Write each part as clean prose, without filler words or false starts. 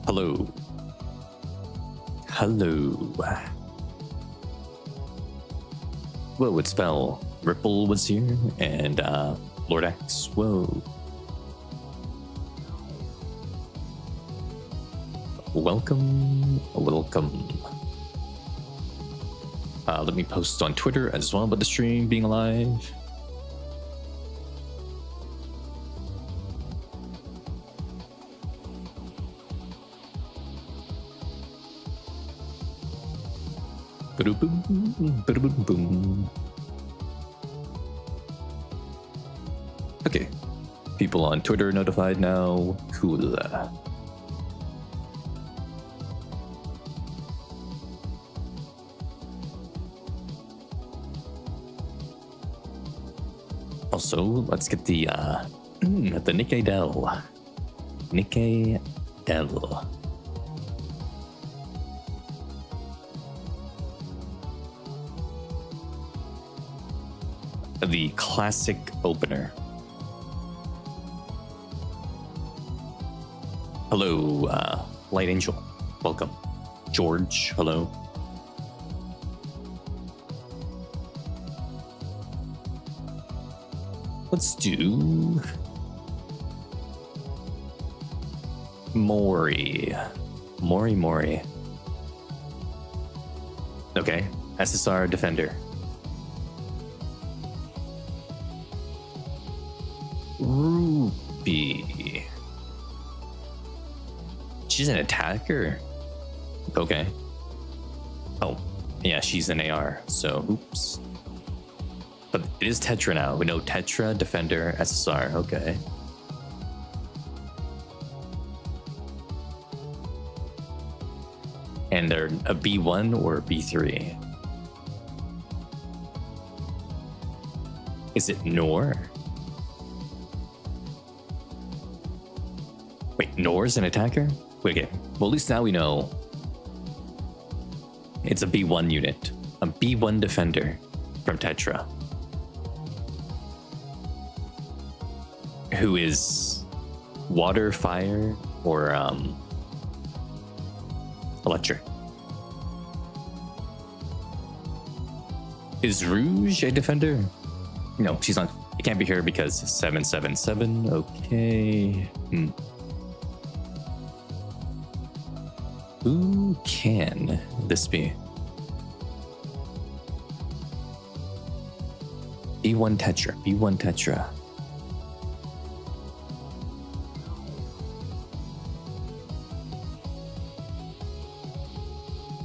Hello. Hello. Whoa, it's Vel. Ripple was here, and Lord X. Whoa. Welcome. Let me post on Twitter as well about the stream being live. Boom. Okay, people on Twitter notified now. Cool. Also, let's get the Nikke Dell. Nikke Dell. The classic opener. Hello, Light Angel. Welcome. George, hello. Let's do Mori. Okay, SSR Defender. Ruby. She's an attacker? Okay. Oh, yeah, she's an AR, so oops. But it is Tetra now. We know Tetra, Defender, SSR, okay. And they're a B1 or a B3? Is it Nor? Wait, Nor's an attacker? Wait, okay. Well, at least now we know it's a B1 unit. A B1 defender from Tetra. Who is water, fire, or electric. Is Rouge a defender? No, she's not. It can't be her because 777. Okay. Who can this be? B1 Tetra.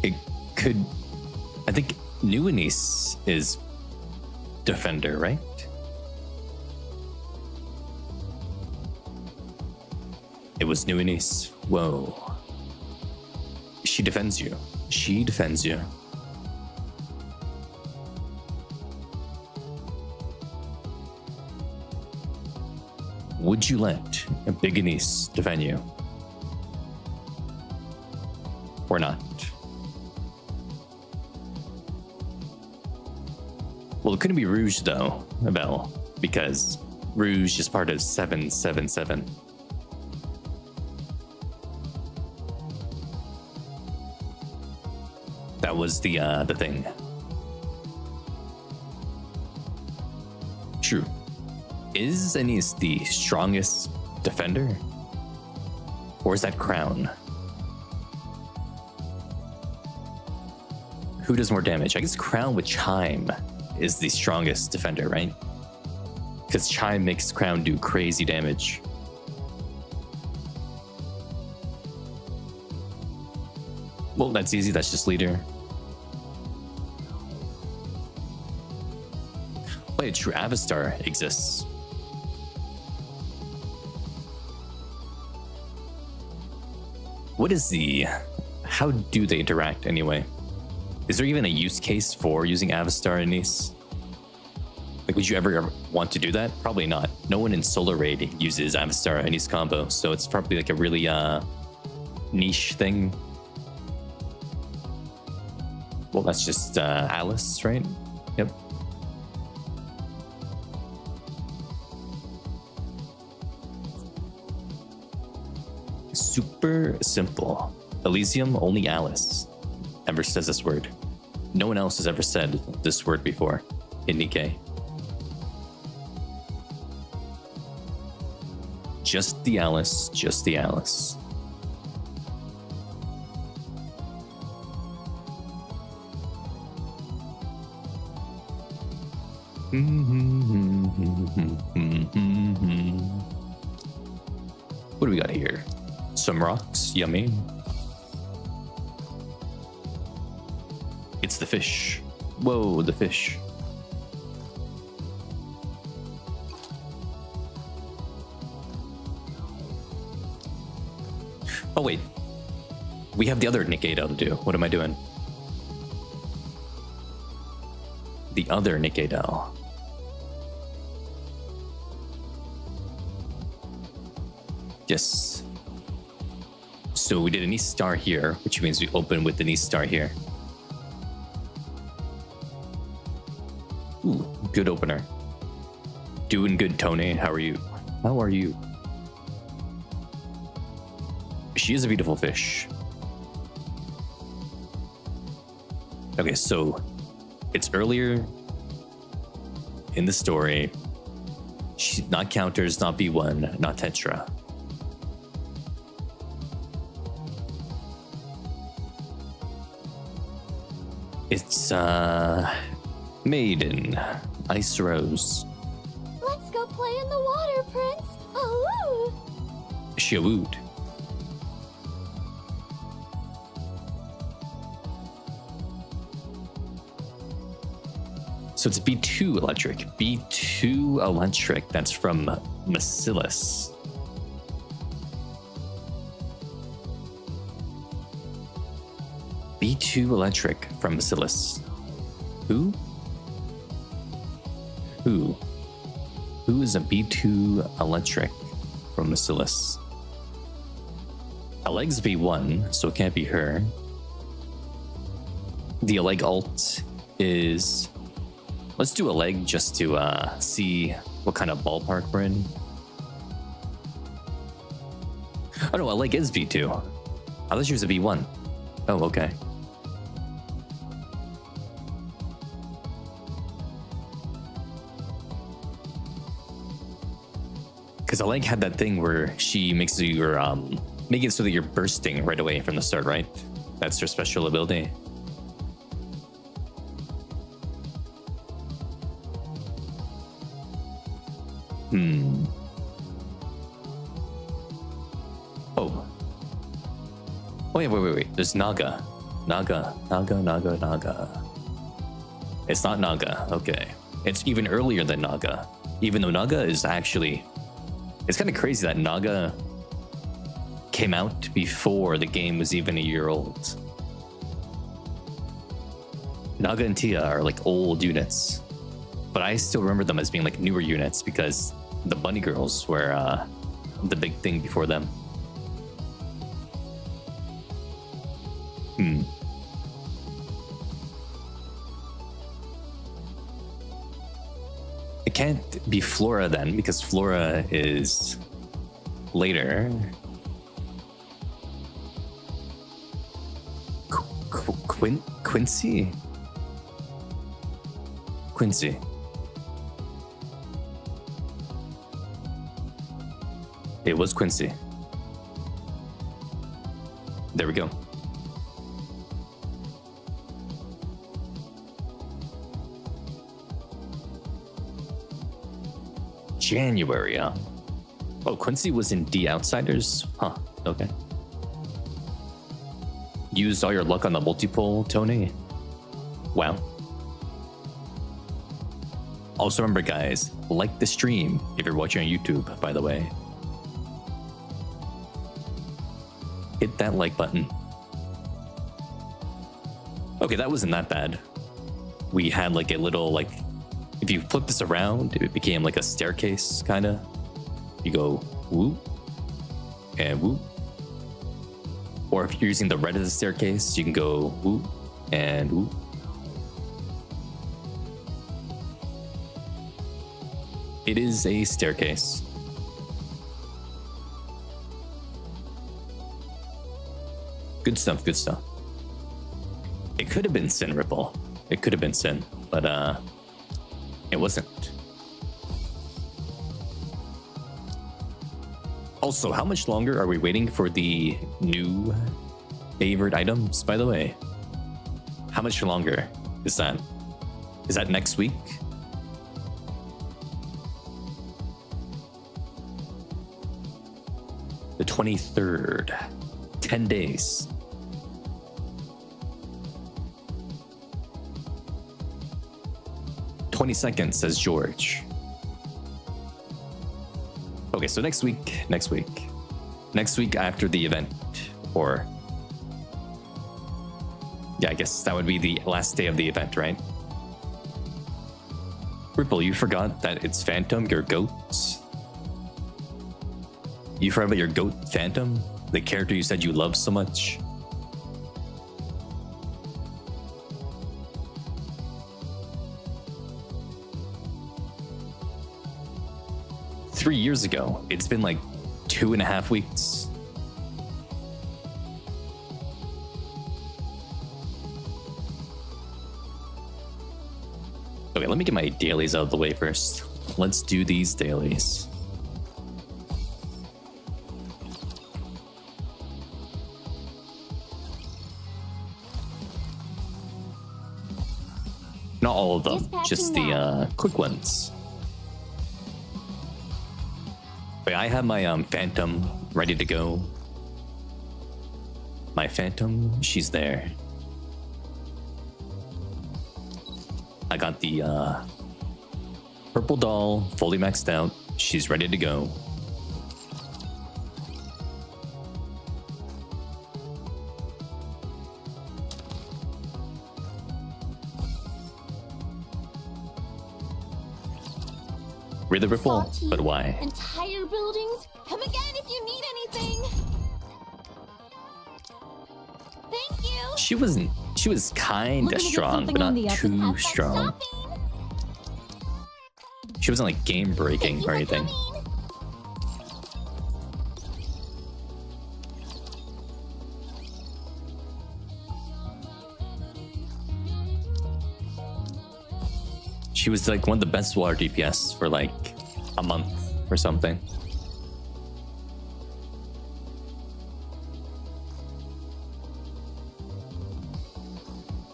It could, I think Nuanice is defender, right? It was Nuanice. Whoa. She defends you. Would you let a big niece defend you? Or not? Well, it couldn't be Rouge though, Abel, because Rouge is part of 777. That was the thing. True. Is Anis the strongest defender? Or is that Crown? Who does more damage? I guess Crown with Chime is the strongest defender, right? Because Chime makes Crown do crazy damage. Well, that's easy. That's just leader. Wait, true. Avastar exists. What is the... How do they interact anyway? Is there even a use case for using Avastar and Nice? Like, would you ever want to do that? Probably not. No one in Solar Raid uses Avastar and Nice combo, so it's probably like a really niche thing. Well, that's just Alice, right? Yep. Super simple. Elysium, only Alice ever says this word. No one else has ever said this word before in Nikke. Just the Alice, just the Alice. What do we got here? Some rocks, yummy. It's the fish. Whoa, the fish. Oh wait, we have the other Nikke to do. What am I doing? The other Nikke doll. Yes. So we did an East Star here, which means we open with an East Star here. Ooh, good opener. Doing good, Tony. How are you? How are you? She is a beautiful fish. Okay, so it's earlier in the story. She's not counters, not B1, not Tetra. It's Maiden, Ice Rose. Let's go play in the water, Prince. Oh. Shawoot. So it's B2 electric. B2 electric. That's from Bacillus. B2 electric from Bacillus. Who? Who? Who is a B2 electric from Bacillus? Aleg's B1, so it can't be her. The Aleg alt is... Let's do Aleg just to see what kind of ballpark we're in. Oh no, Aleg is B2. I thought she was a B1. Oh, okay. Because Aleg had that thing where she makes you make it so that you're bursting right away from the start, right? That's her special ability. Oh. Oh, yeah, wait. There's Naga. Naga. It's not Naga. Okay. It's even earlier than Naga. Even though Naga is actually... It's kind of crazy that Naga came out before the game was even a year old. Naga and Tia are like old units. But I still remember them as being like newer units because the bunny girls were the big thing before them. It can't be Flora then, because Flora is later. Quincy? Quincy. It was Quincy. There we go. January, huh? Oh, Quincy was in The Outsiders? Huh, okay. Used all your luck on the multiple, Tony? Wow. Also remember, guys, like the stream if you're watching on YouTube, by the way. Hit that like button. Okay, that wasn't that bad. We had like a little, like, if you flip this around, it became like a staircase, kind of. You go whoop and whoop. Or if you're using the red as a staircase, you can go whoop and whoop. It is a staircase. Good stuff, good stuff. It could have been Sin Ripple. It could have been Sin, but it wasn't. Also, how much longer are we waiting for the new favorite items, by the way? How much longer is that? Is that next week? The 23rd. 10 days. "20 seconds," says George. Okay, so next week after the event, or yeah, I guess that would be the last day of the event, right? Ripple, you forgot that it's Phantom, your goat? You forgot about your goat, Phantom? The character you said you loved so much? Three years ago. It's been like 2.5 weeks. Okay, let me get my dailies out of the way first. Let's do these dailies. Not all of them, just the quick ones. But I have my Phantom ready to go. My Phantom, she's there. I got the purple doll fully maxed out. She's ready to go. We're the Ripple, Salty. but why? Entire buildings. Come again if you need anything. Thank you. She was kinda strong, but not too strong. She wasn't like game breaking or anything. She was like one of the best water DPS for like a month or something.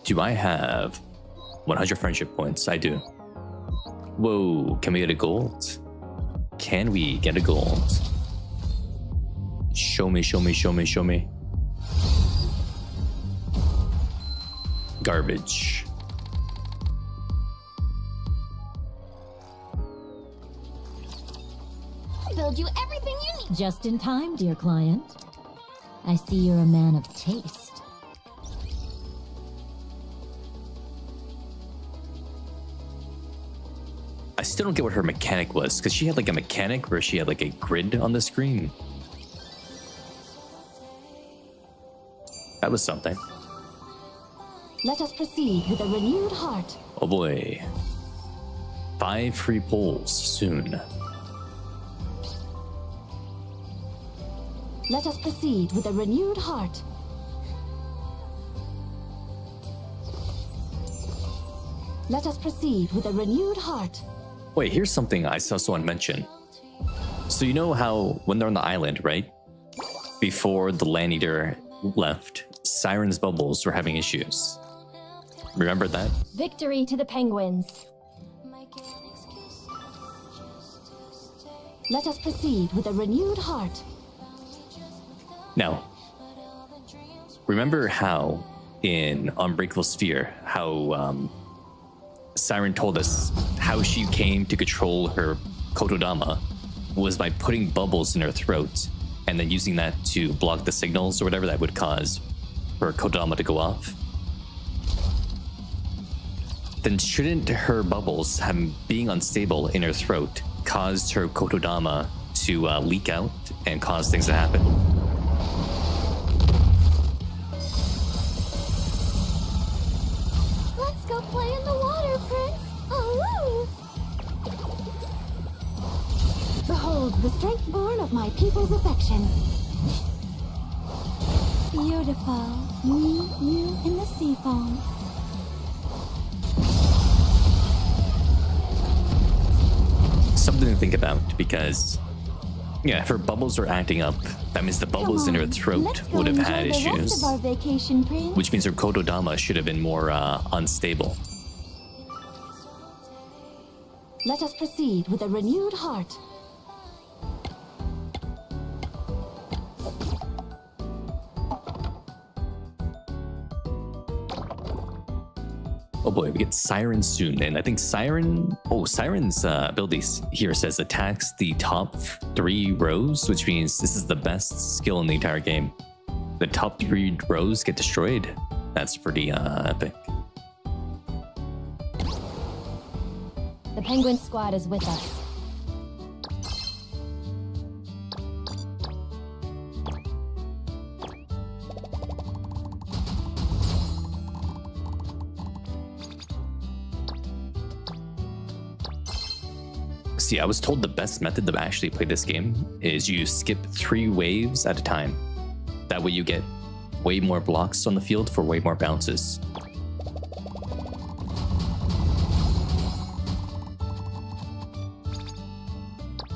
Do I have 100 friendship points? I do. Whoa, can we get a gold? Can we get a gold? Show me, show me, show me, show me. Garbage. Build you everything you need. Just in time, dear client. I see you're a man of taste. I still don't get what her mechanic was, because she had like a mechanic where she had like a grid on the screen. That was something. Let us proceed with a renewed heart. Oh boy. 5 free polls soon. Let us proceed with a renewed heart. Let us proceed with a renewed heart. Wait, here's something I saw someone mention. So you know how when they're on the island, right? Before the land eater left, Siren's bubbles were having issues. Remember that? Victory to the penguins. Let us proceed with a renewed heart. Now, remember how in Unbreakable Sphere, how Siren told us how she came to control her Kotodama was by putting bubbles in her throat and then using that to block the signals or whatever that would cause her Kotodama to go off. Then shouldn't her bubbles being unstable in her throat caused her Kotodama to leak out and cause things to happen? Let's go play in the water, Prince. Oh, behold the strength born of my people's affection. Beautiful. Me, you, in the sea foam. Something to think about, because yeah, if her bubbles are acting up, that means the bubbles in her throat would have had issues, Our vacation, Prince. which means her Kotodama should have been more unstable. Let us proceed with a renewed heart. Oh boy, we get Siren soon, and I think Siren's abilities here says attacks the top 3 rows, which means this is the best skill in the entire game. The top 3 rows get destroyed. That's pretty epic. The penguin squad is with us. See, I was told the best method to actually play this game is you skip 3 waves at a time. That way you get way more blocks on the field for way more bounces.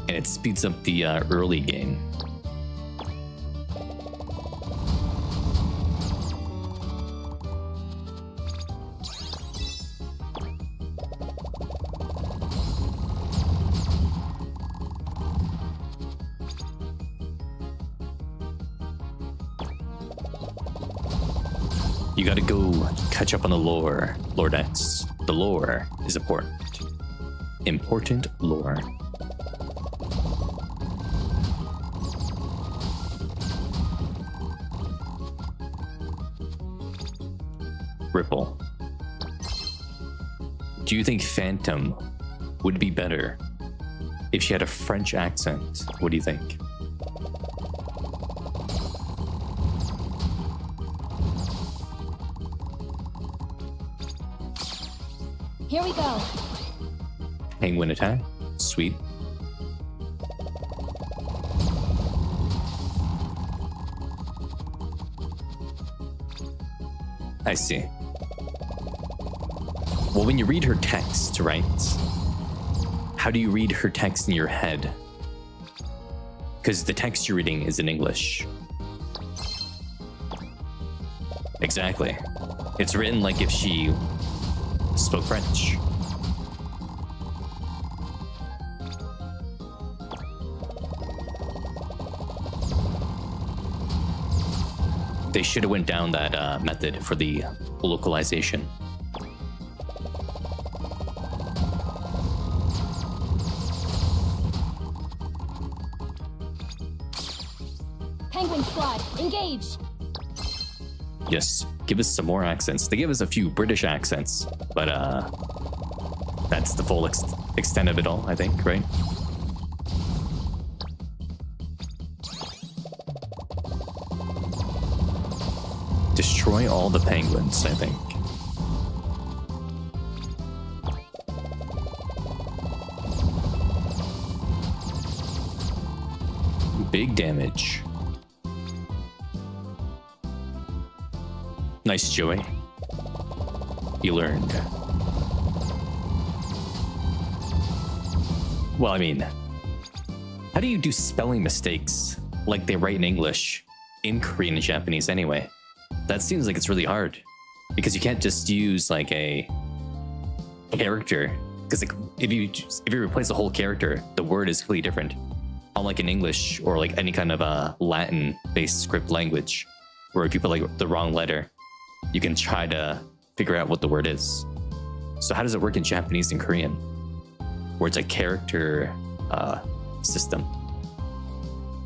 And it speeds up the early game. You gotta go catch up on the lore, Lord X. The lore is important. Important lore. Ripple. Do you think Phantom would be better if she had a French accent? What do you think? Here we go. Penguin attack. Sweet. I see. Well, when you read her text, right? How do you read her text in your head? Because the text you're reading is in English. Exactly. It's written like if she spoke French. They should have went down that method for the localization. Penguin squad, engage. Yes, give us some more accents. They give us a few British accents, but that's the full extent of it all, I think, right? Destroy all the penguins, I think. Big damage. Nice, Joey. You learned. Well, I mean, How do you do spelling mistakes like they write in English in Korean and Japanese anyway? That seems like it's really hard because you can't just use like a character, because like if you replace the whole character, the word is completely different. Unlike in English or like any kind of Latin-based script language, where if you put like the wrong letter, you can try to figure out what the word is. So how does it work in Japanese and Korean, where it's a character system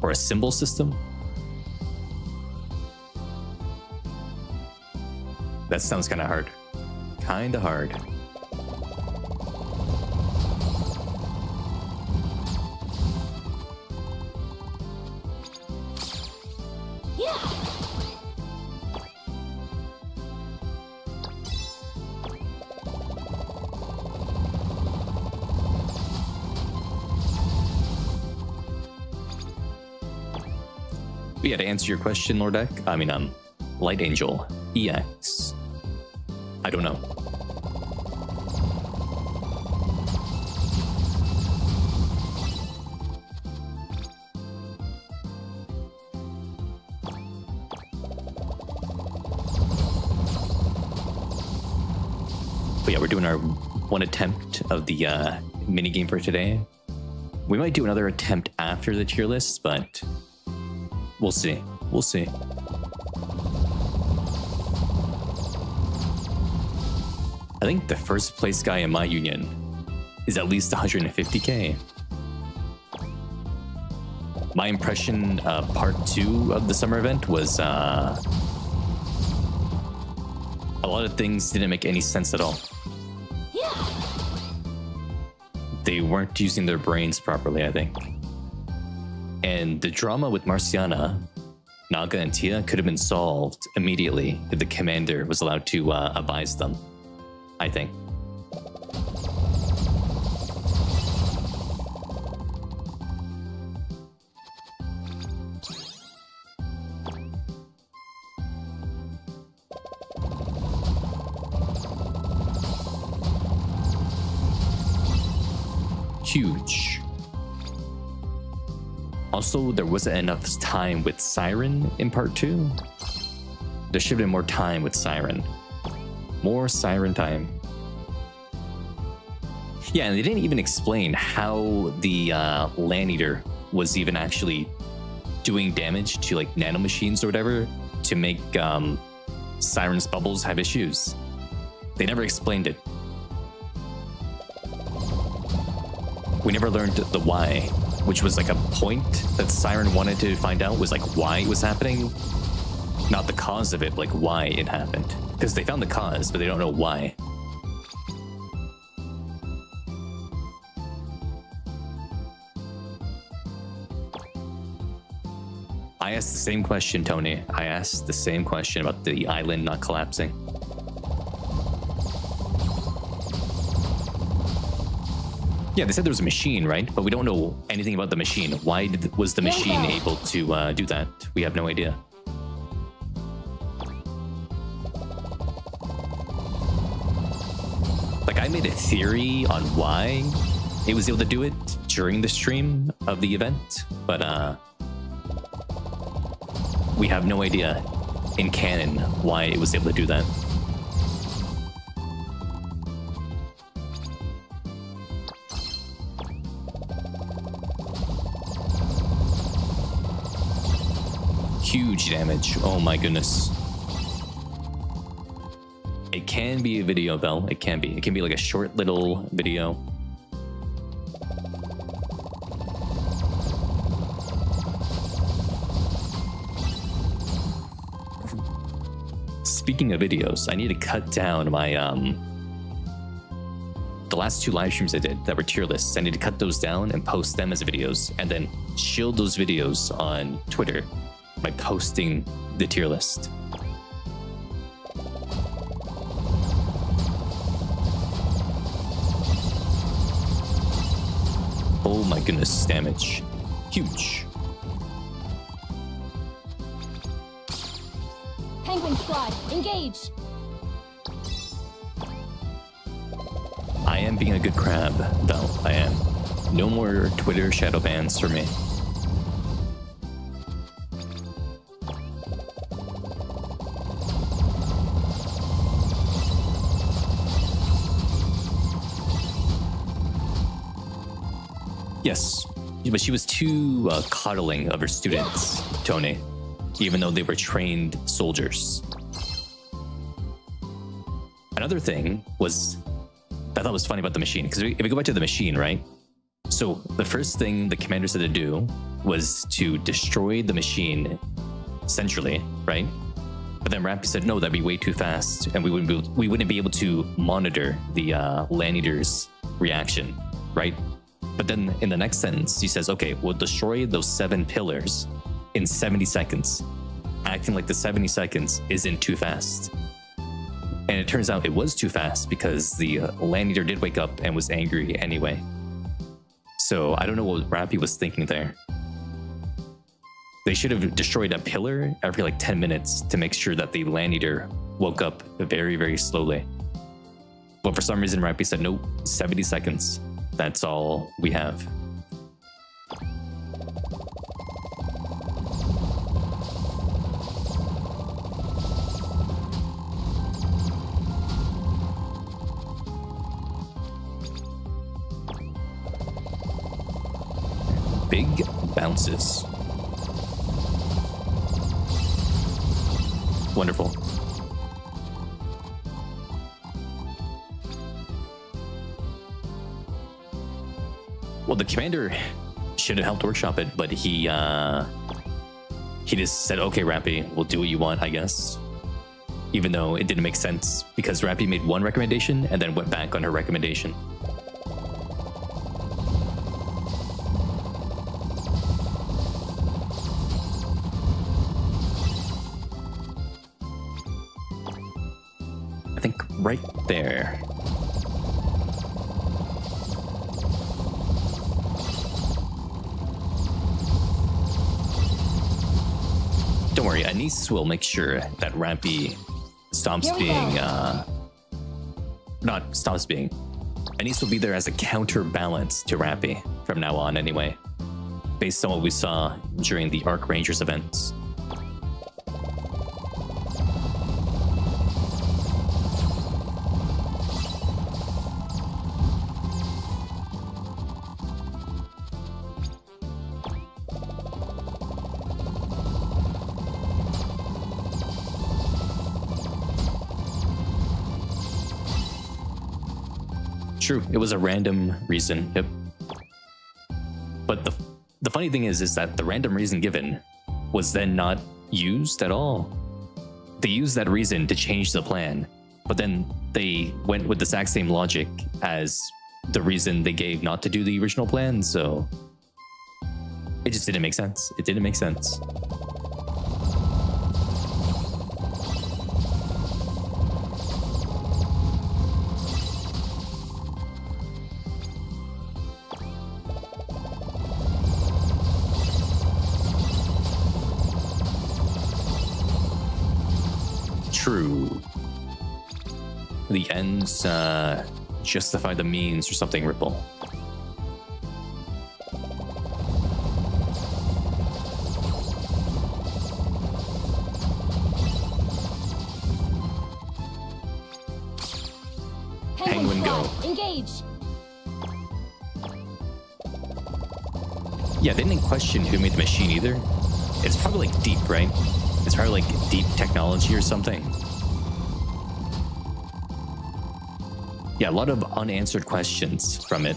or a symbol system? That sounds kind of hard. Kind of hard. Yeah. But yeah, to answer your question, Lordek, Light Angel EX. I don't know. But yeah, we're doing our one attempt of the minigame for today. We might do another attempt after the tier list, but we'll see. We'll see. I think the first place guy in my union is at least 150k. My impression of part 2 of the summer event was a lot of things didn't make any sense at all. Yeah. They weren't using their brains properly, I think. And the drama with Marciana, Naga, and Tia could have been solved immediately if the commander was allowed to advise them, I think. Huge. Also, there wasn't enough time with Siren in part 2. There should have been more time with Siren. More Siren time. Yeah, and they didn't even explain how the Land Eater was even actually doing damage to like nanomachines or whatever to make Siren's bubbles have issues. They never explained it. We never learned the why, which was like a point that Siren wanted to find out, was like why it was happening, not the cause of it, like why it happened. Because they found the cause, but they don't know why. I asked the same question, Tony. I asked the same question about the island not collapsing. Yeah, they said there was a machine, right? But we don't know anything about the machine. Why was the machine able to do that? We have no idea. Like, I made a theory on why it was able to do it during the stream of the event, but we have no idea in canon why it was able to do that. Huge damage. Oh my goodness. It can be a video though. It can be. It can be like a short little video. Speaking of videos, I need to cut down my the last 2 live streams I did that were tier lists. I need to cut those down and post them as videos, and then shield those videos on Twitter by posting the tier list. Oh my goodness, damage. Huge. Penguin squad, engage. I am being a good crab, though. I am. No more Twitter shadow bans for me. Yes, but she was too coddling of her students, Tony, even though they were trained soldiers. Another thing was, I thought was funny about the machine, because if we go back to the machine, right? So the first thing the commander said to do was to destroy the machine centrally, right? But then Rampy said, no, that'd be way too fast, and we wouldn't be able to monitor the land eater's reaction, right? But then in the next sentence, he says, okay, we'll destroy those 7 pillars in 70 seconds, acting like the 70 seconds isn't too fast. And it turns out it was too fast because the land eater did wake up and was angry anyway. So I don't know what Rampy was thinking there. They should have destroyed a pillar every like 10 minutes to make sure that the land eater woke up very, very slowly. But for some reason, Rampy said, nope, 70 seconds. That's all we have. Big bounces. Wonderful. Well, the commander should have helped workshop it, but he just said, okay, Rampy, we'll do what you want, I guess. Even though it didn't make sense because Rampy made one recommendation and then went back on her recommendation. I think right there. Don't worry, Anise will make sure that Rampy stops being, not stops being. Anise will be there as a counterbalance to Rampy from now on anyway, based on what we saw during the Arc Rangers events. True, it was a random reason. Yep. But the funny thing is that the random reason given was then not used at all. They used that reason to change the plan, but then they went with the exact same logic as the reason they gave not to do the original plan, so it just didn't make sense. It didn't make sense. True. The ends justify the means or something, Ripple. Penguin go. Engage. Yeah, they didn't question who made the machine either. It's probably like deep, right? It's probably like deep technology or something. Yeah, a lot of unanswered questions from it,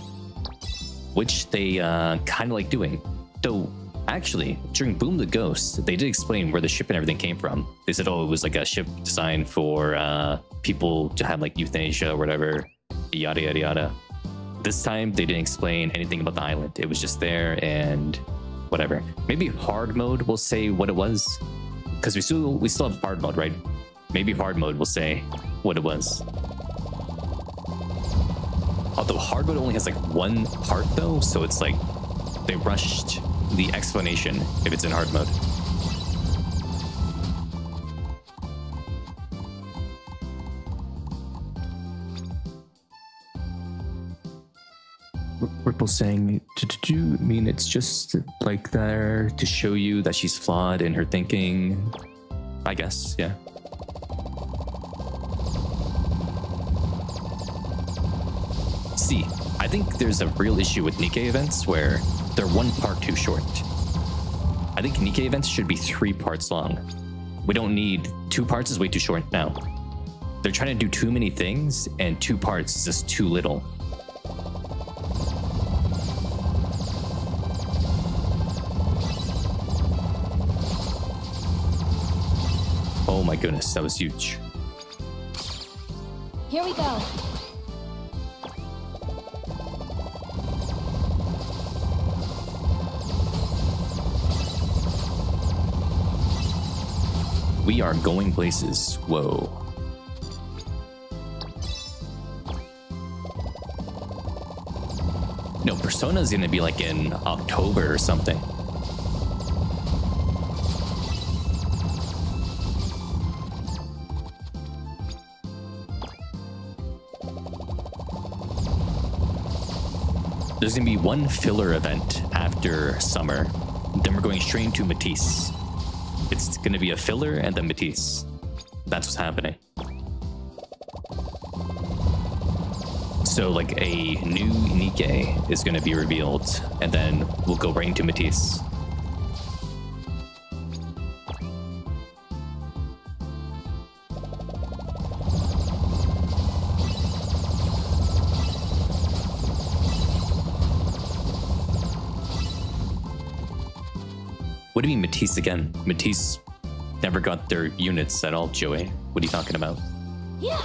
which they kind of like doing. Though, actually, during Boom the Ghost, they did explain where the ship and everything came from. They said, oh, it was like a ship designed for people to have like euthanasia or whatever, yada, yada, yada. This time, they didn't explain anything about the island. It was just there and whatever. Maybe hard mode will say what it was. Because we still have hard mode, right? Maybe hard mode will say what it was. Although hard mode only has like one part though, so it's like they rushed the explanation if it's in hard mode. Ripple saying, do you mean it's just like there to show you that she's flawed in her thinking? I guess, yeah. See, I think there's a real issue with Nikke events where they're one part too short. I think Nikke events should be 3 parts long. We don't need 2 parts, is way too short now. They're trying to do too many things, and 2 parts is just too little. Oh my goodness, that was huge. Here we go. We are going places. Whoa. No, Persona is gonna be like in October or something. There's gonna be one filler event after summer. Then we're going straight into Matisse. It's gonna be a filler and then Matisse. That's what's happening. So like a new Nikke is gonna be revealed, and then we'll go right into Matisse. What do you mean Matisse again? Matisse never got their units at all, Joey. What are you talking about? Yeah.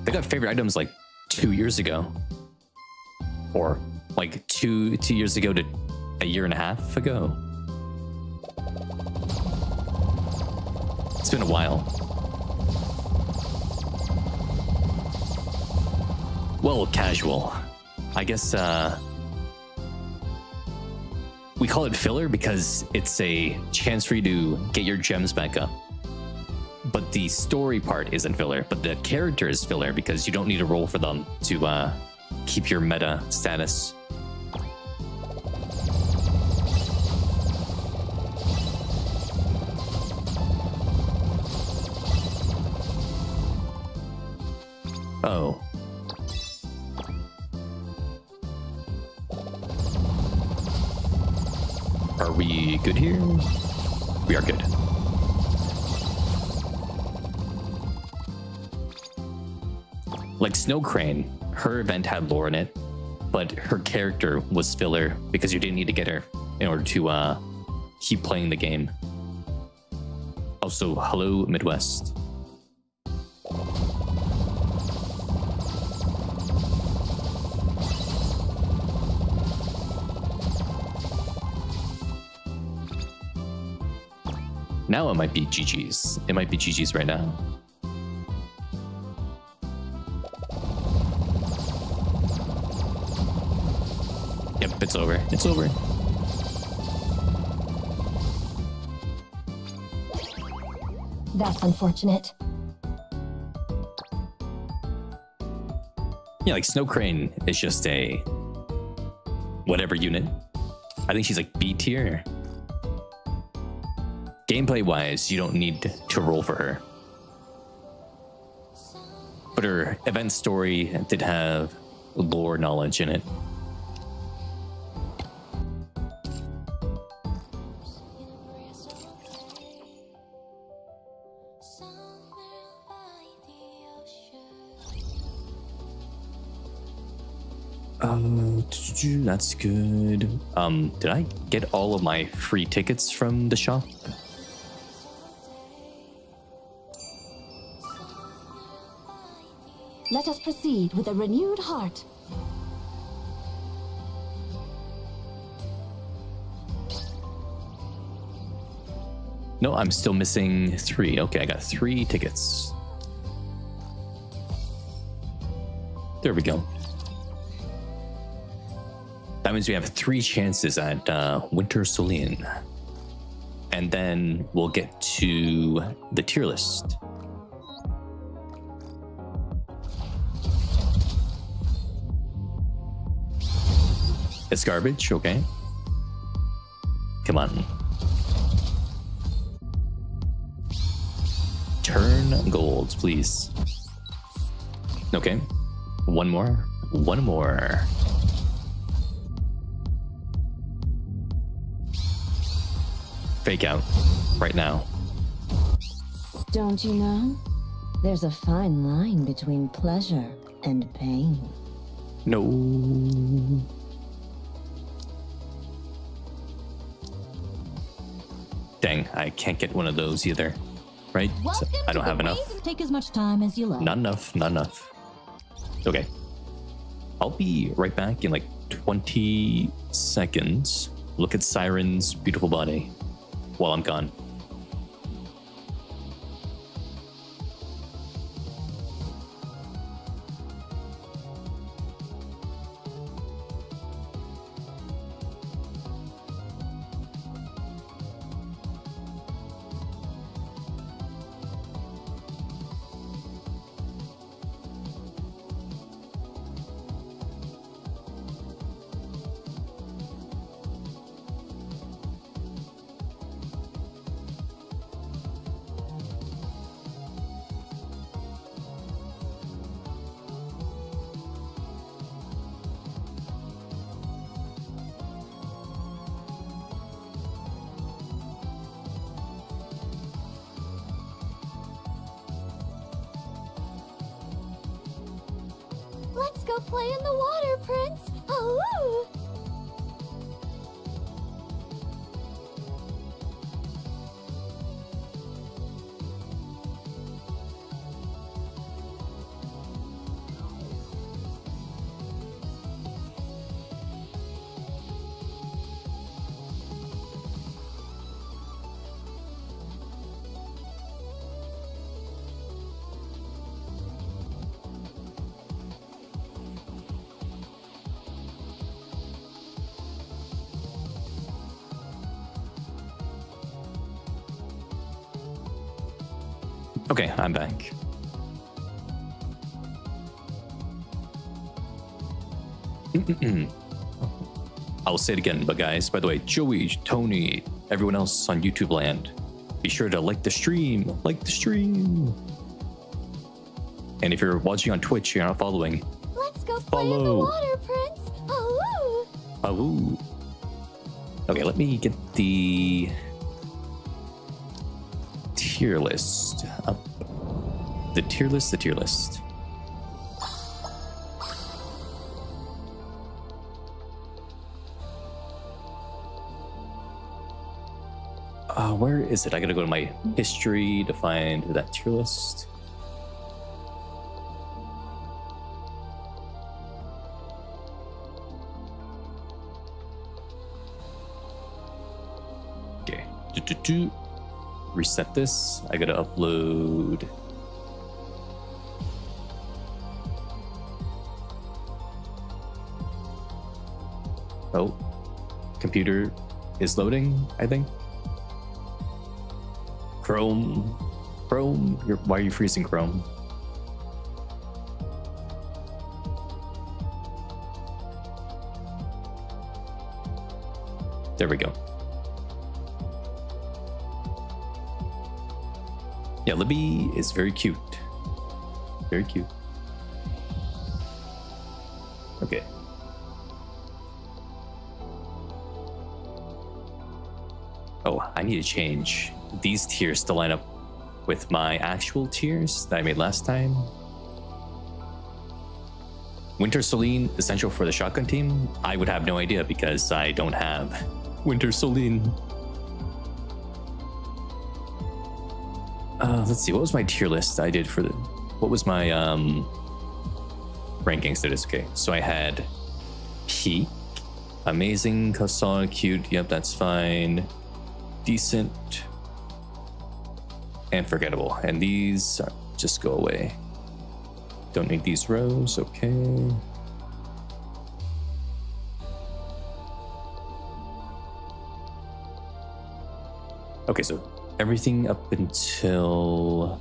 They got favorite items like 2 years ago. Or like two years ago to a year and a half ago. It's been a while. Well, casual. I guess we call it filler because it's a chance for you to get your gems back up. But the story part isn't filler, but the character is filler because you don't need to roll for them to keep your meta status. Oh. Are we good here? We are good. Like Snow Crane, her event had lore in it, but her character was filler because you didn't need to get her in order to keep playing the game. Also, hello Midwest. Now it might be GG's. It might be GG's right now. Yep, it's over. It's over. That's unfortunate. Yeah, like Snow Crane is just a whatever unit. I think she's like B tier. Gameplay wise, you don't need to roll for her. But her event story did have lore knowledge in it. That's good. Did I get all of my free tickets from the shop? Let us proceed with a renewed heart. No, I'm still missing 3. Okay, I got 3 tickets. There we go. That means we have 3 chances at Winter Celine. And then we'll get to the tier list. It's garbage, okay. Come on. Turn gold, please. Okay. One more. One more. Fake out right now. Don't you know? There's a fine line between pleasure and pain. No. Dang, I can't get one of those either. Right? So I don't have enough. Take as much time as you like. Not enough, not enough. Okay. I'll be right back in like 20 seconds. Look at Siren's beautiful body while I'm gone. Let's go play in the water, Prince. Oh! Okay, I'm back. I'll say it again, but guys, by the way, Joey, Tony, everyone else on YouTube land, be sure to like the stream, And if you're watching on Twitch, you're not following, Let's go play in the water, Prince. Oh! Oh. Okay, let me get the tier list up. The tier list. Where is it? I gotta go to my history to find that tier list. Okay. Reset this. I gotta upload. Oh, computer is loading, I think. Chrome, why are you freezing, Chrome? There we go. Yeah, Libby is very cute. Very cute. Okay. Oh, I need to change these tiers to line up with my actual tiers that I made last time. Winter Celine, essential for the shotgun team. I would have no idea because I don't have Winter Celine. Let's see, what was my tier list I did for the... What was my ranking status? Okay, so I had peak, amazing, solid, cute, yep, that's fine, decent, and forgettable. And these just go away. Don't need these rows, okay. Okay, so everything up until...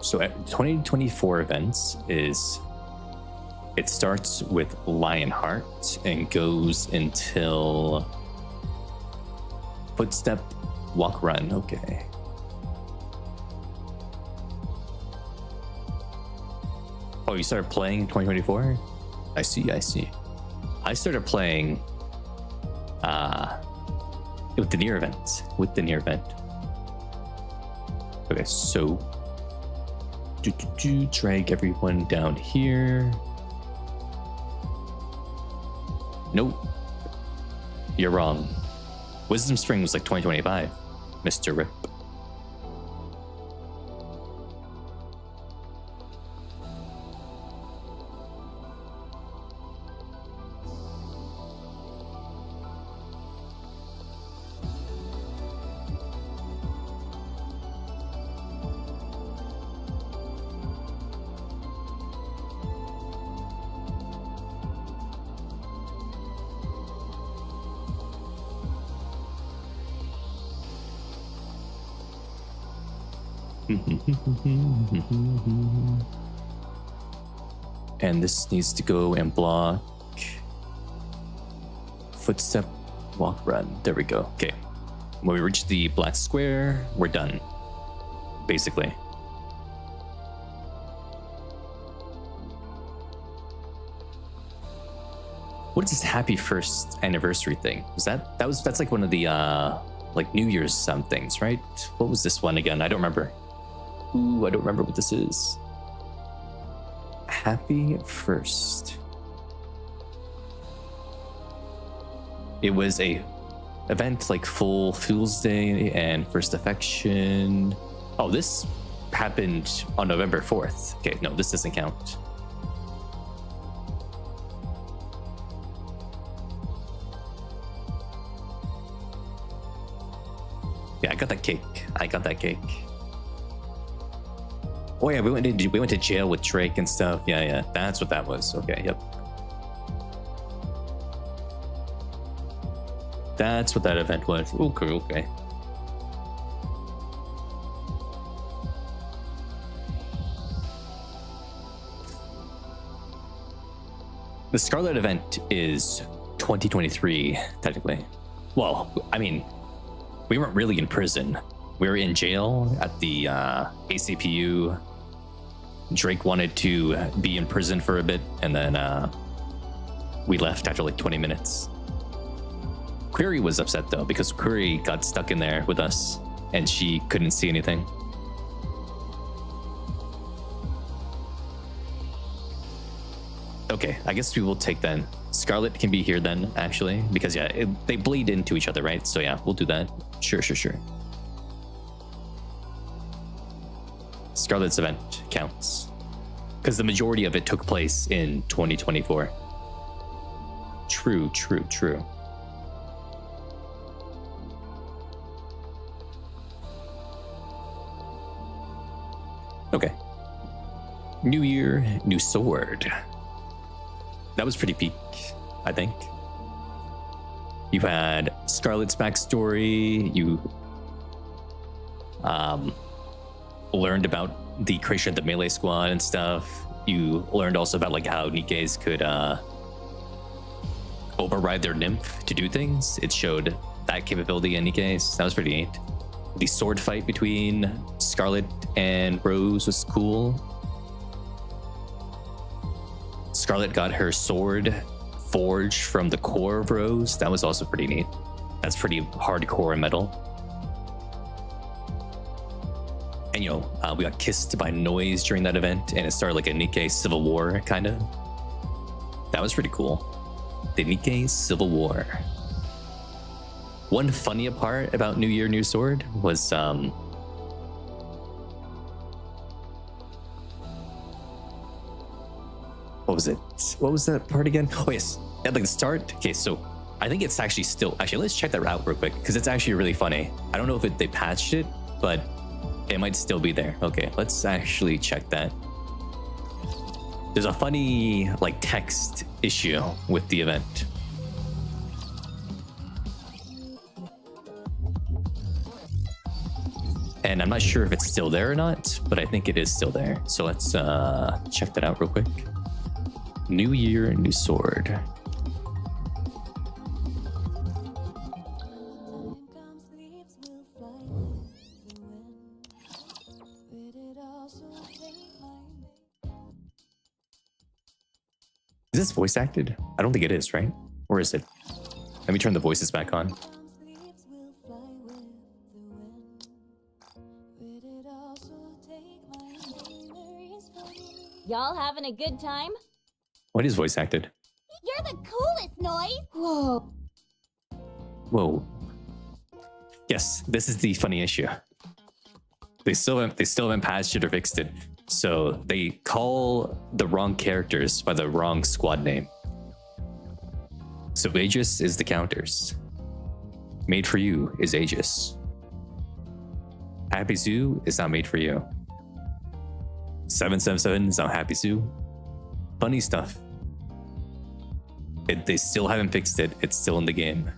So at 2024 events is, it starts with Lionheart and goes until Footstep, Walk, Run. Okay. Oh, you started playing in 2024? I see. I started playing with the near event. Okay, so drag everyone down here. Nope. You're wrong. Wisdom Spring was like 2025, Mr. Rip. And this needs to go and block Footstep, Walk, Run. There we go. Okay. When we reach the black square, we're done. Basically. What is this happy first anniversary thing? That's like one of the like New Year's things, right? What was this one again? I don't remember. Ooh, I don't remember what this is. Happy first. It was a event like Full Fool's Day and First Affection. Oh, this happened on November 4th. Okay, no, this doesn't count. Yeah, I got that cake. Oh yeah, we went to jail with Drake and stuff. Yeah, that's what that was. Okay, yep. That's what that event was. Okay. The Scarlet event is 2023, technically. Well, I mean, we weren't really in prison. We were in jail at the ACPU. Drake wanted to be in prison for a bit, and then we left after like 20 minutes. Query was upset though, because Query got stuck in there with us, and she couldn't see anything. Okay, I guess we will take then. Scarlet can be here then, actually, because yeah, they bleed into each other, right? So yeah, we'll do that. Sure. Scarlet's event counts because the majority of it took place in 2024. True. Okay. New year, new sword. That was pretty peak, I think. You had Scarlet's backstory. You learned about the creation of the melee squad and stuff. You learned also about like how Nikkes could override their nymph to do things. It showed that capability in Nikkes. That was pretty neat. The sword fight between Scarlet and Rose was cool. Scarlet got her sword forged from the core of Rose. That was also pretty neat. That's pretty hardcore metal. And we got kissed by noise during that event, and it started like a Nikke civil war, kind of. That was pretty cool. The Nikke civil war. One funny part about New Year, New Sword was what was it? What was that part again? Oh yes, at like the start. Okay, so I think it's actually still, actually, let's check that out real quick, because it's actually really funny. I don't know if they patched it, but it might still be there. Okay, let's actually check that. There's a funny like text issue with the event. And I'm not sure if it's still there or not, but I think it is still there. So let's check that out real quick. New year, new sword. Is this voice acted? I don't think it is, right? Or is it? Let me turn the voices back on. Y'all having a good time? What is voice acted? You're the coolest, Noise! Whoa. Whoa. Yes, this is the funny issue. They still haven't patched it or fixed it. So they call the wrong characters by the wrong squad name. So Aegis is the counters. Made for You is Aegis. Happy Zoo is not Made for You. 777 is not Happy Zoo. Funny stuff. They still haven't fixed it. It's still in the game.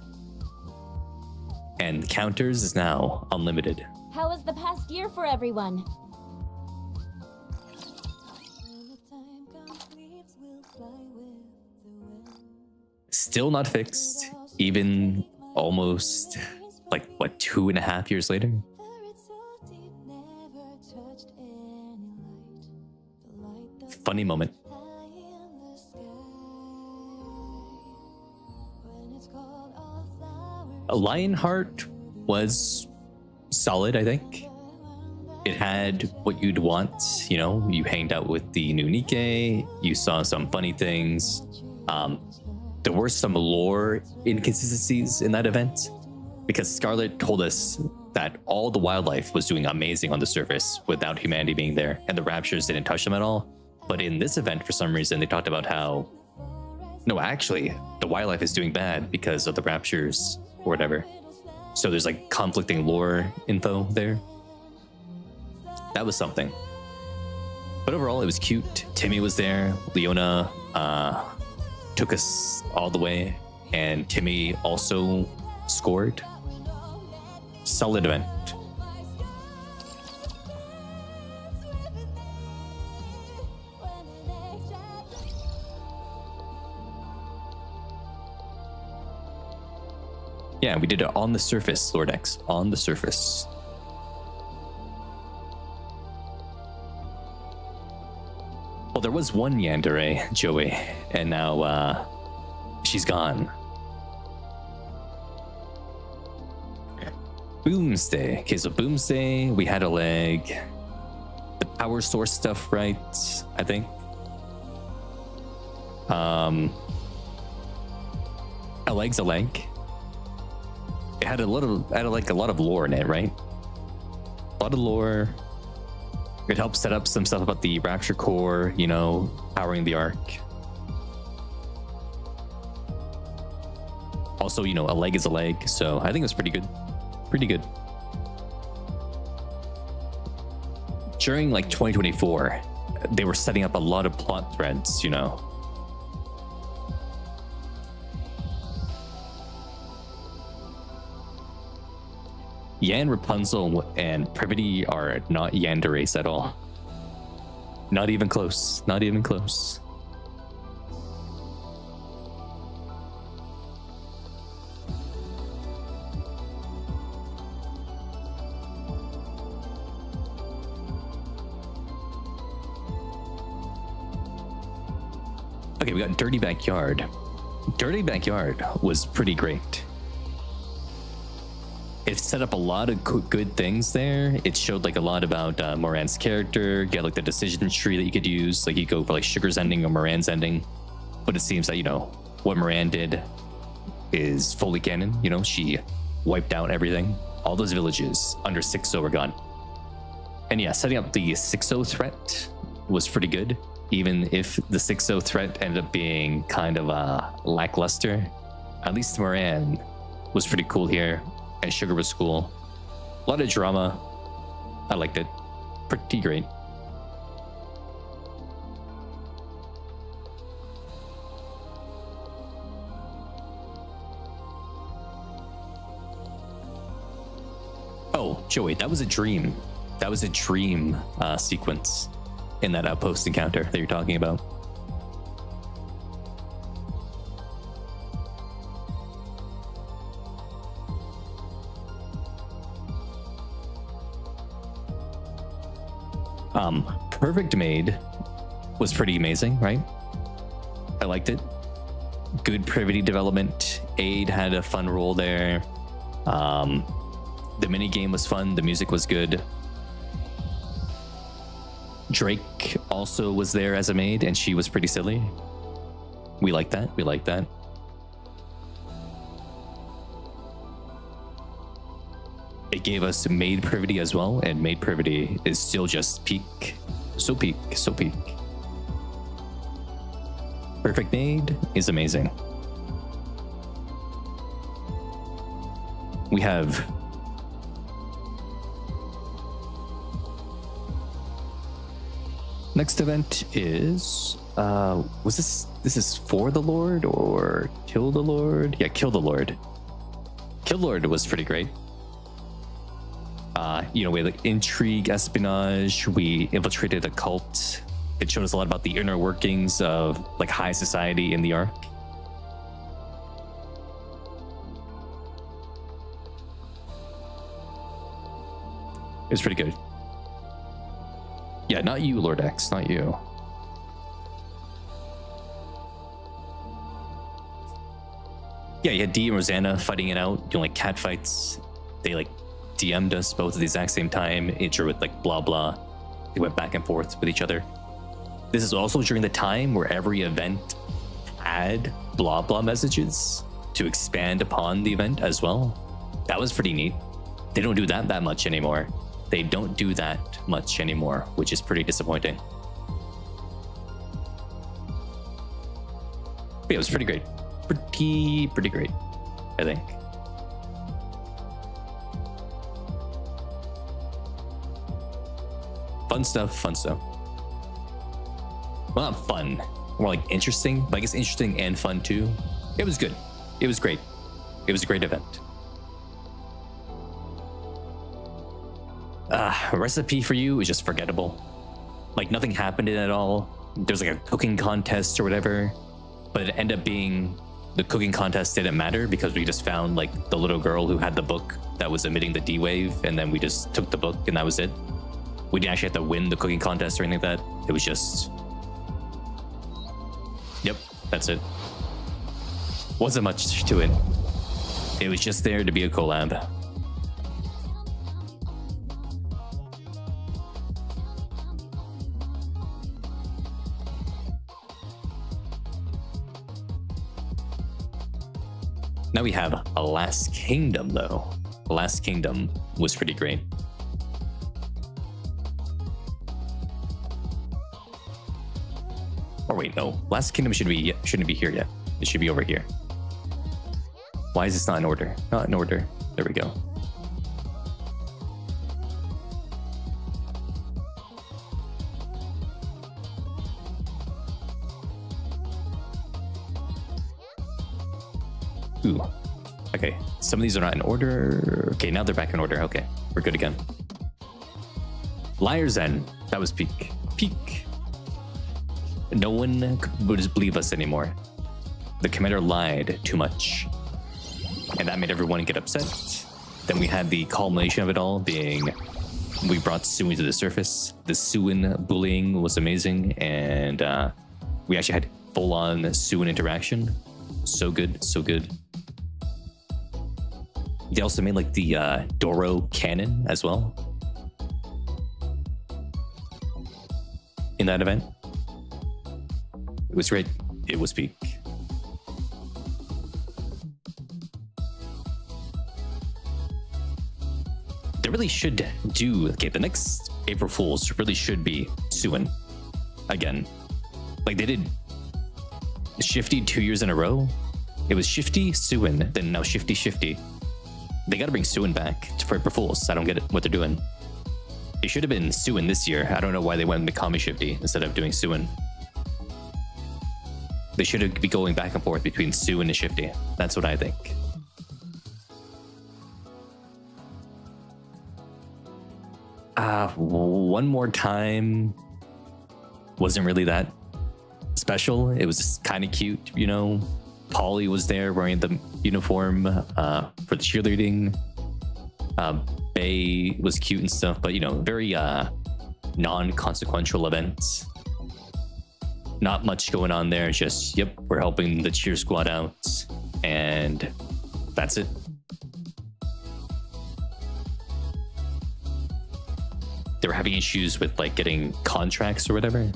And counters is now unlimited. How was the past year for everyone? Still not fixed, even almost like what, 2.5 years later. Funny moment. Lionheart was solid, I think. It had what you'd want, you know, you hanged out with the new Nikke, you saw some funny things. There were some lore inconsistencies in that event, because Scarlet told us that all the wildlife was doing amazing on the surface without humanity being there, and the raptures didn't touch them at all. But in this event, for some reason, they talked about how, no, actually, the wildlife is doing bad because of the raptures or whatever. So there's like conflicting lore info there. That was something. But overall, it was cute. Timmy was there. Leona took us all the way, and Timmy also scored. Solid event. Yeah, we did it on the surface, Lord X. On the surface. Well, there was one Yandere, Joey, and now she's gone. Boomsday. Okay, so Boomsday, we had a leg. The power source stuff, right? I think. A leg's a leg. It had a lot of lore in it, right? A lot of lore. It helps set up some stuff about the Rapture Core, you know, powering the Ark. Also, you know, a leg is a leg, so I think it was pretty good. Pretty good. During like 2024, they were setting up a lot of plot threads, you know. Yan, Rapunzel, and Privity are not Yanderes at all. Not even close. Not even close. Okay, we got Dirty Backyard. Dirty Backyard was pretty great. It set up a lot of good things there. It showed like a lot about Moran's character. You had like the decision tree that you could use. Like you go for like Sugar's ending or Moran's ending. But it seems that, you know, what Moran did is fully canon. You know, she wiped out everything. All those villages under 6-0 were gone. And yeah, setting up the 6-0 threat was pretty good. Even if the 6-0 threat ended up being kind of lackluster. At least Moran was pretty cool here, and Sugar was cool. A lot of drama. I liked it. Pretty great. Oh, Joey, that was a dream. That was a dream sequence in that outpost encounter that you're talking about. Perfect Maid was pretty amazing, right? I liked it. Good privity development. Aid had a fun role there. The mini game was fun. The music was good. Drake also was there as a maid, and she was pretty silly. We like that. We like that. It gave us maid privity as well, and maid privity is still just peak. So peak, so peak. Perfect Maid is amazing. We have next event is was this is for the Lord or Kill the Lord? Yeah, Kill the Lord. Kill the Lord was pretty great. We had like intrigue, espionage. We infiltrated a cult. It showed us a lot about the inner workings of like high society in the arc. It was pretty good. Yeah, not you, Lord X, not you. Yeah, you had Dee and Rosanna fighting it out, doing like cat fights. They like DM'd us both at the exact same time. Intro with like blah blah. They went back and forth with each other. This is also during the time where every event had blah blah messages to expand upon the event as well. That was pretty neat. They don't do that much anymore. They don't do that much anymore, which is pretty disappointing. But yeah, it was pretty great. Pretty great, I think. Fun stuff. Well, not fun. More like interesting. But I guess interesting and fun too. It was good. It was great. It was a great event. Recipe for you is just forgettable. Like nothing happened in it at all. There's like a cooking contest or whatever. But it ended up being the cooking contest didn't matter because we just found like the little girl who had the book that was emitting the D wave, and then we just took the book and that was it. We didn't actually have to win the cooking contest or anything like that. It was just... Yep, that's it. Wasn't much to it. It was just there to be a collab. Now we have a Last Kingdom though. Last Kingdom was pretty great. Or wait, no. Last Kingdom shouldn't be here yet. It should be over here. Why is this not in order? Not in order. There we go. Ooh. Okay. Some of these are not in order. Okay, now they're back in order. Okay. We're good again. Liar's End. That was peak. Peak. No one would believe us anymore. The commander lied too much. And that made everyone get upset. Then we had the culmination of it all being we brought Suin to the surface. The Suin bullying was amazing. And we actually had full-on Suin interaction. So good, so good. They also made like the Doro cannon as well. In that event. It was great. It was peak. They really should do... Okay, the next April Fools really should be Suin. Again. Like they did Shifty 2 years in a row. It was Shifty, Suin, then now Shifty. They gotta bring Suin back for April Fools. I don't get what they're doing. It should have been Suin this year. I don't know why they went with Mikami Shifty instead of doing Suin. They should be going back and forth between Suin and Shifty. That's what I think. One more time wasn't really that special. It was just kind of cute, you know. Polly was there wearing the uniform for the cheerleading. Bay was cute and stuff, but you know, very non-consequential events. Not much going on there. Just, yep, we're helping the cheer squad out, and that's it. They were having issues with like getting contracts or whatever.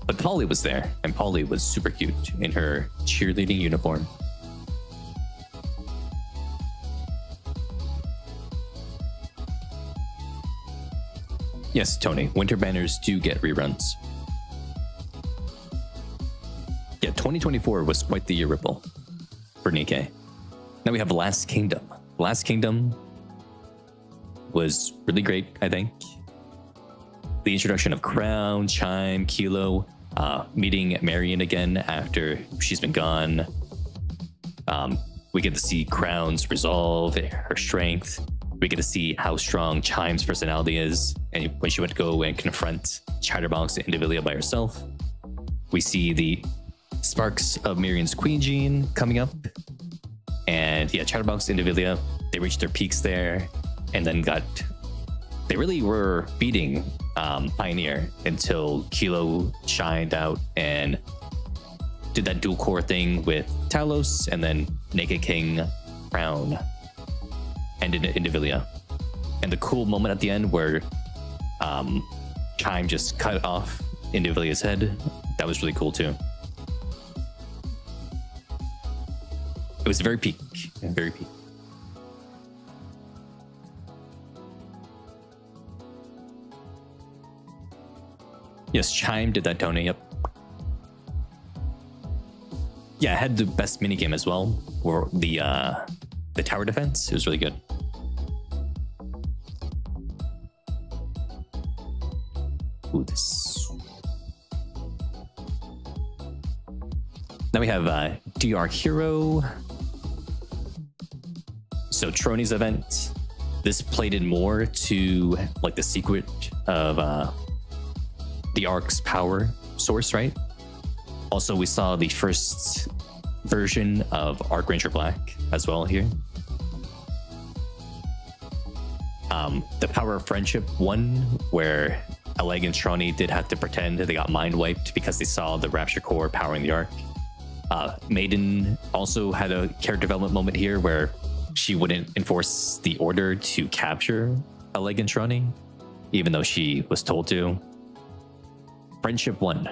But Polly was there, and Polly was super cute in her cheerleading uniform. Yes, Tony, Winter Banners do get reruns. Yeah, 2024 was quite the year, Ripple, for Nikke. Now we have Last Kingdom. Last Kingdom was really great, I think. The introduction of Crown, Chime, Kilo, meeting Marion again after she's been gone. We get to see Crown's resolve, her strength. We get to see how strong Chime's personality is, and when she went to go and confront Chatterbox and Indivilia by herself. We see the sparks of Marion's Queen Gene coming up. And yeah, Chatterbox and Indivilia, they reached their peaks there, and then they really were beating Pioneer until Kilo shined out and did that dual core thing with Talos, and then Naked King, Crown, and Indivilia. And the cool moment at the end where Chime just cut off Indivilia's head, that was really cool too. It was very peak, very peak. Yes, Chime did that, Tony, yep. Yeah, it had the best minigame as well, or the tower defense. It was really good. Ooh, this. Now we have DR Hero. So Trony's event. This played in more to like the secret of the Ark's power source, right? Also, we saw the first version of Archranger Black as well here. The Power of Friendship one, where Alleg and Trony did have to pretend they got mind wiped because they saw the Rapture Core powering the Ark. Maiden also had a character development moment here where she wouldn't enforce the order to capture Alleg and Trony, even though she was told to. Friendship one.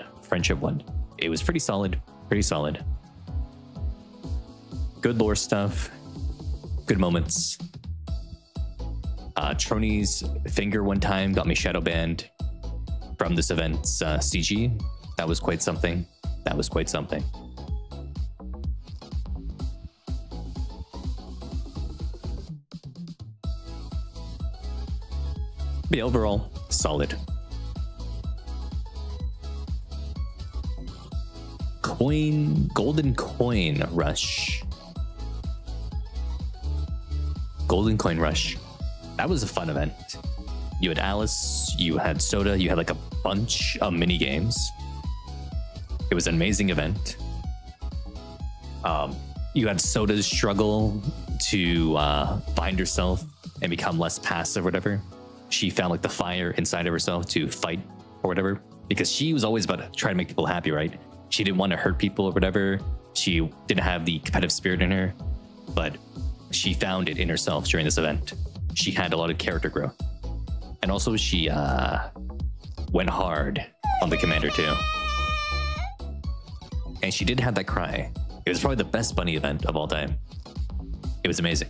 It was pretty solid. Good lore stuff. Good moments. Trony's finger one time got me shadow banned from this event's CG. That was quite something. But overall, solid. Golden Coin Rush. That was a fun event. You had Alice, you had Soda, you had like a bunch of mini games. It was an amazing event. You had Soda's struggle to find herself and become less passive or whatever. She found like the fire inside of herself to fight or whatever, because she was always about to try to make people happy, right? She didn't want to hurt people or whatever. She didn't have the competitive spirit in her, but she found it in herself during this event. She had a lot of character growth. And also she went hard on the commander too. And she did have that cry. It was probably the best bunny event of all time. It was amazing.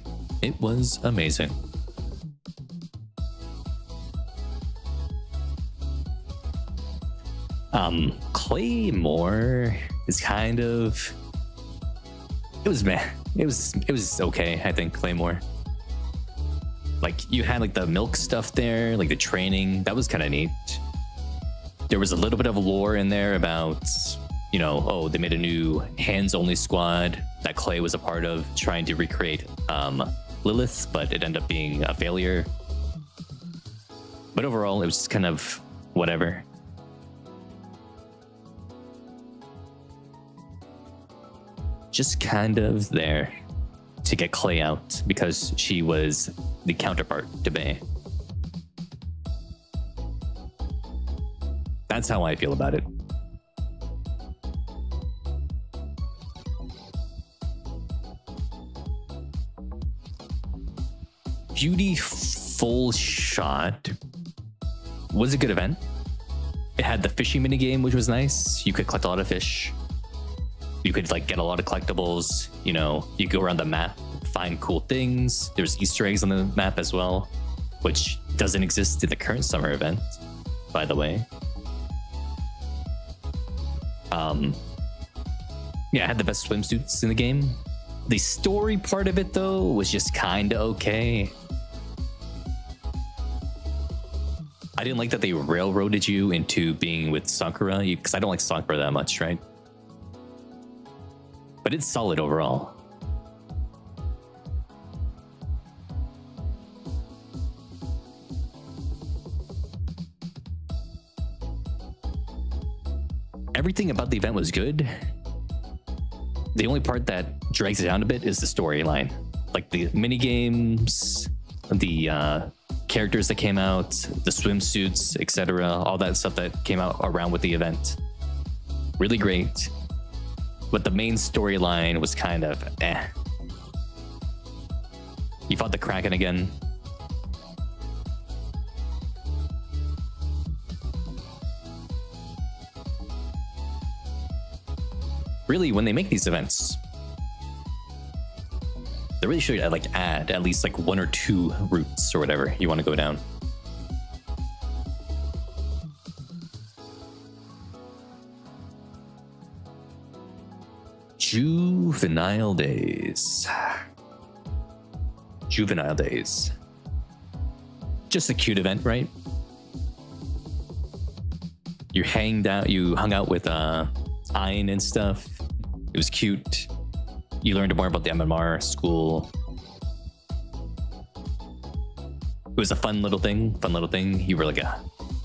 Claymore is kind of, it was meh. It was okay, I think. Claymore, like, you had like the milk stuff there, like the training, that was kind of neat. There was a little bit of lore in there about, you know, oh, they made a new hands-only squad that Clay was a part of, trying to recreate Lilith, but it ended up being a failure. But overall, it was just kind of whatever. Just kind of there to get Clay out because she was the counterpart to Bay. That's how I feel about it. Beautiful Shot was a good event. It had the fishing minigame, which was nice. You could collect a lot of fish. You could like get a lot of collectibles. You know, you go around the map, find cool things. There's Easter eggs on the map as well, which doesn't exist in the current summer event, by the way. Yeah, I had the best swimsuits in the game. The story part of it, though, was just kind of okay. I didn't like that they railroaded you into being with Sakura, because I don't like Sakura that much, right? But it's solid overall. Everything about the event was good. The only part that drags it down a bit is the storyline. Like the mini games, the characters that came out, the swimsuits, etc. All that stuff that came out around with the event. Really great. But the main storyline was kind of eh. You fought the Kraken again. Really, when they make these events, they really should like add at least like 1 or 2 routes or whatever you want to go down. Juvenile Days. Juvenile Days. Just a cute event, right? You hung out with Ein and stuff. It was cute. You learned more about the MMR school. It was a fun little thing. You were like a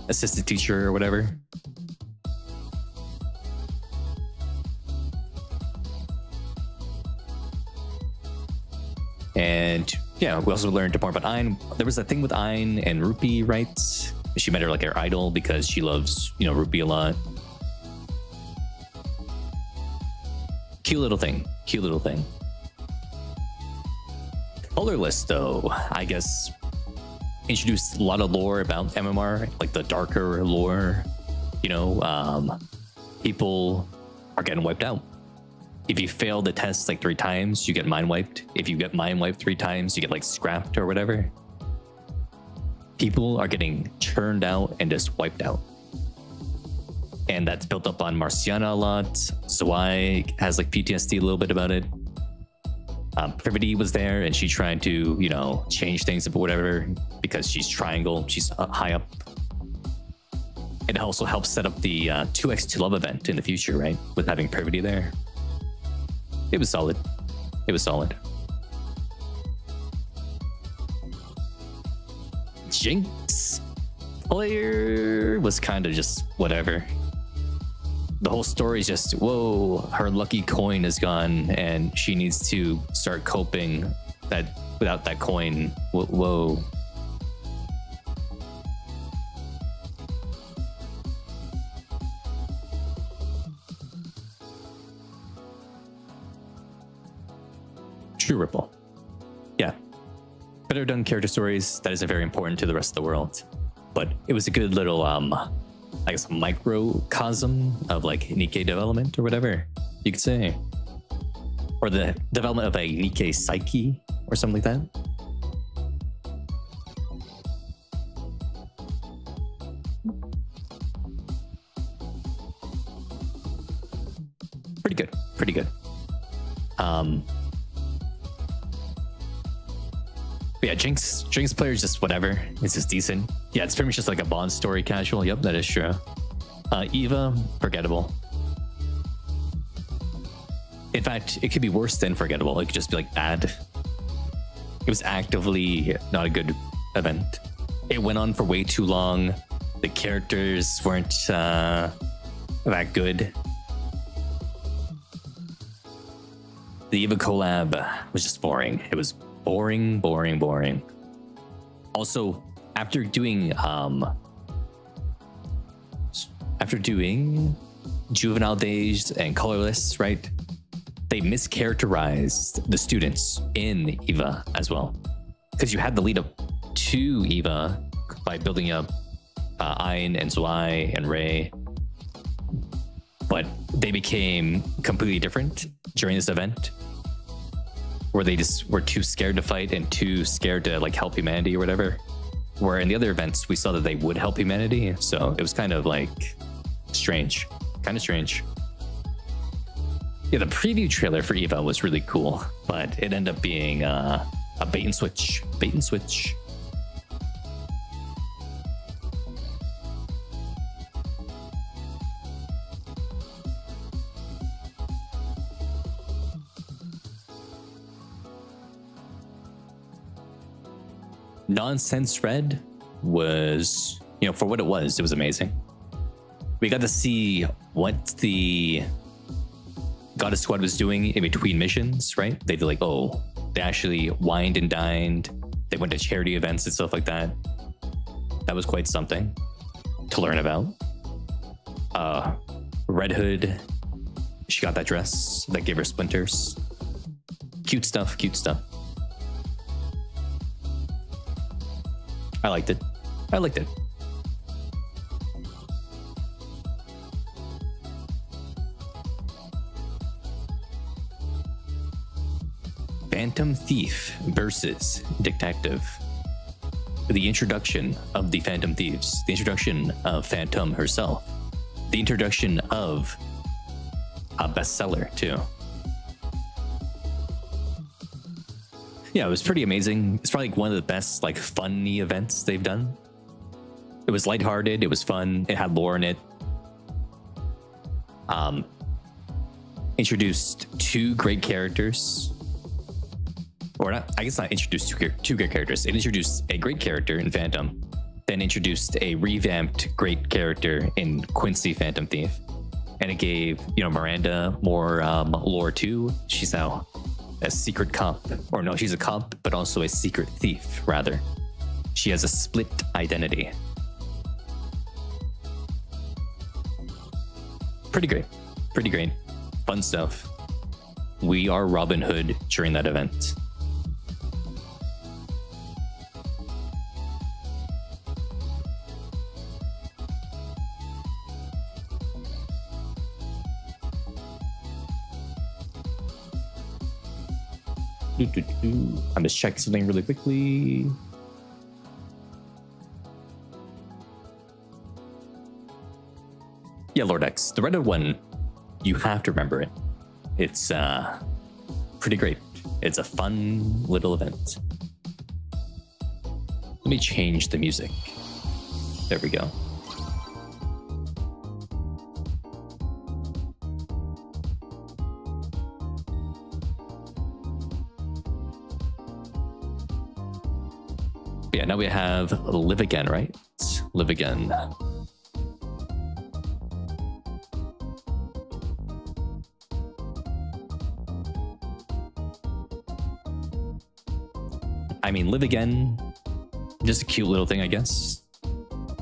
assistant teacher or whatever. And yeah, we also learned more about Ein. There was a thing with Ein and Rupi, right? She met her like her idol because she loves, you know, Rupi a lot. Cute little thing. Colorless, though, I guess, introduced a lot of lore about MMR, like the darker lore. You know, people are getting wiped out. If you fail the test like 3 times, you get mind wiped. If you get mind wiped 3 times, you get like scrapped or whatever. People are getting churned out and just wiped out. And that's built up on Marciana a lot. Zwei has like PTSD a little bit about it. Privity was there and she tried to, you know, change things or whatever because she's triangle, she's high up. It also helps set up the 2x2 love event in the future, right? With having Privity there. It was solid. Jinx player was kind of just whatever. The whole story is just, whoa, her lucky coin is gone and she needs to start coping that without that coin. Whoa. True Ripple. Yeah. Better done character stories. That isn't very important to the rest of the world. But it was a good little I guess, microcosm of like Nikke development or whatever you could say. Or the development of a Nikke psyche or something like that. pretty good. But yeah, Jinx player is just whatever. It's just decent. Yeah, it's pretty much just like a Bond story casual. Yep, that is true. Eva, forgettable. In fact, it could be worse than forgettable. It could just be like bad. It was actively not a good event. It went on for way too long. The characters weren't that good. The Eva collab was just boring. It was boring. Also, after doing Juvenile Days and Colorless, right? They mischaracterized the students in Eva as well. Because you had the lead up to Eva by building up Ayn and Zwei and Ray. But they became completely different during this event, where they just were too scared to fight and too scared to like help humanity or whatever. Where in the other events, we saw that they would help humanity. So it was kind of like strange, kind of strange. Yeah, the preview trailer for Eva was really cool, but it ended up being a bait and switch. Nonsense Red was, for what it was amazing. We got to see what the Goddess Squad was doing in between missions, right? They did they actually wined and dined. They went to charity events and stuff like that. That was quite something to learn about. Red Hood, she got that dress that gave her splinters. Cute stuff. I liked it. Phantom Thief versus Detective. The introduction of the Phantom Thieves, the introduction of Phantom herself, the introduction of a bestseller too. Yeah, it was pretty amazing. It's probably one of the best funny events they've done. It was lighthearted, it was fun, it had lore in it. Introduced two great characters. Or not, I guess not introduced two great characters. It introduced a great character in Phantom, then introduced a revamped great character in Quincy Phantom Thief. And it gave, Miranda more lore too. She's now a secret cop, or no, she's a cop, but also a secret thief, rather. She has a split identity. Pretty great. Fun stuff. We are Robin Hood during that event. I'm just checking something really quickly. Yeah, Lord X. The Reddit one, you have to remember it. It's pretty great. It's a fun little event. Let me change the music. There we go. Yeah, now we have Live Again, right? Live Again. I mean, Live Again, just a cute little thing, I guess.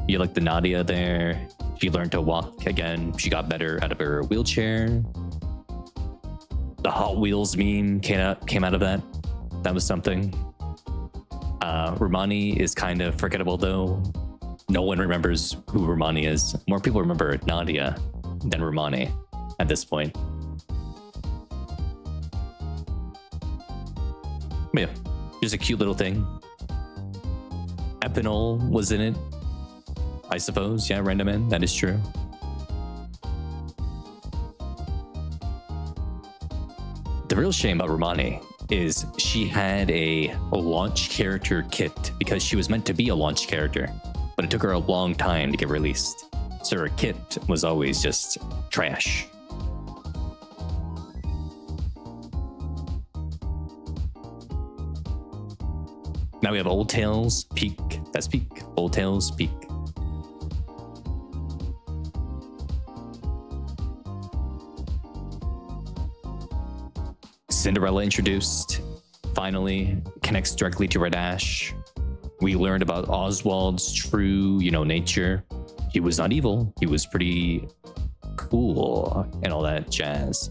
You like the Nadia there. She learned to walk again. She got better out of her wheelchair. The Hot Wheels meme came out of that. That was something. Romani is kind of forgettable though. No one remembers who Romani is. More people remember Nadia than Romani at this point. But yeah, just a cute little thing. Epinol was in it, I suppose. Yeah, Random Man, that is true. The real shame about Romani is she had a launch character kit because she was meant to be a launch character, but it took her a long time to get released. So her kit was always just trash. Now we have Old Tails Peak. That's Peak. Old Tails Peak. Cinderella introduced. Finally, connects directly to Red Ash. We learned about Oswald's true, nature. He was not evil. He was pretty cool and all that jazz.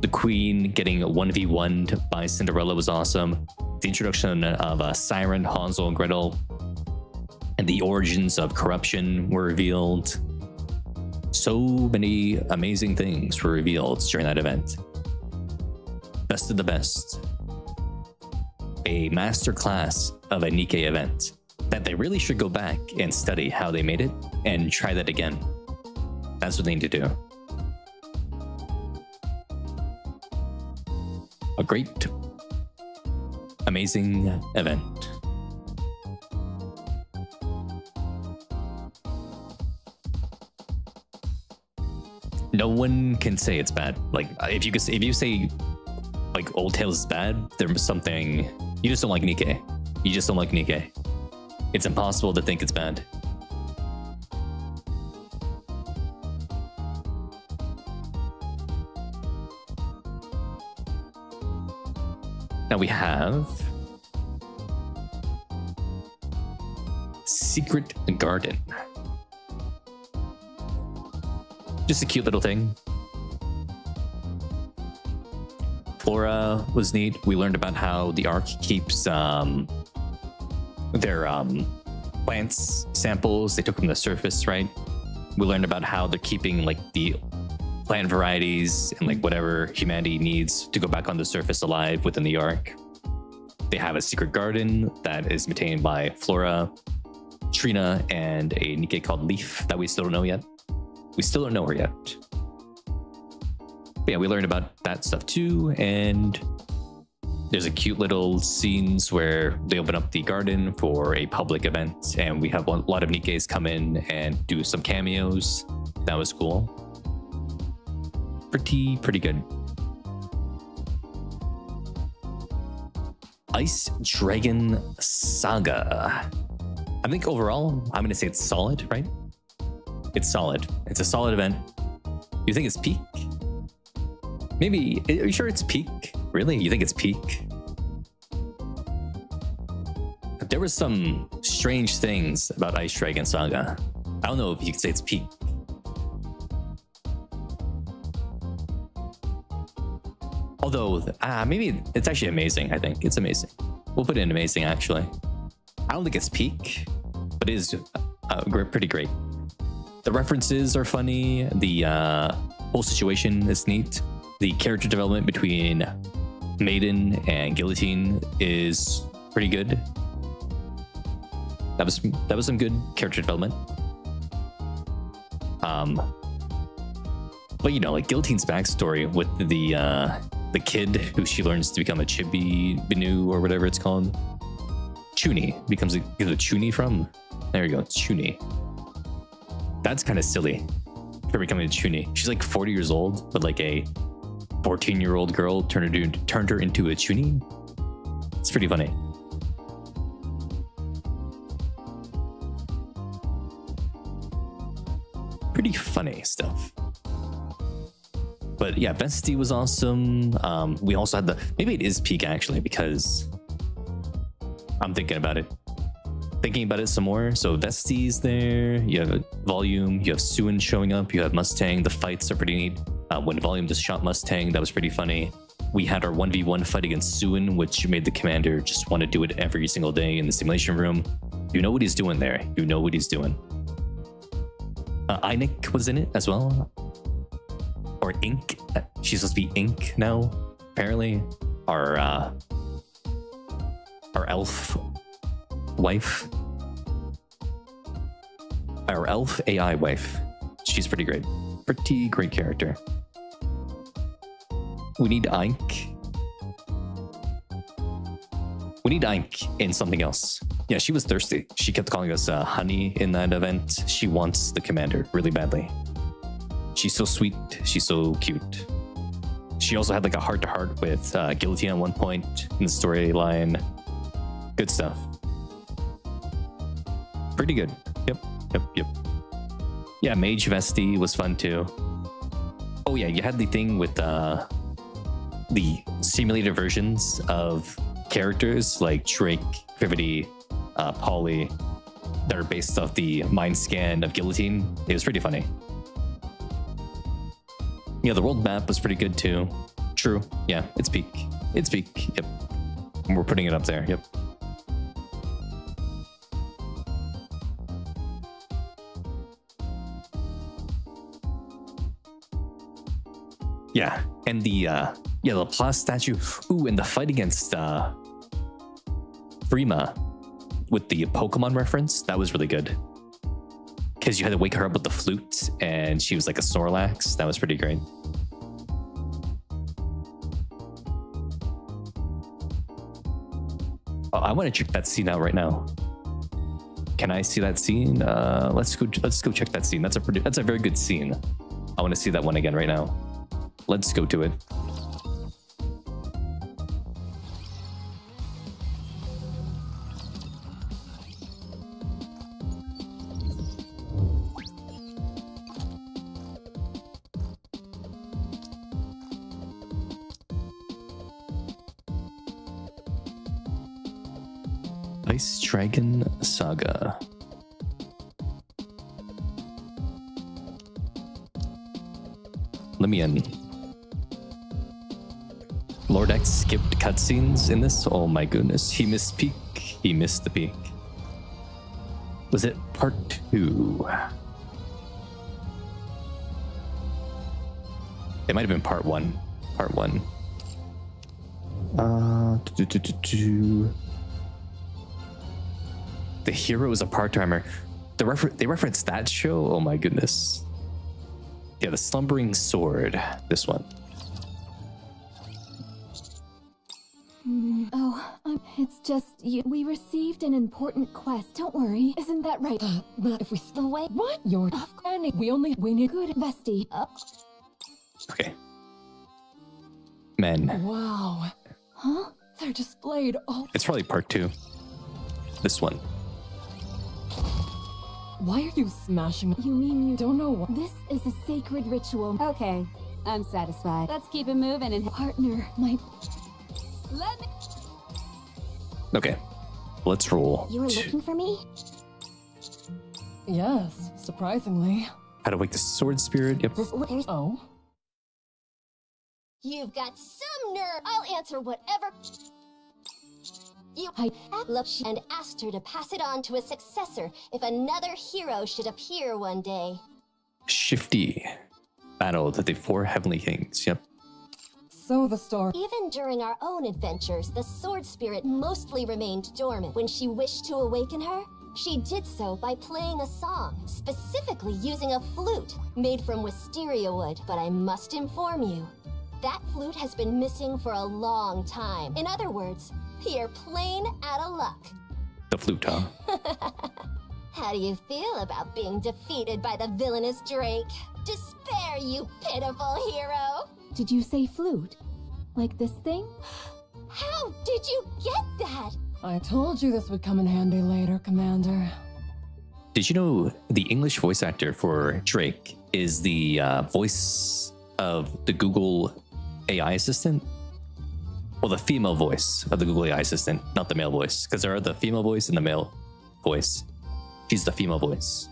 The Queen getting 1v1'd by Cinderella was awesome. The introduction of Siren, Hansel, and Gretel, and the origins of corruption were revealed. So many amazing things were revealed during that event. Best of the best. A masterclass of a Nikke event that they really should go back and study how they made it and try that again. That's what they need to do. A great, amazing event. No one can say it's bad. Like if you say like Old Tales is bad, there's something you just don't like Nikke. You just don't like Nikke. It's impossible to think it's bad. Now we have Secret Garden. Just a cute little thing. Flora was neat. We learned about how the Ark keeps their plants samples. They took from the surface, right? We learned about how they're keeping like the plant varieties and like whatever humanity needs to go back on the surface alive within the Ark. They have a secret garden that is maintained by Flora, Trina, and a Nikke called Leaf that we still don't know yet. We still don't know her yet. But yeah, we learned about that stuff too, and there's a cute little scenes where they open up the garden for a public event, and we have a lot of Nikkes come in and do some cameos. That was cool. Pretty good. Ice Dragon Saga. I think overall, I'm gonna say it's solid, right? It's solid. It's a solid event. You think it's peak? Maybe. Are you sure it's peak? Really? You think it's peak? There were some strange things about Ice Dragon Saga. I don't know if you could say it's peak. Although, maybe it's actually amazing, I think. It's amazing. We'll put it in amazing, actually. I don't think it's peak, but it is pretty great. The references are funny. The whole situation is neat. The character development between Maiden and Guillotine is pretty good. That was some good character development. But like Guillotine's backstory with the kid who she learns to become a Chibi Binu or whatever it's called. Chuni becomes a Chuni from. There you go, it's Chuni. That's kind of silly. Her becoming a Chuni. She's like 40 years old, but like a 14-year-old girl turned her into a Chuni. It's pretty funny. Pretty funny stuff. But yeah, Bestie was awesome. We also had maybe it is peak actually, because I'm thinking about it some more. So Vestie's there, you have Volume, you have Suin showing up, you have Mustang. The fights are pretty neat. When Volume just shot Mustang, that was pretty funny. We had our 1v1 fight against Suin, which made the commander just want to do it every single day in the simulation room. You know what he's doing there. You know what he's doing. Nikke was in it as well. Or Ink. She's supposed to be Ink now, apparently. Our elf wife. Our elf AI wife. She's pretty great. Pretty great character. We need Ink. We need Ink in something else. Yeah, she was thirsty. She kept calling us honey in that event. She wants the commander really badly. She's so sweet. She's so cute. She also had like a heart-to-heart with Guillotine at one point in the storyline. Good stuff. Pretty good. Yep. Yeah, Mage Vesti was fun too. Oh yeah, you had the thing with the simulated versions of characters like Drake, Privity, Polly, that are based off the mind scan of Guillotine. It was pretty funny. Yeah, the world map was pretty good too. True. Yeah, it's peak. It's peak. Yep. We're putting it up there. Yep. Yeah, and the Laplace statue. Ooh, and the fight against Frima with the Pokemon reference, that was really good. Because you had to wake her up with the flute, and she was like a Snorlax. That was pretty great. Oh, I want to check that scene out right now. Can I see that scene? Let's go check that scene. That's a very good scene. I want to see that one again right now. Let's go to it. Ice Dragon Saga. Let me in. Lord X skipped cutscenes in this? Oh my goodness. He missed peak. He missed the peak. Was it part 2? It might have been part 1. Part 1. The hero is a part-timer. They referenced that show? Oh my goodness. Yeah, the Slumbering Sword. This one. It's just you. We received an important quest. Don't worry. Isn't that right? But if we The way. what? You're we need Good, Vesti. Okay. Men. Wow. Huh? They're displayed all. It's probably part 2. This one. Why are you smashing? You mean you Don't know what. This is a sacred ritual. Okay, I'm satisfied. Let's keep it moving and partner, my. Let me. Okay. Let's roll. You were looking for me? Yes, surprisingly. How to wake the sword spirit. Yep. Oh. You've got some nerve. I'll answer whatever. I looked and asked her to pass it on to a successor if another hero should appear one day. Shifty. Battled the 4 heavenly kings. Yep. So the story. Even during our own adventures, the sword spirit mostly remained dormant. When she wished to awaken her, she did so by playing a song, specifically using a flute made from wisteria wood. But I must inform you, that flute has been missing for a long time. In other words, you're plain out of luck. The flute, huh? How do you feel about being defeated by the villainous Drake? Despair, you pitiful hero! Did you say flute? Like this thing? How did you get that? I told you this would come in handy later, Commander. Did you know the English voice actor for Drake is the voice of the Google AI assistant? Well, the female voice of the Google AI assistant, not the male voice, because there are the female voice and the male voice. She's the female voice.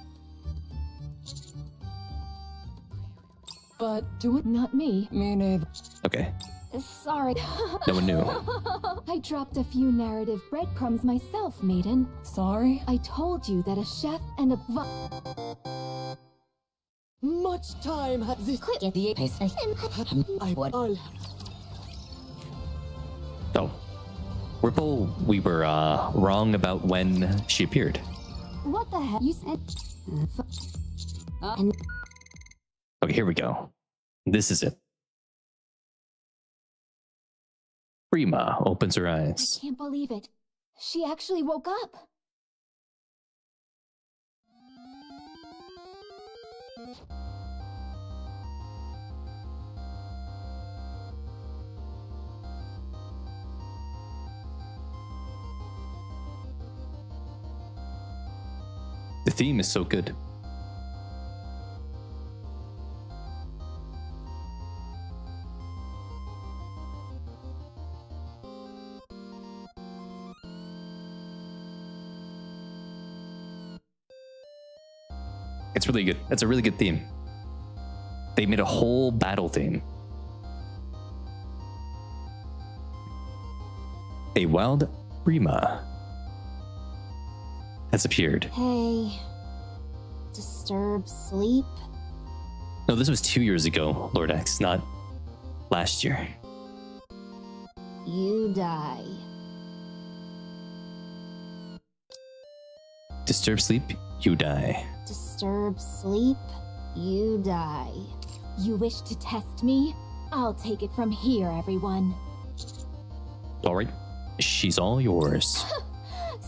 But do it. Not me. Me neither. Okay. Sorry. No one knew. I dropped a few narrative breadcrumbs myself, maiden. Sorry. I told you that a chef and a Much time has this. Quit the pace. I'll. Oh. Ripple, we were wrong about when she appeared. What the heck? You said. Okay, here we go. This is it. Prima opens her I eyes. can't believe it. She actually woke up. The theme is so good. It's really good. It's a really good theme. They made a whole battle theme. A wild Prima has appeared. Hey. Disturb sleep? No, this was 2 years ago, Lord X, not last year. You die. Disturb sleep, you die. Disturb sleep? You die. You wish to test me? I'll take it from here, everyone. All right, she's all yours.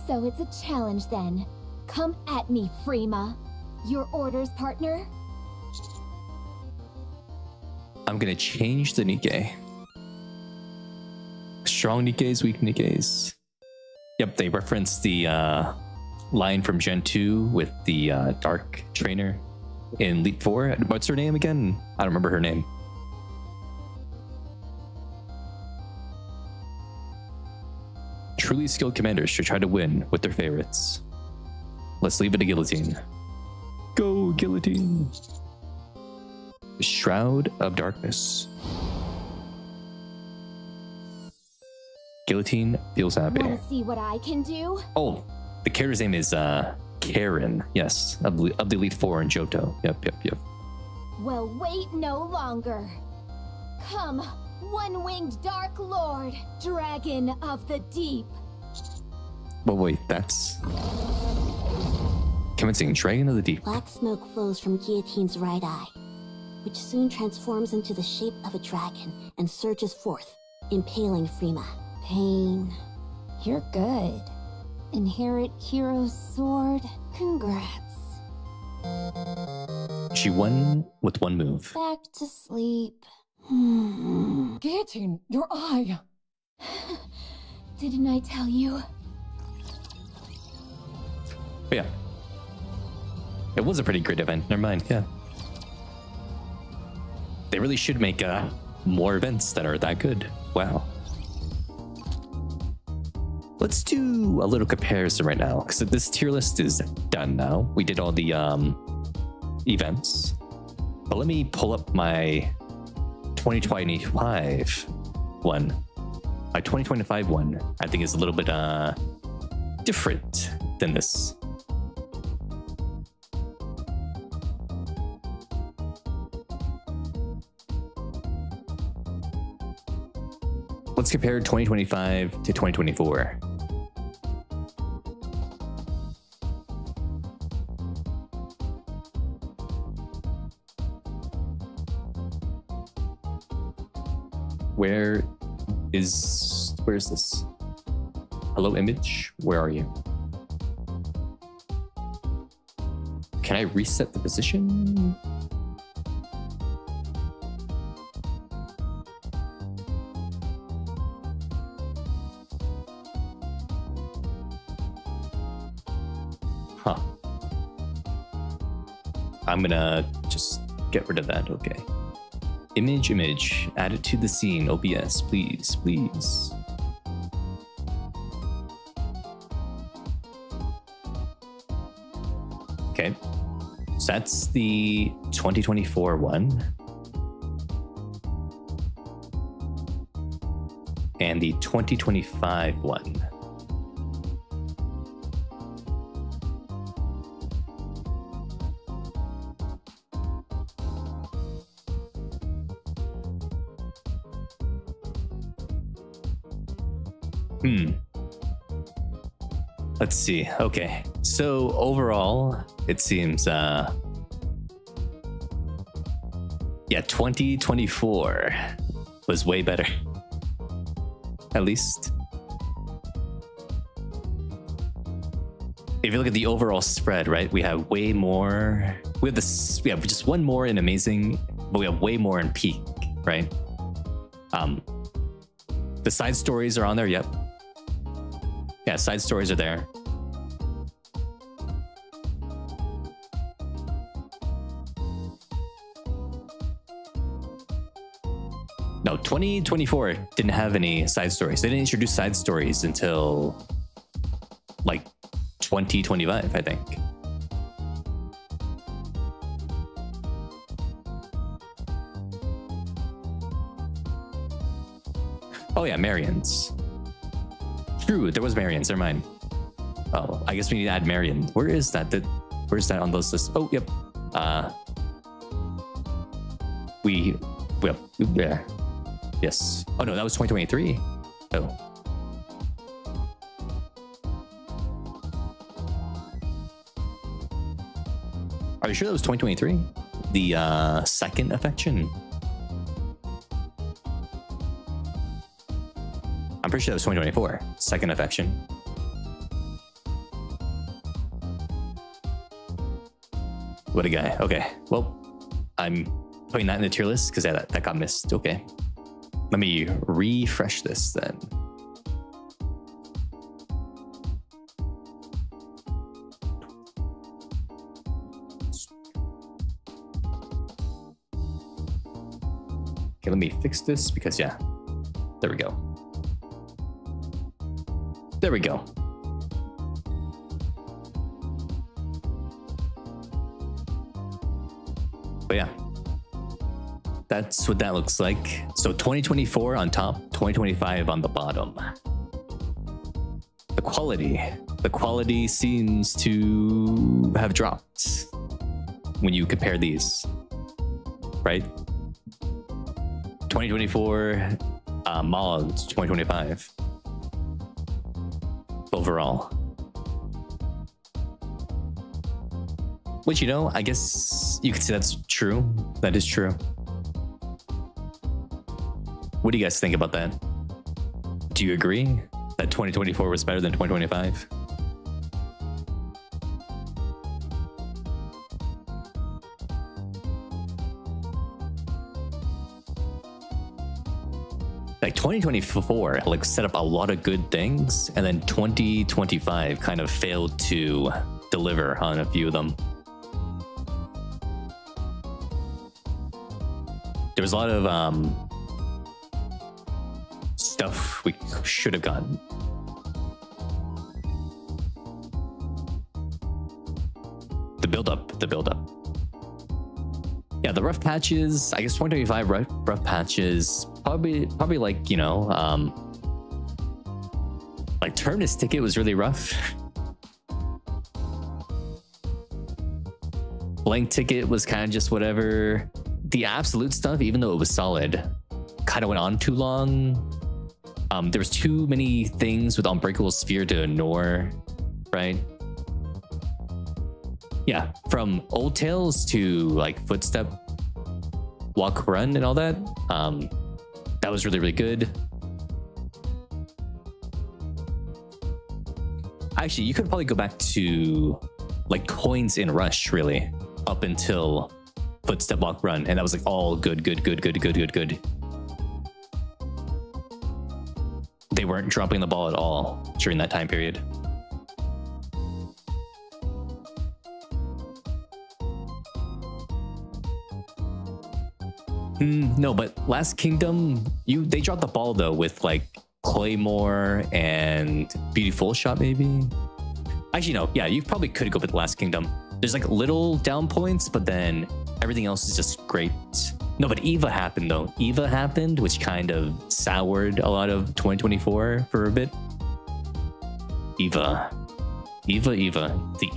So it's a challenge then. Come at me, Prima. Your orders, partner? I'm gonna change the Nikke. Strong Nikkes, weak Nikkes. Yep, they reference the line from Gen 2 with the Dark Trainer in Elite 4. What's her name again? I don't remember her name. Truly skilled commanders should try to win with their favorites. Let's leave it to Guillotine. Go, Guillotine! Shroud of Darkness. Guillotine feels happy. Wanna see what I can do? Oh, the character's name is Karen. Yes, of the Elite Four in Johto. Yep. Well, wait no longer. Come, one-winged Dark Lord, Dragon of the Deep. But wait, that's commencing Dragon of the Deep. Black smoke flows from Guillotine's right eye, which soon transforms into the shape of a dragon and surges forth, impaling Prima. Pain. You're good. Inherit Hero's sword. Congrats. She won with one move. Back to sleep. Guillotine, your eye. Didn't I tell you? But yeah, it was a pretty great event. Never mind. Yeah, they really should make more events that are that good. Wow. Let's do a little comparison right now, because this tier list is done now. We did all the events, but let me pull up my 2025 one. My 2025 one, I think, is a little bit different than this. Let's compare 2025 to 2024. Where's this? Hello, image? Where are you? Can I reset the position? Huh. I'm gonna just get rid of that, okay. Image, add it to the scene, OBS, please. Okay, so that's the 2024 one. And the 2025 one. Let's see. Okay. So overall, it seems 2024 was way better. at least. If you look at the overall spread, right, we have way more. We have just one more in amazing, but we have way more in peak, right? The side stories are on there. Yep. Yeah, side stories are there. No, 2024 didn't have any side stories. They didn't introduce side stories until like 2025, I think. Oh yeah, Marion's. True, there was Marion's. Never mind. Oh, I guess we need to add Marion. Where is that? Where's that on those lists? Oh, yep. Yeah. Yes. Oh no, that was 2023. Oh. Are you sure that was 2023? The second affection? I'm pretty sure that was 2024. Second affection. What a guy. Okay. Well, I'm putting that in the tier list because that got missed. Okay. Let me refresh this then. Okay, let me fix this because, yeah, there we go. There we go. But yeah, that's what that looks like. So 2024 on top, 2025 on the bottom. The quality seems to have dropped when you compare these, right? 2024 mods, 2025 overall. Which, you know, I guess you could say that's true. That is true. What do you guys think about that? Do you agree that 2024 was better than 2025? Like 2024 like set up a lot of good things, and then 2025 kind of failed to deliver on a few of them. There was a lot of stuff we should have gotten. The build up. Yeah, the rough patches, I guess 2025 rough patches, probably like, you know, like Terminus Ticket was really rough. Blank Ticket was kind of just whatever. The absolute stuff, even though it was solid, kind of went on too long. There was too many things with Unbreakable Sphere to ignore, right? Yeah, from Old Tales to like Footstep, Walk, Run, and all that. That was really, really good. Actually, you could probably go back to like Coins in Rush, really, up until Footstep, Walk, Run, and that was like all good. They weren't dropping the ball at all during that time period. No, but Last Kingdom, they dropped the ball though with like Claymore and Beautiful Shot, maybe. Actually, no, yeah, you probably could go with Last Kingdom. There's like little down points, but then everything else is just great. No, but Eva happened though. Eva happened, which kind of soured a lot of 2024 for a bit. Eva. The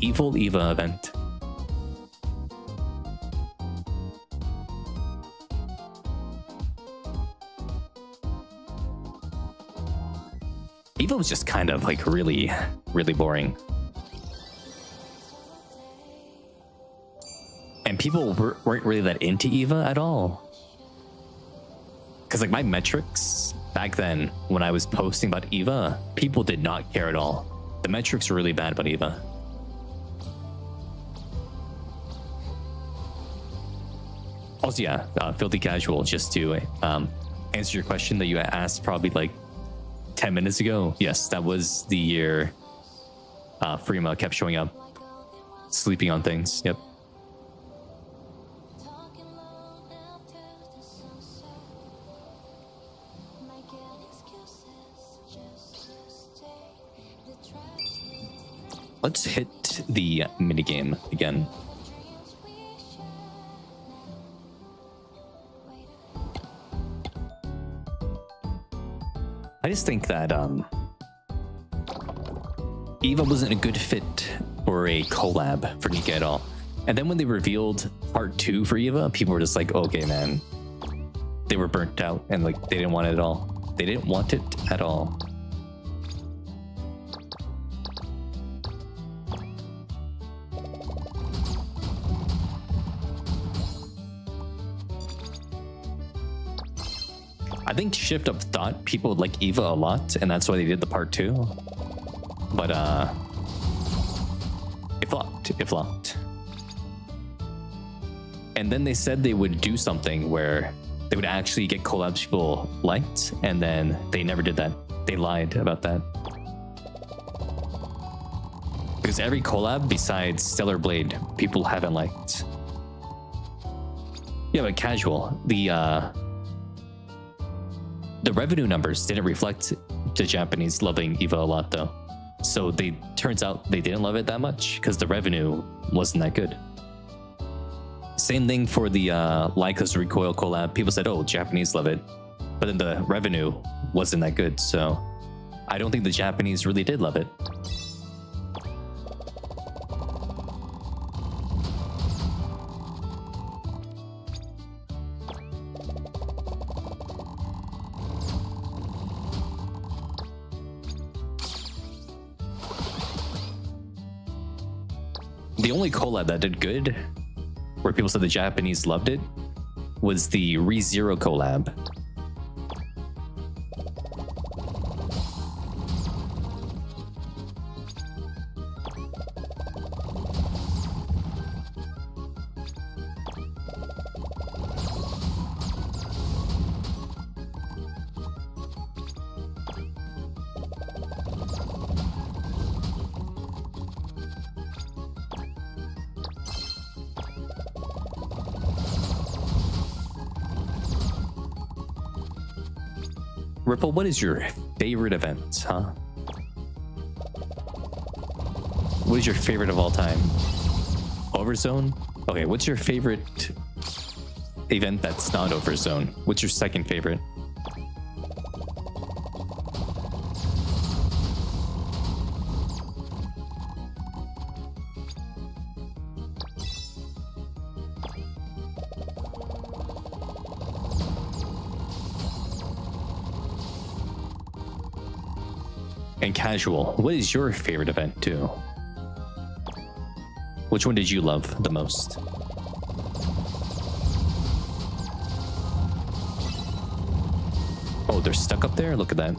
evil Eva event. Eva was just kind of like really, really boring. And people weren't really that into Eva at all. Because like my metrics back then when I was posting about Eva, people did not care at all. The metrics were really bad about Eva. Also, yeah, Filthy Casual, just to answer your question that you asked probably like 10 minutes ago. Yes, that was the year Freema kept showing up, sleeping on things. Yep. Let's hit the minigame again. I just think that Eva wasn't a good fit for a collab for Nikke at all. And then when they revealed part 2 for Eva, people were just like, okay, man. They were burnt out and like they didn't want it at all. They didn't want it at all. I think Shift Up thought people would like Eva a lot, and that's why they did the part 2. But it flopped. It flopped. And then they said they would do something where they would actually get collabs people liked, and then they never did that. They lied about that. Because every collab besides Stellar Blade, people haven't liked. Yeah, but Casual, the revenue numbers didn't reflect the Japanese loving Eva a lot though. So turns out they didn't love it that much because the revenue wasn't that good. Same thing for the Leica's Recoil collab. People said, oh, Japanese love it. But then the revenue wasn't that good. So I don't think the Japanese really did love it. The only collab that did good, where people said the Japanese loved it, was the ReZero collab. Ripple, what is your favorite event, huh? What is your favorite of all time? Overzone? Okay, what's your favorite event that's not Overzone? What's your second favorite? And Casual, what is your favorite event too? Which one did you love the most? Oh, they're stuck up there? Look at that.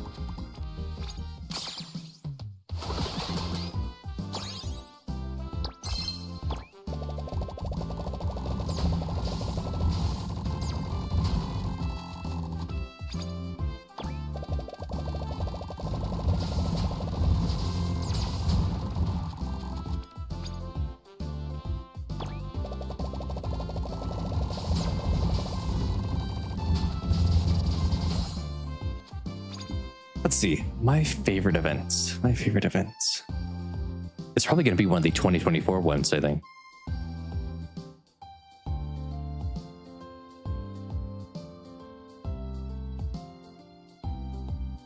Let's see, my favorite events. It's probably going to be one of the 2024 ones, I think.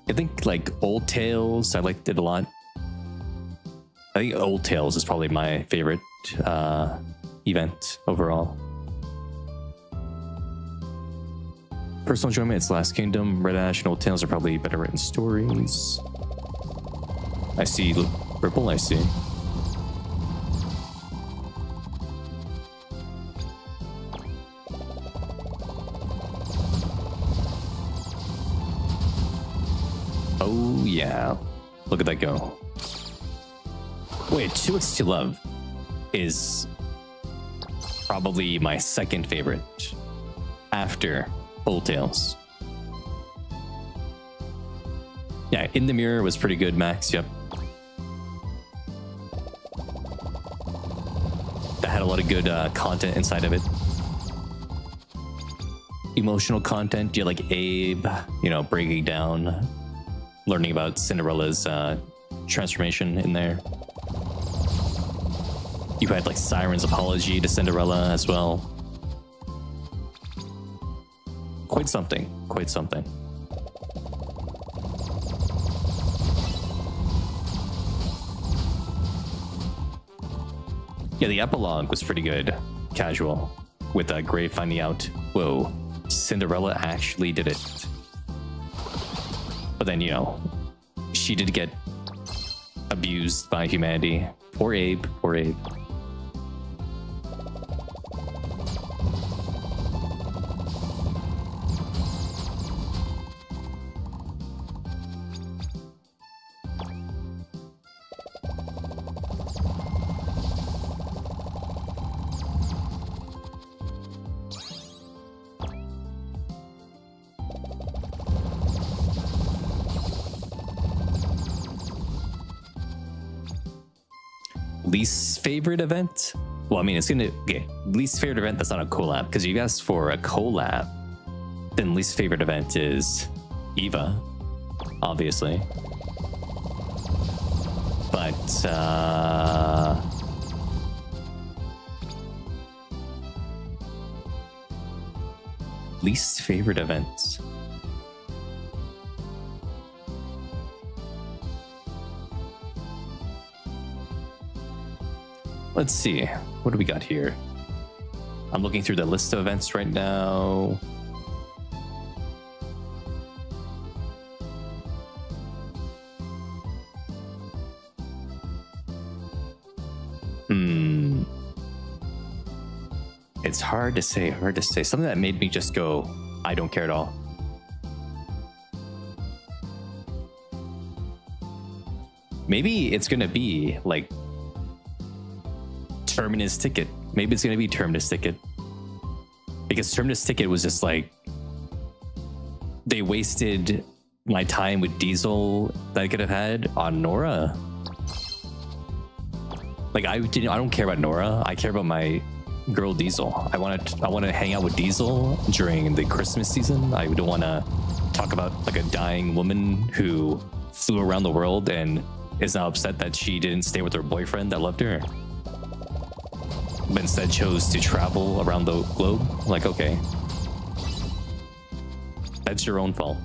I think like Old Tales, I liked it a lot. I think Old Tales is probably my favorite event overall. Personal enjoyment, it's Last Kingdom, Red Ash, and Old Tales are probably better written stories. I see Ripple, I see. Oh yeah, look at that go. Wait, 2x2 Love is probably my second favorite after Old Tales. Yeah, In the Mirror was pretty good, Max. Yep. That had a lot of good content inside of it. Emotional content. You had like Abe, you know, breaking down, learning about Cinderella's transformation in there. You had like Siren's apology to Cinderella as well. Quite something. Quite something. Yeah, the epilogue was pretty good. Casual. With Gray finding out, whoa, Cinderella actually did it. But then, you know, she did get abused by humanity. Poor Abe, poor Abe. Least favorite event? Well, I mean, it's gonna okay. Least favorite event that's not a collab, because you asked for a collab. Then least favorite event is Eva, obviously. But least favorite event. Let's see. What do we got here? I'm looking through the list of events right now. It's hard to say, Something that made me just go, I don't care at all. Maybe it's gonna be like Terminus Ticket. Maybe it's gonna be Terminus Ticket. Because Terminus Ticket was just like, they wasted my time with Diesel that I could have had on Nora. Like I don't care about Nora. I care about my girl Diesel. I want to hang out with Diesel during the Christmas season. I don't want to talk about like a dying woman who flew around the world and is now upset that she didn't stay with her boyfriend that loved her, but instead chose to travel around the globe. Like, okay, that's your own fault.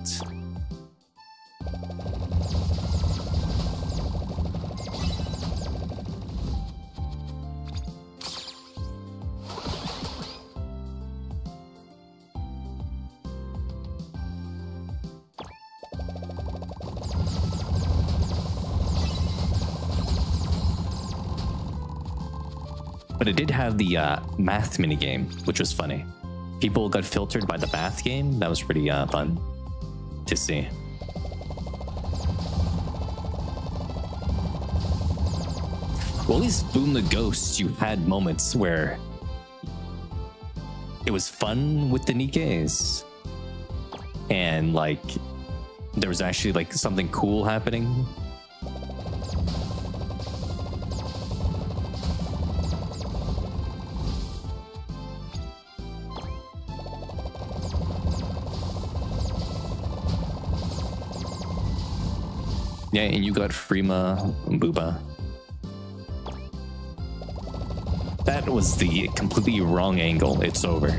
But it did have the math minigame, which was funny. People got filtered by the math game. That was pretty fun to see. Well, at least Boom the Ghost, you had moments where it was fun with the Nikkes. And like, there was actually like something cool happening. Yeah, and you got Freema and Booba. That was the completely wrong angle. It's over.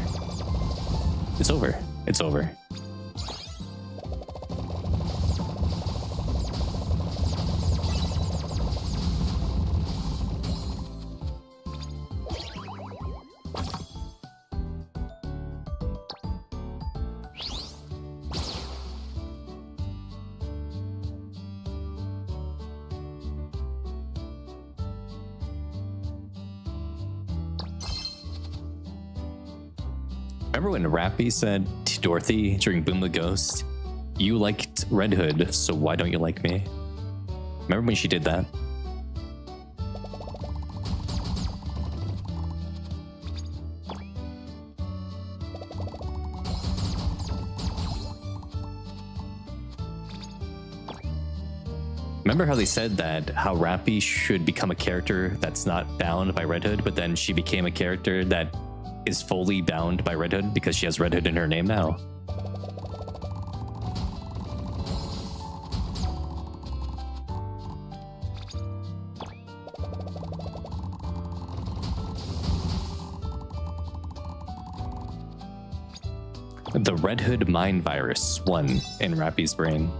It's over. It's over. Remember when Rappy said to Dorothy during Boom the Ghost, You liked Red Hood, so why don't you like me? Remember when she did that? Remember how they said that how Rappy should become a character that's not bound by Red Hood, but then she became a character that is fully bound by Red Hood because she has Red Hood in her name now? The Red Hood mind virus won in Rappy's brain.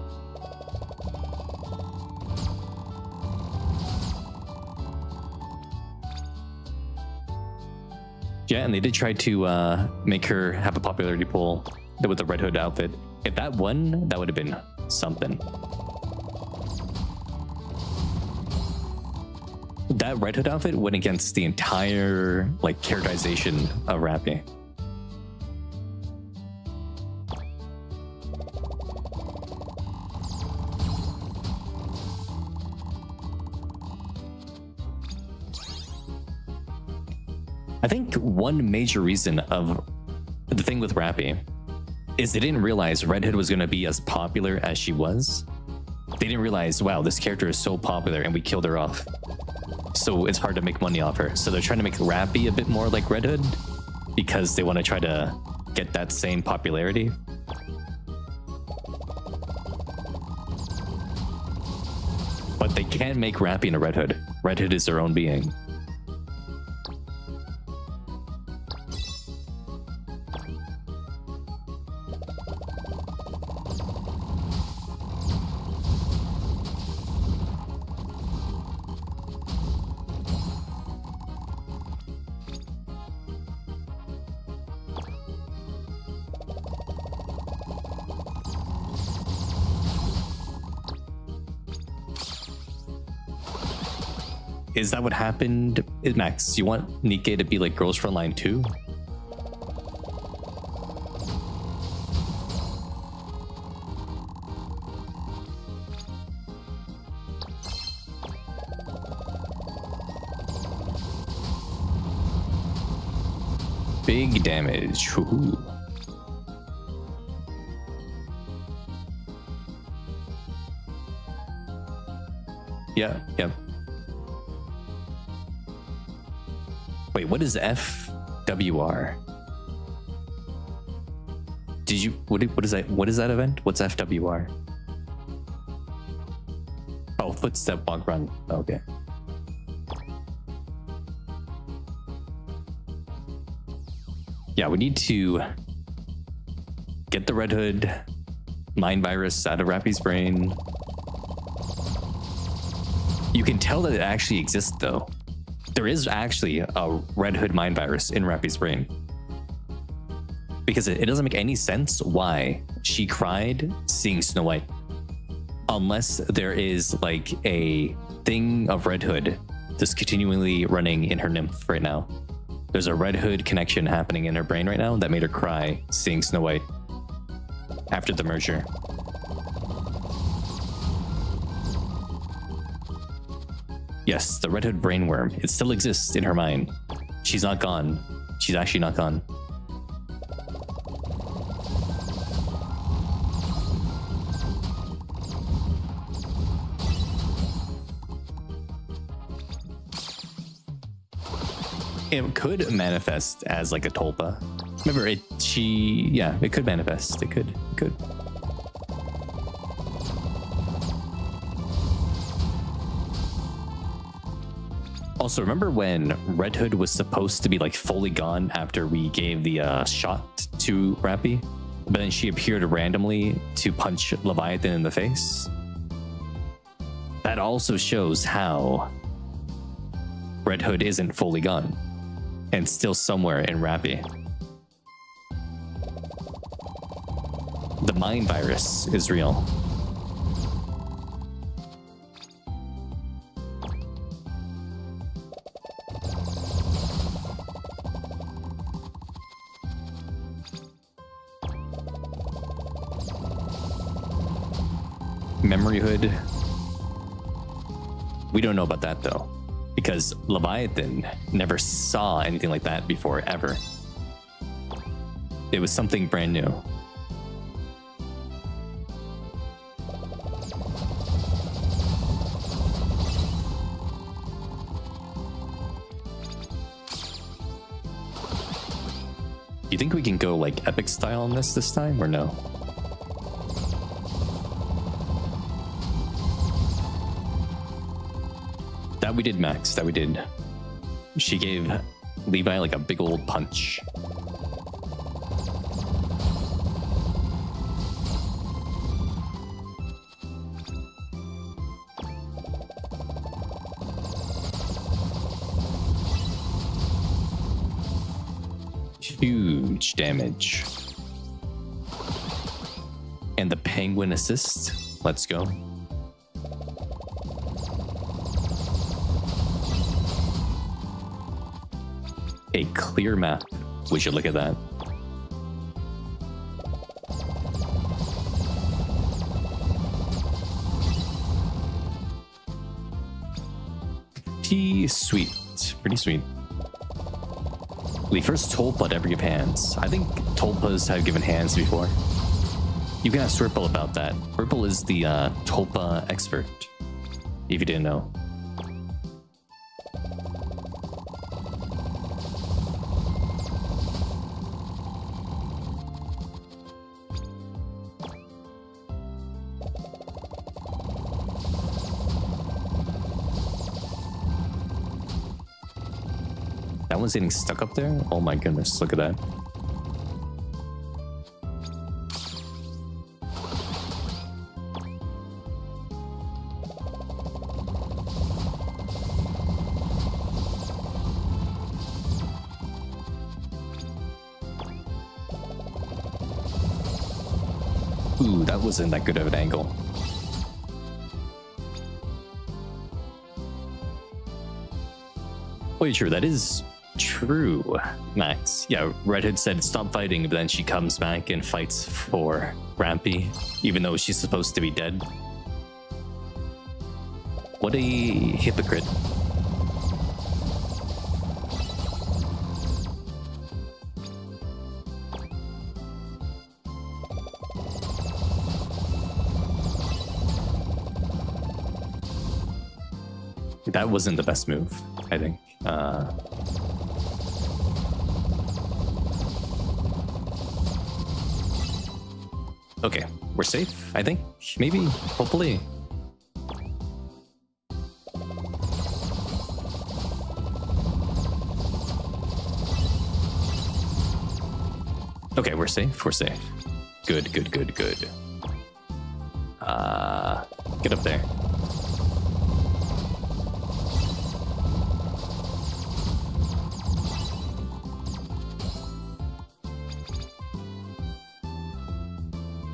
Yeah, and they did try to make her have a popularity poll with the Red Hood outfit. If that won, that would have been something. That Red Hood outfit went against the entire like characterization of Rappy. I think one major reason of the thing with Rappy is they didn't realize Red Hood was going to be as popular as she was. They didn't realize, wow, this character is so popular and we killed her off. So it's hard to make money off her. So they're trying to make Rappy a bit more like Red Hood because they want to try to get that same popularity. But they can't make Rappy into Red Hood. Red Hood is their own being. Is that what happened? Max, you want Nikke to be like Girls Frontline 2? Big damage. Woohoo. Yeah, yeah. Wait, what is FWR? Did you what is that? What is that event? What's FWR? Oh, footstep walk run. Okay. Yeah, we need to get the Red Hood mind virus out of Rappy's brain. You can tell that it actually exists though. There is actually a Red Hood mind virus in Rappy's brain. Because it doesn't make any sense why she cried seeing Snow White. Unless there is like a thing of Red Hood that's continually running in her nymph right now. There's a Red Hood connection happening in her brain right now that made her cry seeing Snow White after the merger. Yes, the Red Hood brainworm. It still exists in her mind. She's not gone. She's actually not gone. It could manifest as like a tulpa. Remember, it could manifest. It could. Also, remember when Red Hood was supposed to be like fully gone after we gave the shot to Rappy, but then she appeared randomly to punch Leviathan in the face? That also shows how Red Hood isn't fully gone and still somewhere in Rappy. The mind virus is real. memory hood. We don't know about that though, because Leviathan never saw anything like that before, ever. It was something brand new. You think we can go like epic style on this time or no? That we did, Max. That we did. She gave Levi like a big old punch. Huge damage. And the penguin assist. Let's go. A clear map. We should look at that. Sweet. Pretty sweet. The first Tulpa to ever give hands. I think Tulpas have given hands before. You can ask Ripple about that. Ripple is the Tulpa expert, if you didn't know. That one's getting stuck up there? Oh my goodness, look at that. Ooh, that wasn't that good of an angle. Wait, sure, that is true, Max. Yeah, Redhead said stop fighting, but then she comes back and fights for Rampy, even though she's supposed to be dead. What a hypocrite. That wasn't the best move, I think. Okay, we're safe, I think. Maybe, hopefully. Okay, we're safe, we're safe. Good, good, good, good. Get up there.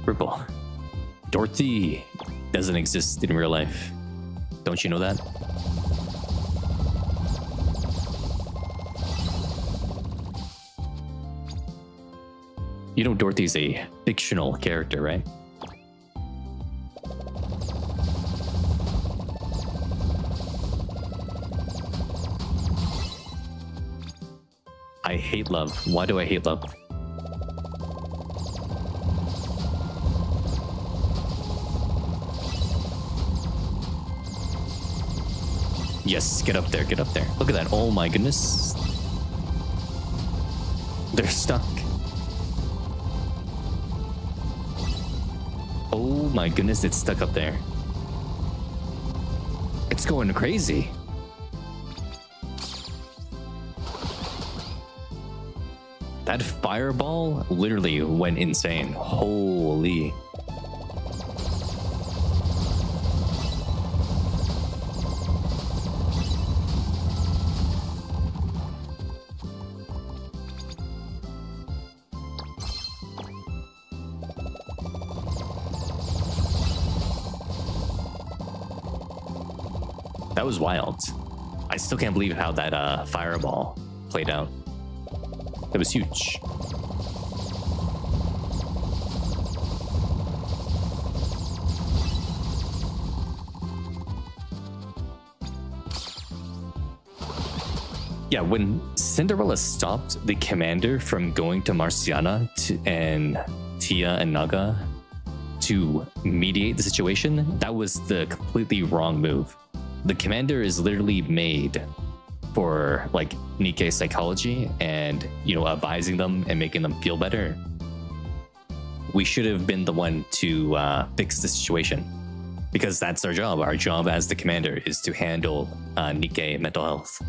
Ripple. Dorothy doesn't exist in real life. Don't you know that? You know Dorothy's a fictional character, right? I hate love. Why do I hate love? Yes, get up there, get up there. Look at that. Oh my goodness. They're stuck. Oh my goodness, it's stuck up there. It's going crazy. That fireball literally went insane. Holy. That was wild. I still can't believe how that fireball played out. That was huge. Yeah, when Cinderella stopped the commander from going to Marciana and Tia and Naga to mediate the situation, that was the completely wrong move. The commander is literally made for like Nikke psychology and, you know, advising them and making them feel better. We should have been the one to fix the situation, because that's our job. Our job as the commander is to handle Nikke mental health.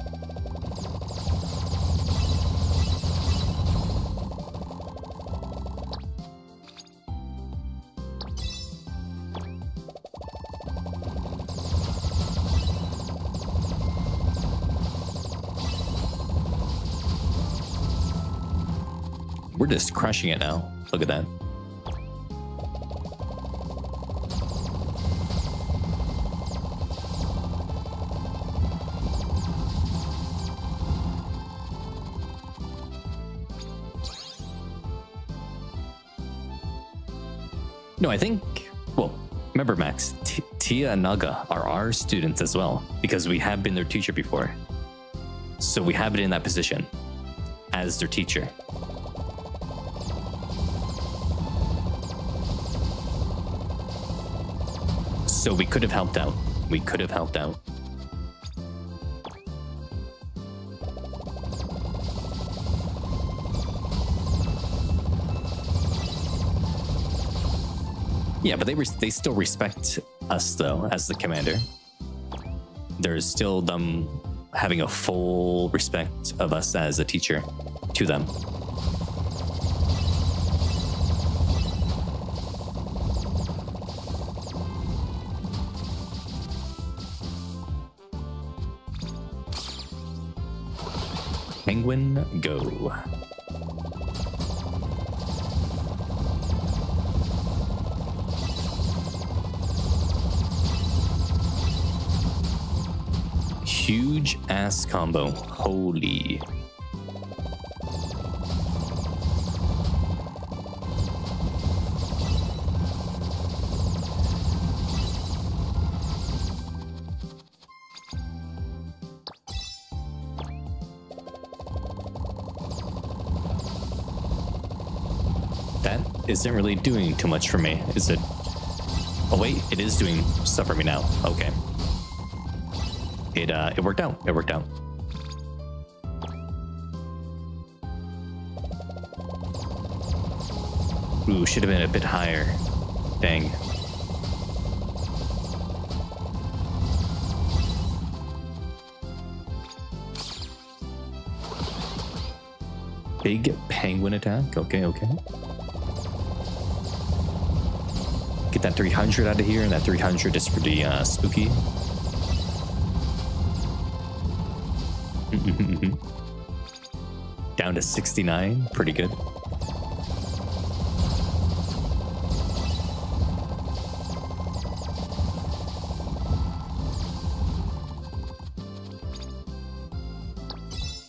We're just crushing it now. Look at that. No, I think, well, remember, Max, Tia and Naga are our students as well, because we have been their teacher before. So we have it in that position as their teacher. So we could have helped out. We could have helped out. Yeah, but they still respect us though as the commander. There's still them having a full respect of us as a teacher to them. Penguin, go. Huge ass combo. Holy. That isn't really doing too much for me, is it? Oh wait, it is doing stuff for me now. Okay. It worked out. It worked out. Ooh, should have been a bit higher. Dang. Big penguin attack. Okay, okay. Get that 300 out of here, and that 300 is pretty spooky. Down to 69, pretty good.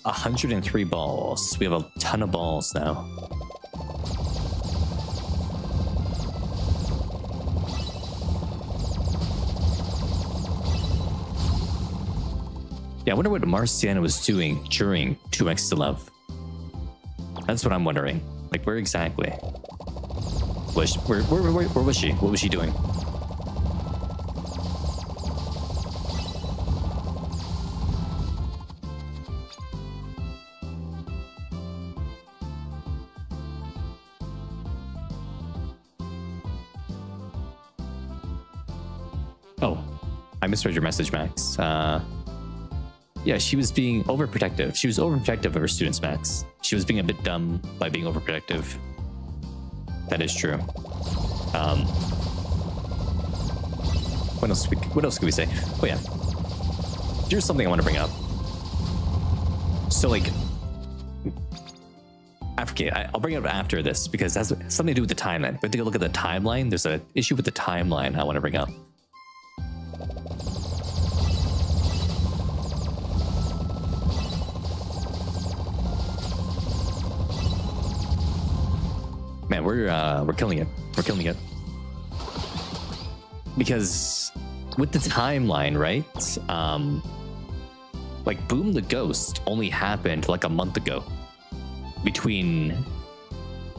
A 103 balls. We have a ton of balls now. Yeah, I wonder what Marciana was doing during 2x to Love. That's what I'm wondering. Like, where exactly? Where was she? What was she doing? Oh, I misread your message, Max. Yeah, she was being overprotective. She was overprotective of her students, Max. She was being a bit dumb by being overprotective. That is true. What else can we say? Oh yeah. Here's something I want to bring up. So like, okay, I'll bring it up after this because it has something to do with the timeline. We have to take a look at the timeline. There's an issue with the timeline I want to bring up. Man, we're killing it. We're killing it. Because with the timeline, right? Like, Boom the Ghost only happened like a month ago. Between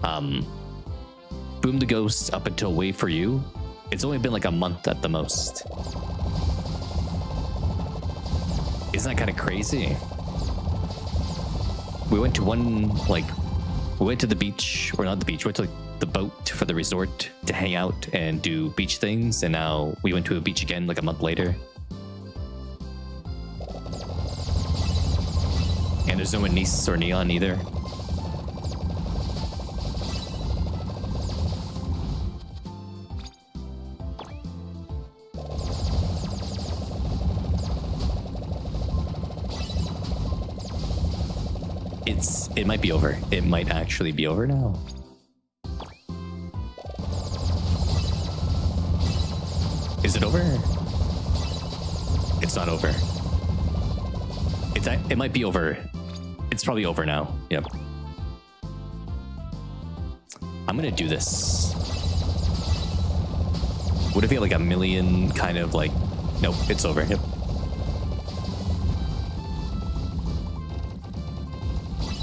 Boom the Ghost up until Wait For You, it's only been like a month at the most. Isn't that kind of crazy? We went to we went to the beach, or not the beach, we went to the boat for the resort to hang out and do beach things, and now we went to a beach again like a month later. And there's no Nice or Neon either. It might be over. It might actually be over now. Is it over? It's not over. It might be over. It's probably over now. Yep. I'm gonna do this. What if you had like a million kind of like... Nope, it's over. Yep.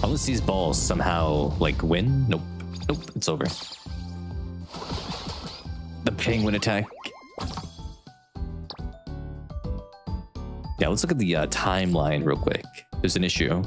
Unless these balls somehow like win. Nope. Nope, it's over. The penguin attack. Yeah, let's look at the timeline real quick. There's an issue.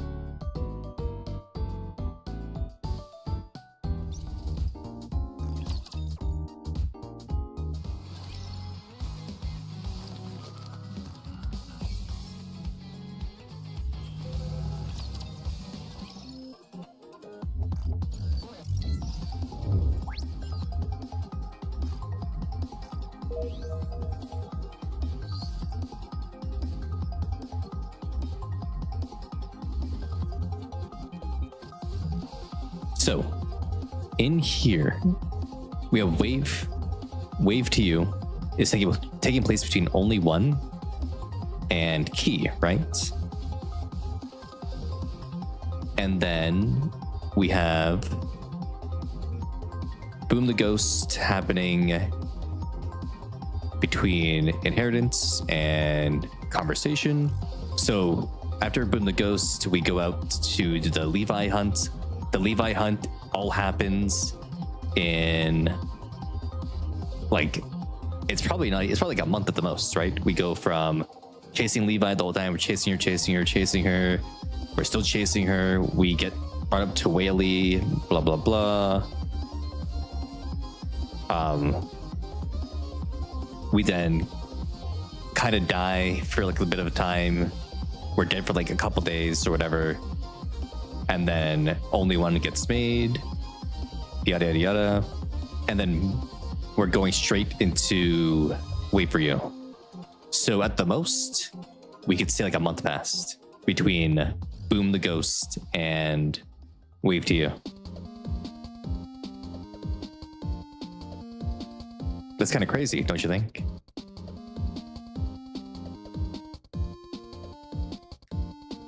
So, in here, we have Wave to You is taking place between only one and Key, right? And then we have Boom the Ghost happening between Inheritance and Conversation. So after Boom the Ghost, we go out to the Levi hunt. The Levi hunt all happens in like it's probably like a month at the most, right? We go from chasing Levi the whole time, we're chasing her, we're still chasing her, we get brought up to Whaley, blah blah blah. We then kind of die for like a bit of a time. We're dead for like a couple days or whatever. And then only one gets made, yada yada yada, and then we're going straight into Wait For You. So at the most, we could say like a month passed between Boom the Ghost and Wave to You. That's kind of crazy, don't you think?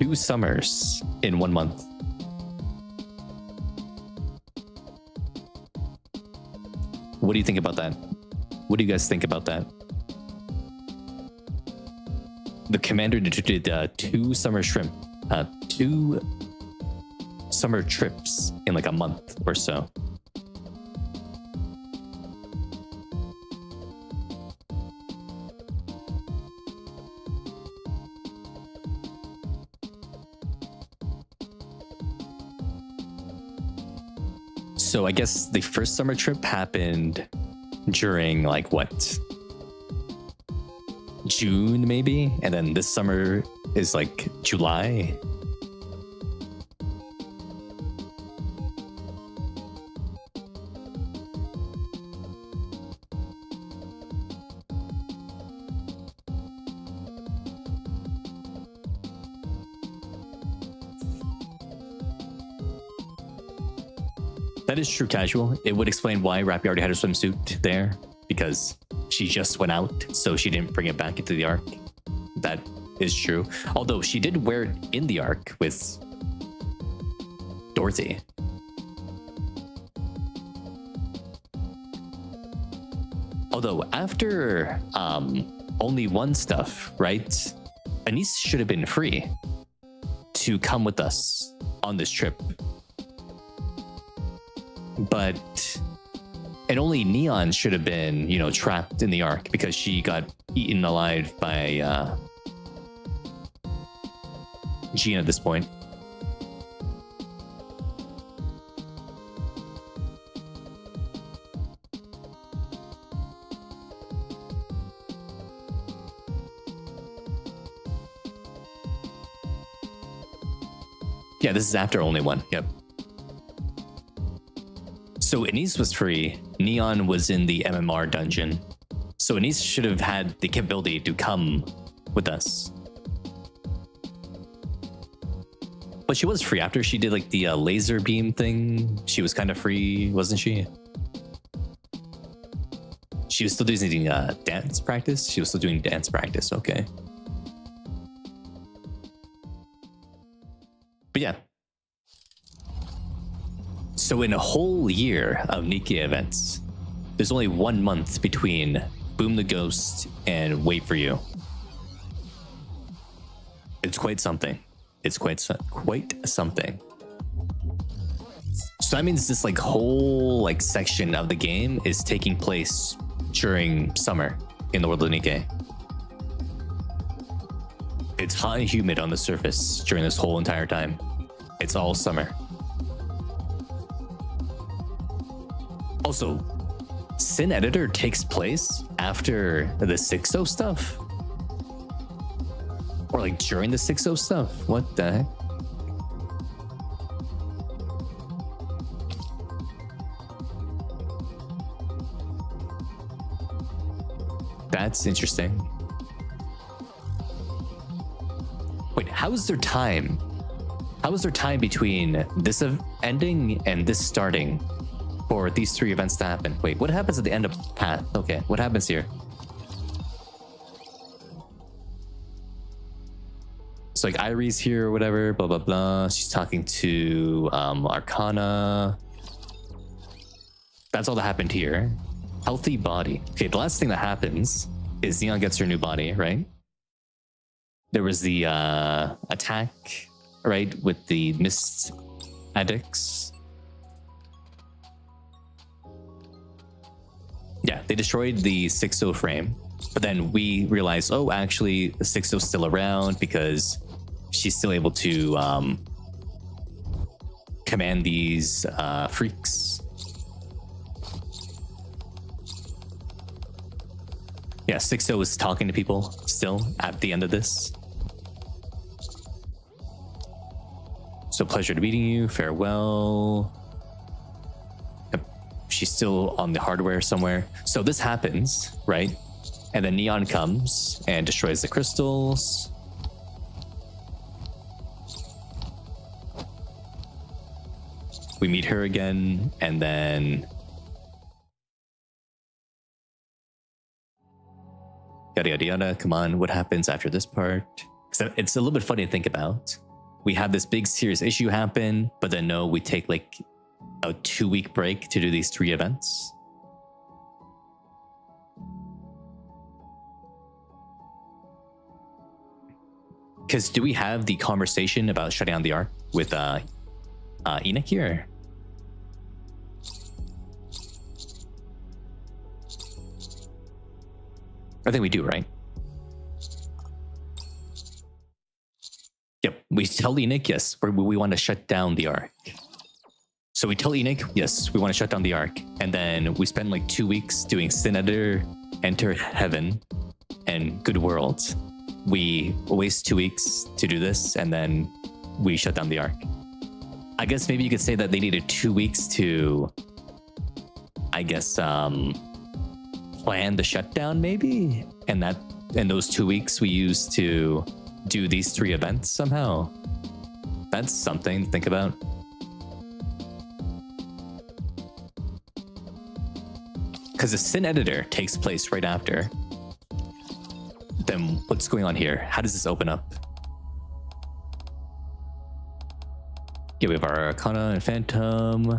Two summers in 1 month. What do you think about that? What do you guys think about that? The commander did two summer trips in like a month or so. So I guess the first summer trip happened during like what? June maybe? And then this summer is like July. That is true, Casual. It would explain why Rappy already had her swimsuit there, because she just went out, so she didn't bring it back into the arc. That is true. Although she did wear it in the arc with Dorothy. Although after only one stuff, right? Anise should have been free. to come with us on this trip. But and only Neon should have been, you know, trapped in the Ark because she got eaten alive by Jean at this point. Yeah, this is after only one. Yep. So Anise was free. Neon was in the MMR dungeon. So Anise should have had the capability to come with us. But she was free after she did like the laser beam thing. She was kind of free, wasn't she? She was still doing dance practice. She was still doing dance practice. Okay. But yeah. So in a whole year of Nikke events, there's only 1 month between Boom the Ghost and Wait for You. It's quite something. It's quite something. So that means this like whole like section of the game is taking place during summer in the world of Nikke. It's hot and humid on the surface during this whole entire time. It's all summer. Also, Sin Editor takes place after the 6.0 stuff? Or like during the 6.0 stuff? What the heck? That's interesting. Wait, how is there time? How is there time between this ending and this starting for these 3 events to happen? Wait, what happens at the end of Path? Okay, what happens here? So like Irie's here or whatever, blah, blah, blah. She's talking to Arcana. That's all that happened here. Healthy body. Okay, the last thing that happens is Neon gets her new body, right? There was the attack, right, with the mist addicts. Yeah, they destroyed the 6.0 frame, but then we realized, oh, actually, the 6.0 is still around because she's still able to command these freaks. Yeah, 6.0 is talking to people still at the end of this. So pleasure to meeting you. Farewell. Yep. She's still on the hardware somewhere. So this happens, right? And then Neon comes and destroys the crystals. We meet her again, and then yada yada yada. Come on, what happens after this part? So it's a little bit funny to think about. We have this big serious issue happen, but then no, we take like a 2-week break to do these 3 events. Because do we have the conversation about shutting down the Ark with Enoch here? I think we do, right? Yep, we tell Enoch, yes, we want to shut down the Ark. So we tell Enoch, yes, we want to shut down the Ark. And then we spend like 2 weeks doing Sin Editor, Enter Heaven, and Good Worlds. We waste 2 weeks to do this, and then we shut down the Ark. I guess maybe you could say that they needed 2 weeks to, I guess, plan the shutdown maybe? And those 2 weeks we used to do these 3 events somehow. That's something to think about. Because the Sin Editor takes place right after. Then what's going on here? How does this open up? Yeah, we have our Arcana and Phantom.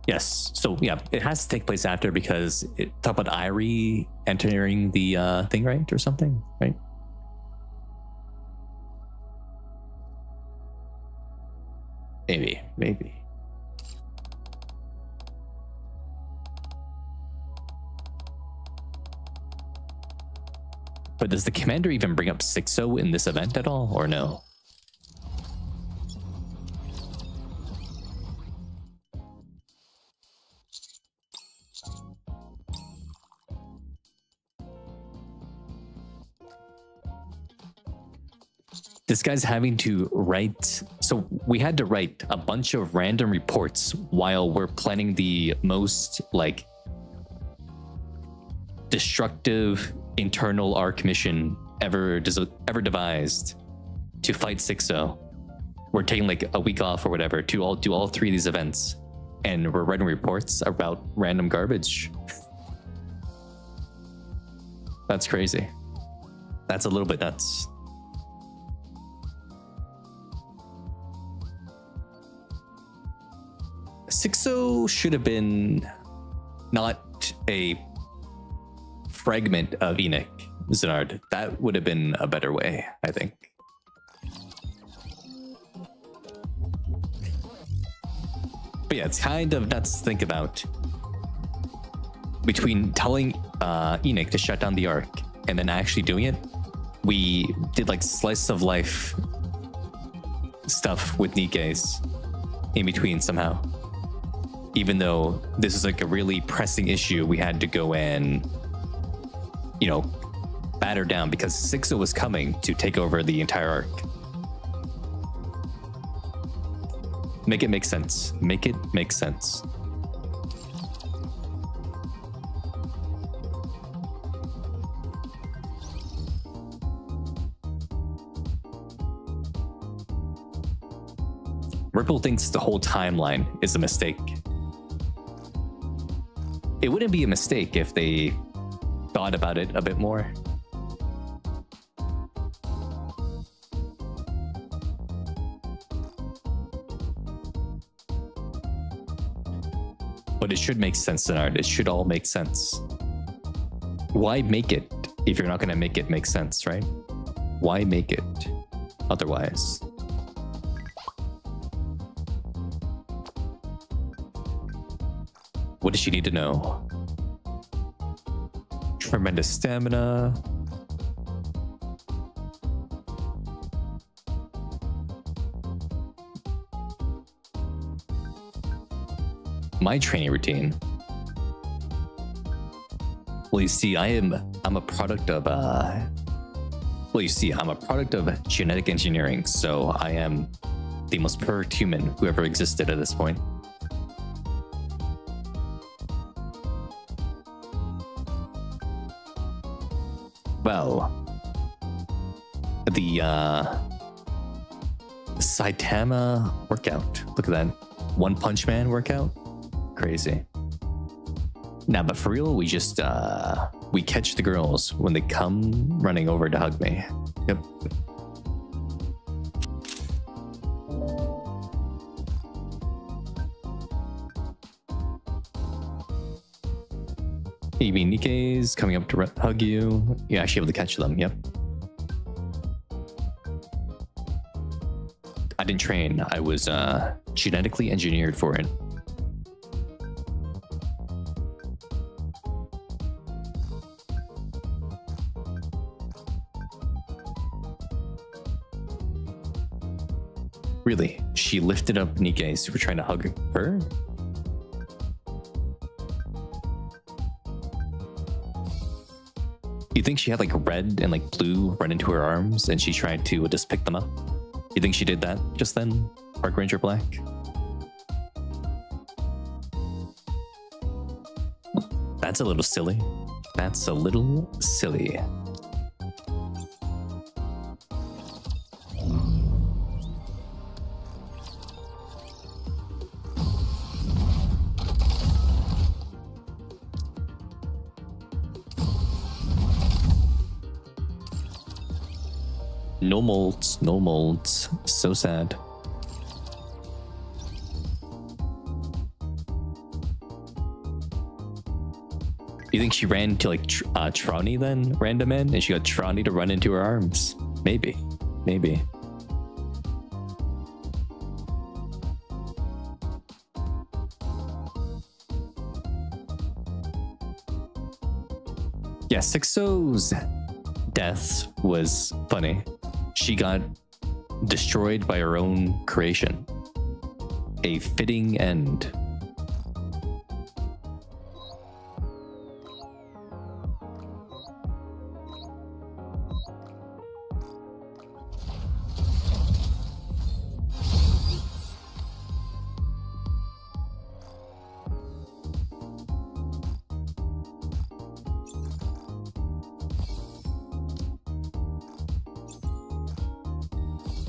Yes, so yeah, it has to take place after because it talk about Irie entering the thing, right? Or something, right? Maybe. But does the commander even bring up 6-0 in this event at all, or no? This guy's having to write. So we had to write a bunch of random reports while we're planning the most like destructive internal arc mission ever devised to fight 6-0. We're taking like a week off or whatever to do all 3 of these events, and we're writing reports about random garbage. That's crazy. That's a little bit nuts. Sixo should have been not a fragment of Enoch, Zenard. That would have been a better way, I think. But yeah, it's kind of nuts to think about. Between telling Enoch to shut down the Ark and then actually doing it, we did like slice of life stuff with Nikke's in between somehow. Even though this is like a really pressing issue, we had to go and, you know, batter down because 6-0 was coming to take over the entire arc. Make it make sense. Make it make sense. Ripple thinks the whole timeline is a mistake. It wouldn't be a mistake if they thought about it a bit more. But it should make sense, Zenard. It should all make sense. Why make it if you're not going to make it make sense, right? Why make it otherwise? What does she need to know? Tremendous stamina. My training routine. Well, you see, I'm a product of I'm a product of genetic engineering, so I am the most perfect human who ever existed at this point. Well, the Saitama workout. Look at that. One Punch Man workout. Crazy. Nah, but for real, we just we catch the girls when they come running over to hug me. Yep. You mean Nikke's coming up to hug you? You're actually able to catch them, yep. I didn't train. I was genetically engineered for it. Really? She lifted up Nikke, so we're trying to hug her? You think she had like red and like blue run into her arms and she tried to just pick them up? You think she did that just then? Park Ranger Black? That's a little silly. That's a little silly. No molds, no molds. So sad. You think she ran to like Trani then, random man, and she got Trani to run into her arms? Maybe, maybe. Yeah, Sixo's death was funny. She got destroyed by her own creation. A fitting end.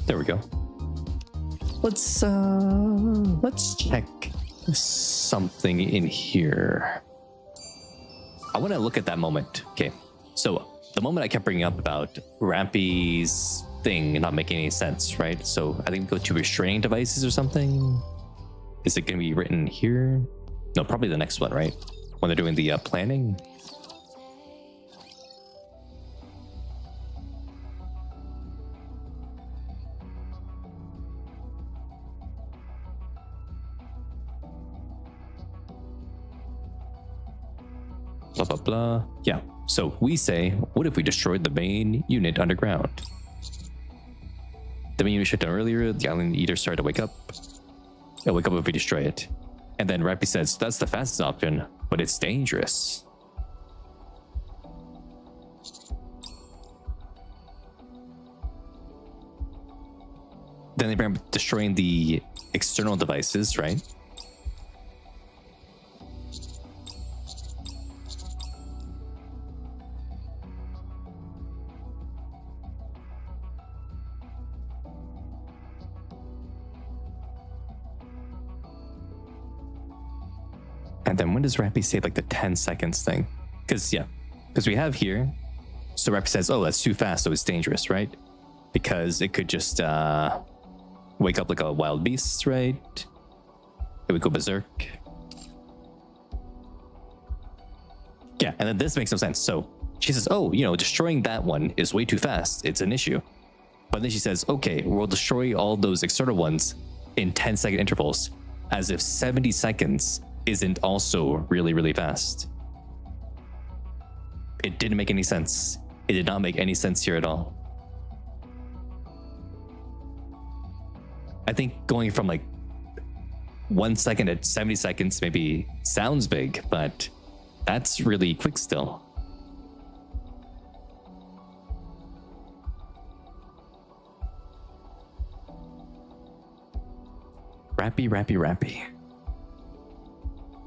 There we go. Let's check something in here. I want to look at that moment. Okay, so the moment I kept bringing up about Rampy's thing not making any sense, right? So I think go to restraining devices or something. Is it going to be written here? No, probably the next one, right? When they're doing the planning. Blah, blah, blah. Yeah. So we say, what if we destroyed the main unit underground? The main unit shut down earlier. The island eater started to wake up. It'll wake up if we destroy it. And then Rampy says, that's the fastest option, but it's dangerous. Then they bring up destroying the external devices, right? And then when does Rampy say like the 10 seconds thing? Because we have here. So Rampy says, oh, that's too fast, so it's dangerous, right? Because it could just wake up like a wild beast, right? It would go berserk. Yeah, and then this makes no sense. So she says, oh, destroying that one is way too fast. It's an issue. But then she says, okay, we'll destroy all those external ones in 10-second intervals, as if 70 seconds isn't also really, really fast. It didn't make any sense. It did not make any sense here at all. I think going from like 1 second to 70 seconds maybe sounds big, but that's really quick still. Rampy.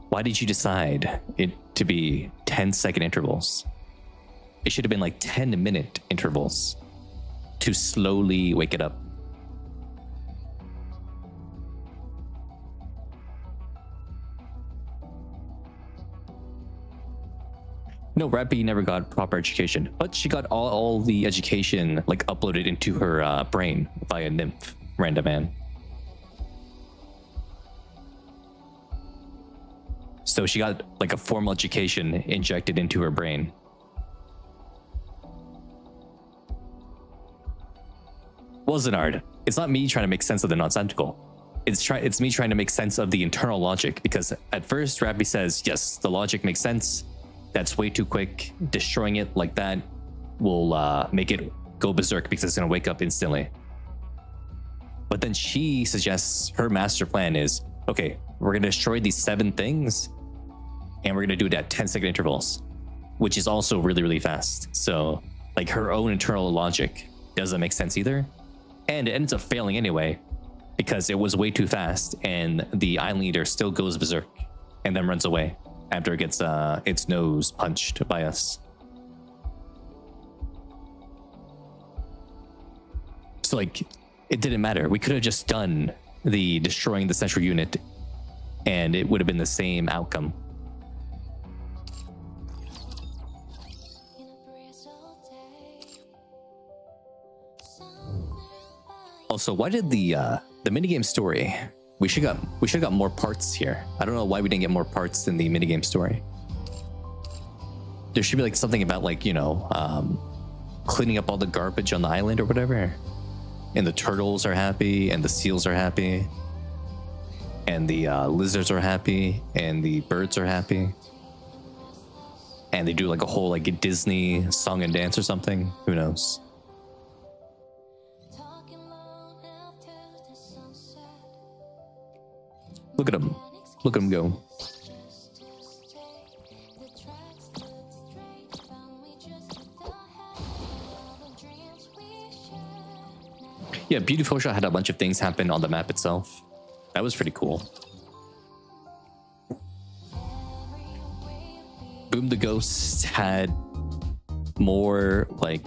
Why did you decide it to be 10-second intervals? It should have been like 10-minute intervals to slowly wake it up. No, Rampy never got proper education, but she got all the education like uploaded into her brain via Nymph, Random Man. So she got like a formal education injected into her brain. Wasn't hard. It's not me trying to make sense of the nonsensical. It's me trying to make sense of the internal logic, because at first Rampy says, yes, the logic makes sense. That's way too quick. Destroying it like that will make it go berserk because it's going to wake up instantly. But then she suggests her master plan is, okay, we're going to destroy these 7 things and we're going to do it at 10-second intervals, which is also really, really fast. So like her own internal logic doesn't make sense either. And it ends up failing anyway because it was way too fast and the island leader still goes berserk and then runs away after it gets its nose punched by us. So like, it didn't matter. We could have just done the destroying the central unit and it would have been the same outcome. Also, why did the minigame story? We should have got more parts here. I don't know why we didn't get more parts in the minigame story. There should be like something about like, cleaning up all the garbage on the island or whatever. And the turtles are happy and the seals are happy. And the lizards are happy and the birds are happy. and they do like a whole like Disney song and dance or something. Who knows? Look at him. Look at him go. Yeah, Beautiful Shot had a bunch of things happen on the map itself. That was pretty cool. Boom the Ghost had more like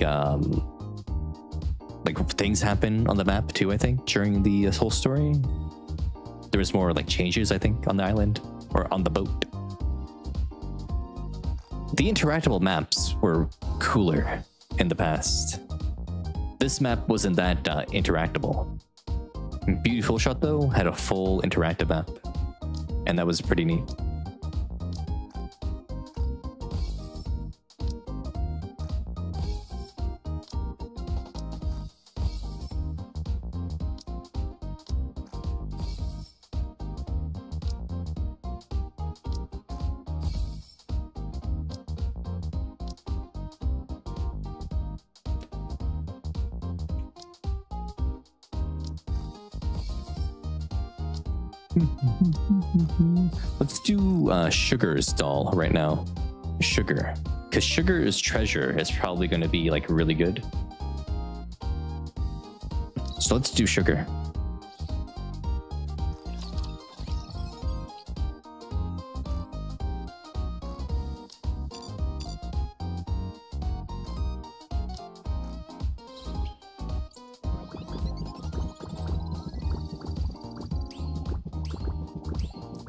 things happen on the map too, I think, during the whole story. There was more like changes, I think, on the island or on the boat. The interactable maps were cooler in the past. This map wasn't that interactable. Beautiful Shot, though, had a full interactive map, and that was pretty neat. Let's do Sugar's doll right now. Sugar. Because Sugar's treasure is probably going to be like really good. So let's do Sugar.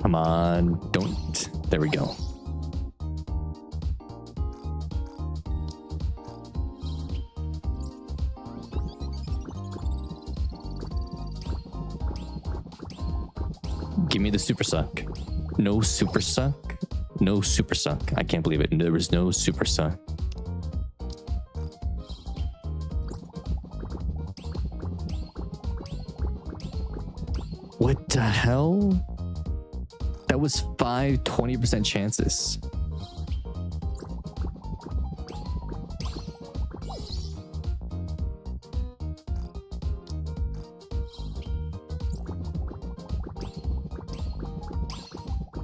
Come on, don't. There we go. Give me the super suck. No super suck. No super suck. I can't believe it. There was no super suck. What the hell? That was 20% chances.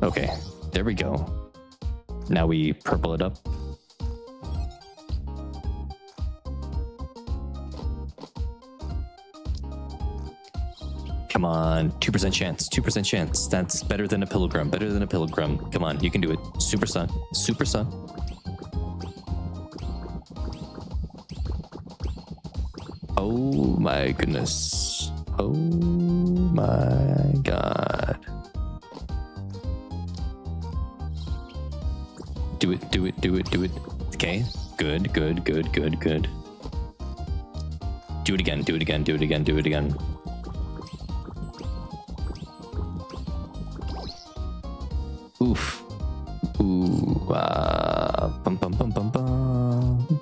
Okay, there we go. Now we purple it up. Come on, 2% chance, 2% chance. That's better than a pilgrim, better than a pilgrim. Come on, you can do it. Super sun, super sun. Oh my goodness. Oh my god. Do it, do it, do it, do it. Okay, good, good, good, good, good. Do it again, do it again, do it again, do it again. Oof. Ooh. Bum bum bum bum bum.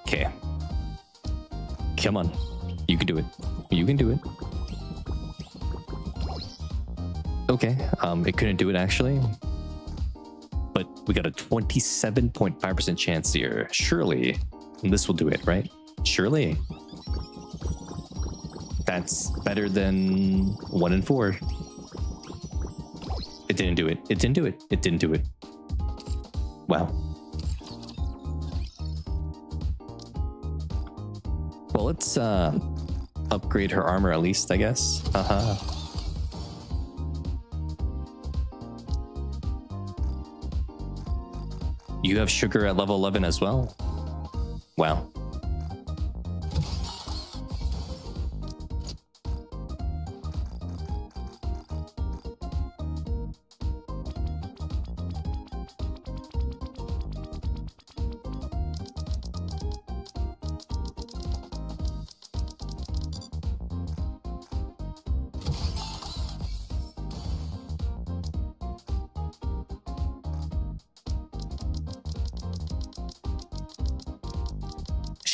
Okay. Come on. You can do it. You can do it. Okay. It couldn't do it actually. But we got a 27.5% chance here. Surely this will do it, right? Surely. That's better than 1 in 4. It didn't do it. It didn't do it. It didn't do it. Wow. Well, let's upgrade her armor at least, I guess. Haha. You have Sugar at level 11 as well? Wow.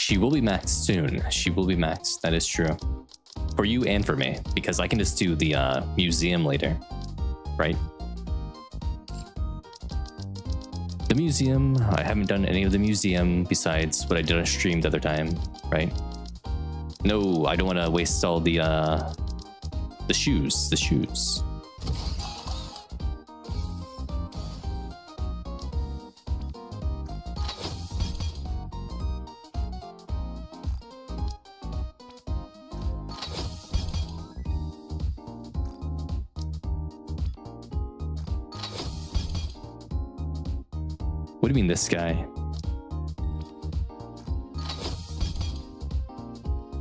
She will be maxed soon. She will be maxed. That is true. For you and for me, because I can just do the museum later, right? The museum, I haven't done any of the museum besides what I did on stream the other time, right? No, I don't want to waste all the shoes, the shoes. What do you mean this guy?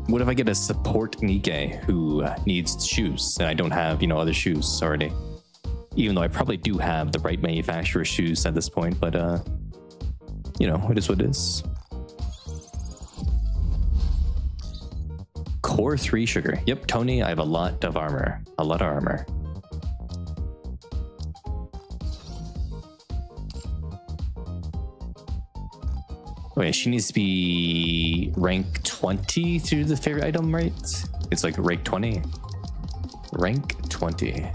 What if I get a support Nikke who needs shoes and I don't have, you know, other shoes already? Even though I probably do have the right manufacturer shoes at this point, but you know, it is what it is. Core 3 sugar. Yep, Tony, I have a lot of armor. A lot of armor. Wait, she needs to be rank 20 through the favorite item, right? It's like rank 20. Rank 20.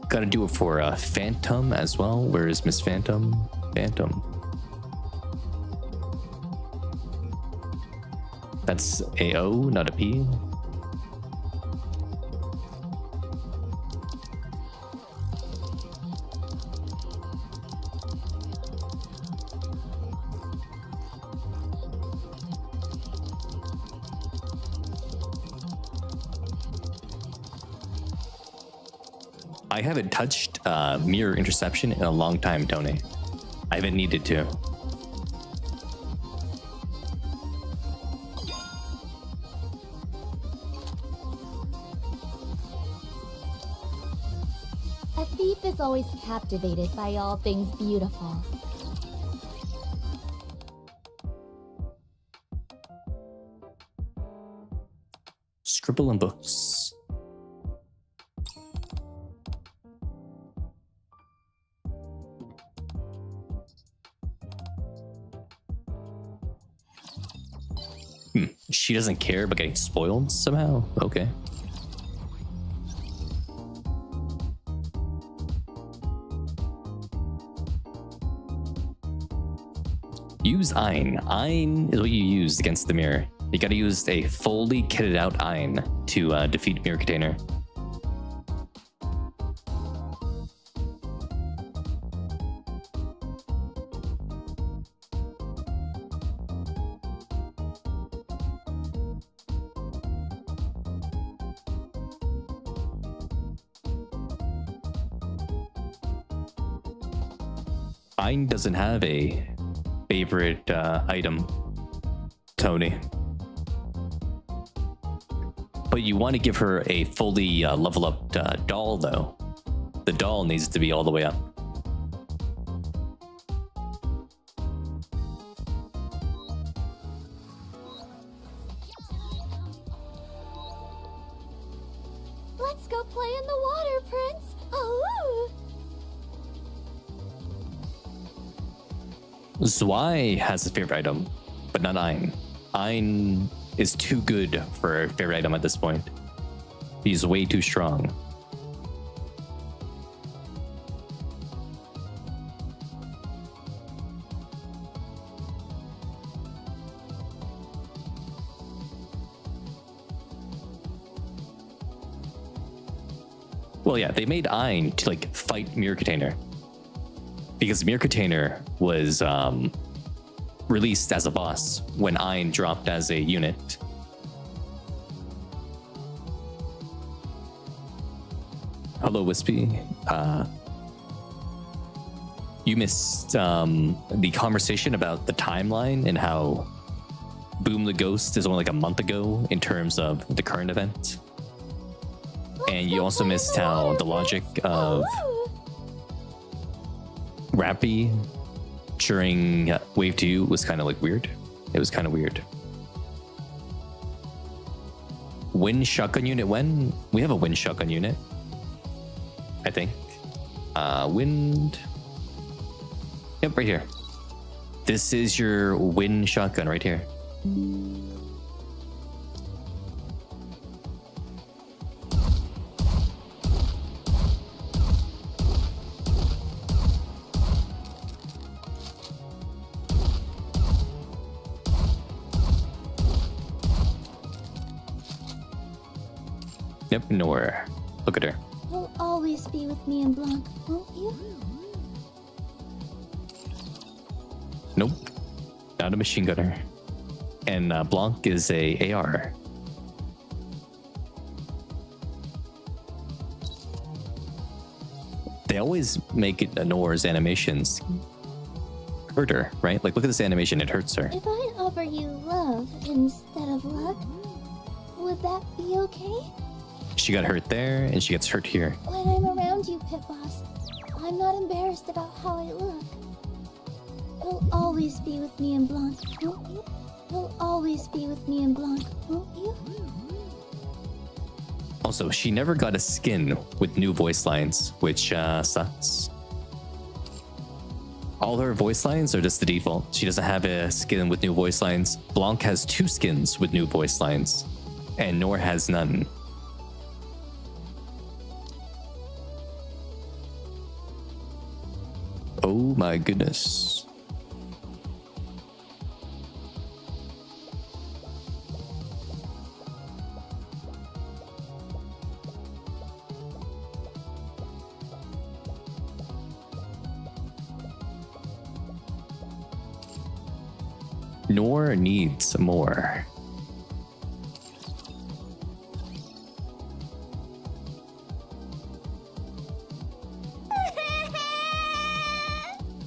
Gotta do it for Phantom as well. Where is Miss Phantom? Phantom. That's a O, not a P. I haven't touched mirror interception in a long time, Tony. I haven't needed to. A thief is always captivated by all things beautiful. Scribble and books. She doesn't care about getting spoiled somehow? Okay. Use Ein. Ein is what you use against the mirror. You gotta use a fully kitted out Ein to defeat Mirror Container. Ein doesn't have a favorite item, Tony. But you want to give her a fully level up doll, though. The doll needs to be all the way up. Let's go play in the water, Prince. Oh. Zwei has a favorite item, but not Ein. Ein is too good for a favorite item at this point. He's way too strong. Well, yeah, they made Ein to like fight Mirror Container. Because Mirror Container was released as a boss when Ein dropped as a unit. Hello, Wispy. You missed the conversation about the timeline and how Boom the Ghost is only like a month ago in terms of the current event. And you also missed how the logic of Rappy during Wave 2 was kind of like weird. It was kind of weird. Wind shotgun unit when? We have a wind shotgun unit, I think. Wind. Yep, right here. This is your wind shotgun right here. Yep, nowhere. Look at her. You'll always be with me and Blanc, won't you? Nope. Not a machine gunner. And Blanc is a AR. They always make it Nora's animations hurt her, right? Like, look at this animation, it hurts her. If I offer you love instead of luck, would that be okay? She got hurt there, and she gets hurt here. When I'm around you, Pit Boss, I'm not embarrassed about how I look. You'll always be with me and Blanc, won't you? You'll always be with me and Blanc, won't you? Also, she never got a skin with new voice lines, which sucks. All her voice lines are just the default. She doesn't have a skin with new voice lines. Blanc has 2 skins with new voice lines, and Nor has none. Oh my goodness. Nor needs more.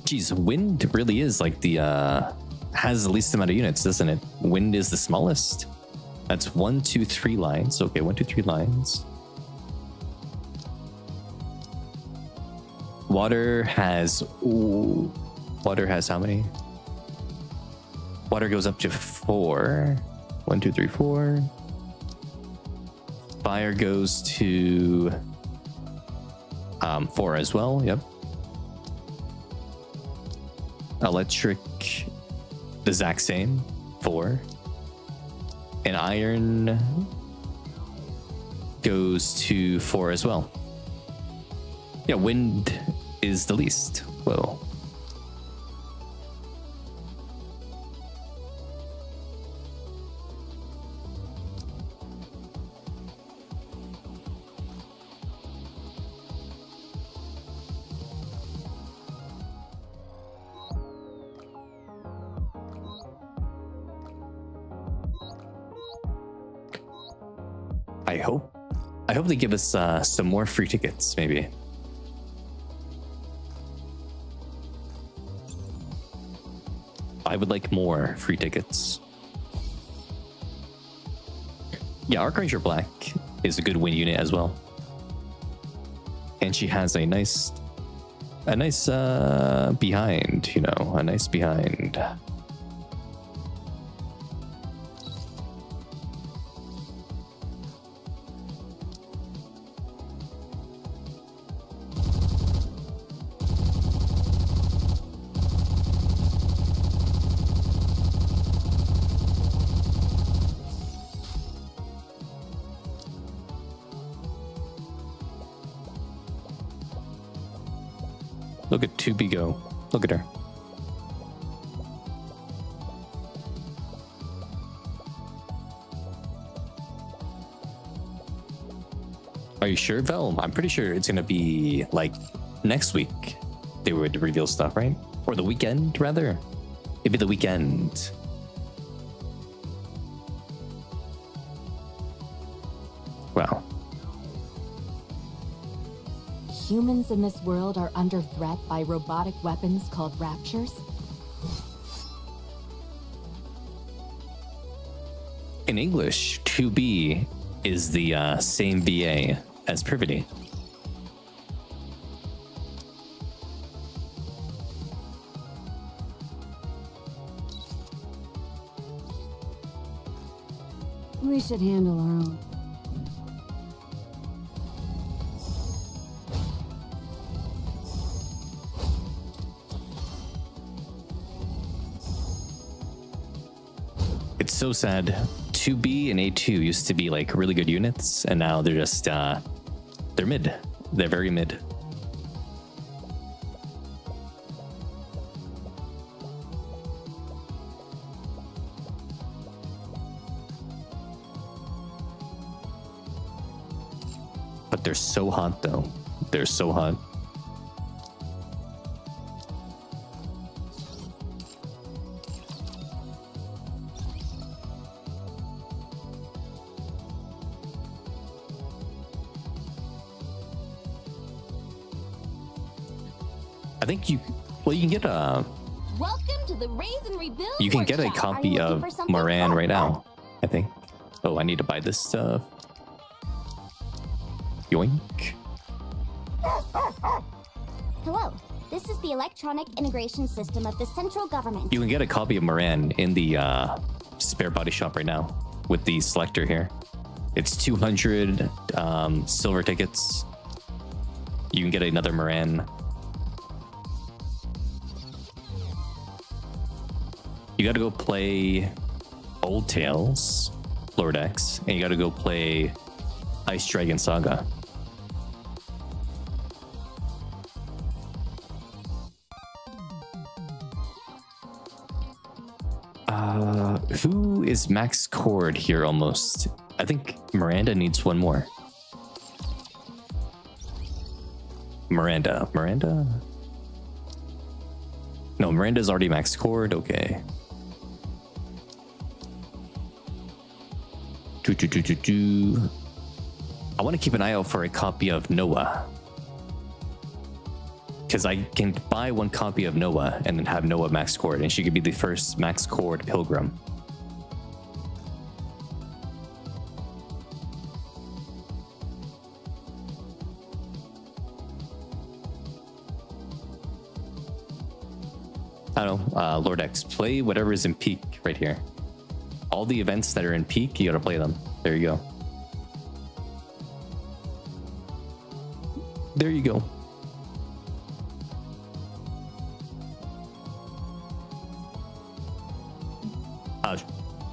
Geez, wind really is like the has the least amount of units, doesn't it? Wind is the smallest. That's 1, 2, 3 lines. Okay, 1, 2, 3 lines. Water has water has how many? Water goes up to 4. 1, 2, 3, 4. Fire goes to 4 as well. Yep. Electric, the exact same, 4. And iron goes to 4 as well. Yeah, wind is the least. Whoa. I hope they give us some more free tickets, maybe. I would like more free tickets. Yeah, Archranger Black is a good win unit as well. And she has a nice behind, you know, a nice behind. Look at 2B go. Look at her. Are you sure, Vel? I'm pretty sure it's gonna be like next week they would reveal stuff, right? Or the weekend, rather. Maybe the weekend. Wow. Humans in this world are under threat by robotic weapons called raptures? In English, 2B is the same VA as Privity. We should handle our own. It's so sad. 2B and A2 used to be like really good units, and now they're just they're mid. They're very mid. But they're so hot though. They're so hot. I think you can get a Welcome to the Raise and Rebuild. you can get a workshop. Are copy you of looking for something Moran fun? right now, I think. Oh, I need to buy this stuff. Yoink. Hello, this is the electronic integration system of the central government. You can get a copy of Moran in the spare body shop right now with the selector here. It's 200 silver tickets. You can get another Moran. You gotta go play Old Tales, Lord X, and you gotta go play Ice Dragon Saga. Who is max cord here almost? I think Miranda needs one more. Miranda. No, Miranda's already max cord. Okay. I want to keep an eye out for a copy of Noah. Because I can buy one copy of Noah and then have Noah max cord, and she could be the first max cord pilgrim. I don't know, Lord X, play whatever is in peak right here. All the events that are in peak, you gotta play them. There you go. There you go.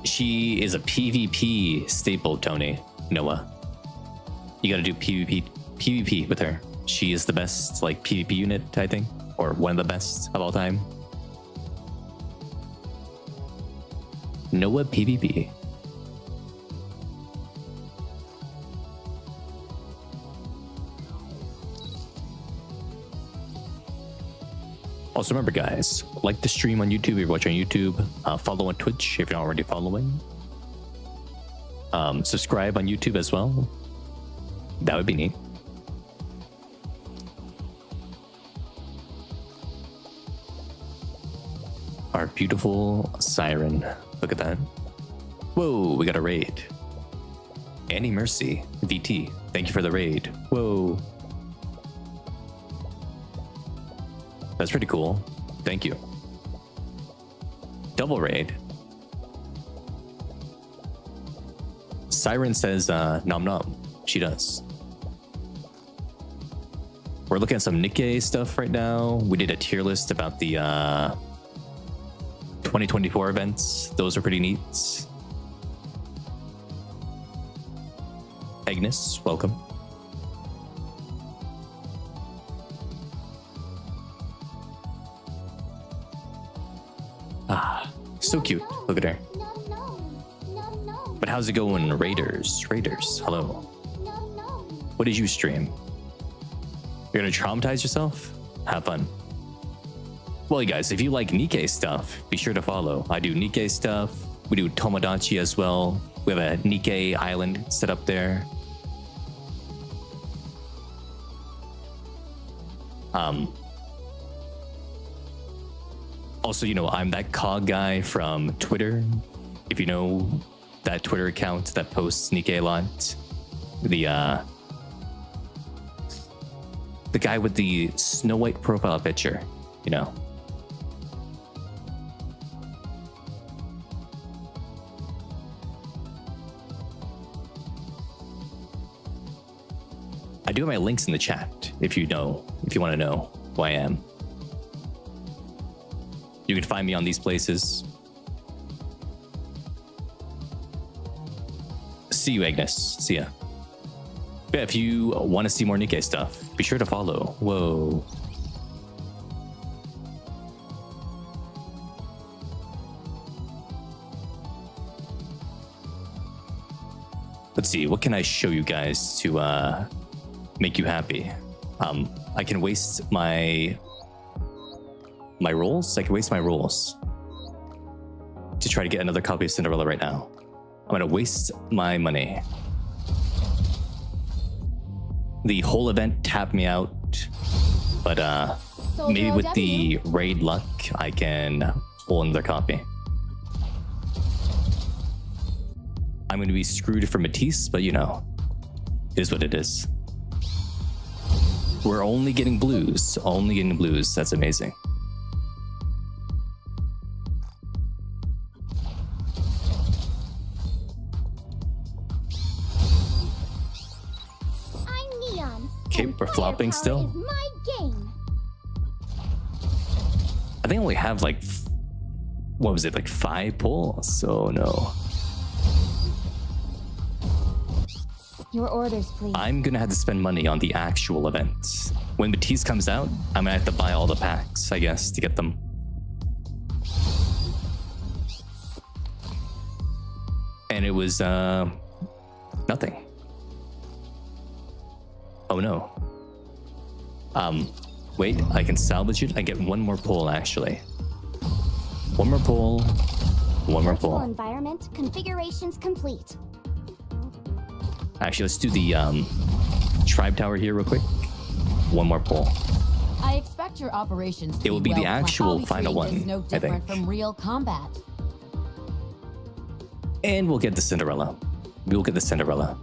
She is a PvP staple, Tony. Noah. You gotta do PvP with her. She is the best, like, PvP unit, I think. Or one of the best of all time. Noah PvP. Also remember, guys, like the stream on YouTube if you're watching on YouTube. Follow on Twitch if you're not already following. Subscribe on YouTube as well. That would be neat. Our beautiful siren. Look at that. Whoa, we got a raid. Annie Mercy, VT. Thank you for the raid. Whoa. That's pretty cool. Thank you. Double raid. Siren says nom nom. She does. We're looking at some Nikke stuff right now. We did a tier list about the 2024 events. Those are pretty neat. Agnes, welcome. So cute. Look at her. But how's it going, Raiders? Raiders, hello. What did you stream? You're gonna traumatize yourself? Have fun. Well, you guys, if you like Nikke stuff, be sure to follow. I do Nikke stuff. We do Tomodachi as well. We have a Nikke island set up there. Also, you know, I'm that cog guy from Twitter. If you know that Twitter account that posts Nikke a lot. The guy with the Snow White profile picture, you know. I do have my links in the chat if you want to know who I am. You can find me on these places. See you, Agnes. See ya. Yeah, if you want to see more Nikke stuff, be sure to follow. Whoa. Let's see, what can I show you guys to make you happy? I can waste my rolls. I can waste my rolls to try to get another copy of Cinderella right now. I'm gonna waste my money. The whole event tapped me out, but maybe with the raid luck, I can pull another copy. I'm gonna be screwed for Matisse, but you know, it is what it is. We're only getting blues. Only getting blues. That's amazing. I'm Neon. Okay, and we're flopping firepower still. is my game. I think I only have like, what was it, like 5 pulls? Oh no. Your orders, please. I'm gonna have to spend money on the actual event. When Matisse comes out, I'm gonna have to buy all the packs, I guess, to get them. And it was, nothing. Oh no. Wait, I can salvage it. I get one more pull, actually. One more pull. One more Virtual pull. environment configurations complete. Actually, let's do the tribe tower here real quick. One more pull. I expect your operations to It will be the well planned. actual I'll be final treating this one, no I different think. from real combat. And we'll get the Cinderella. We will get the Cinderella.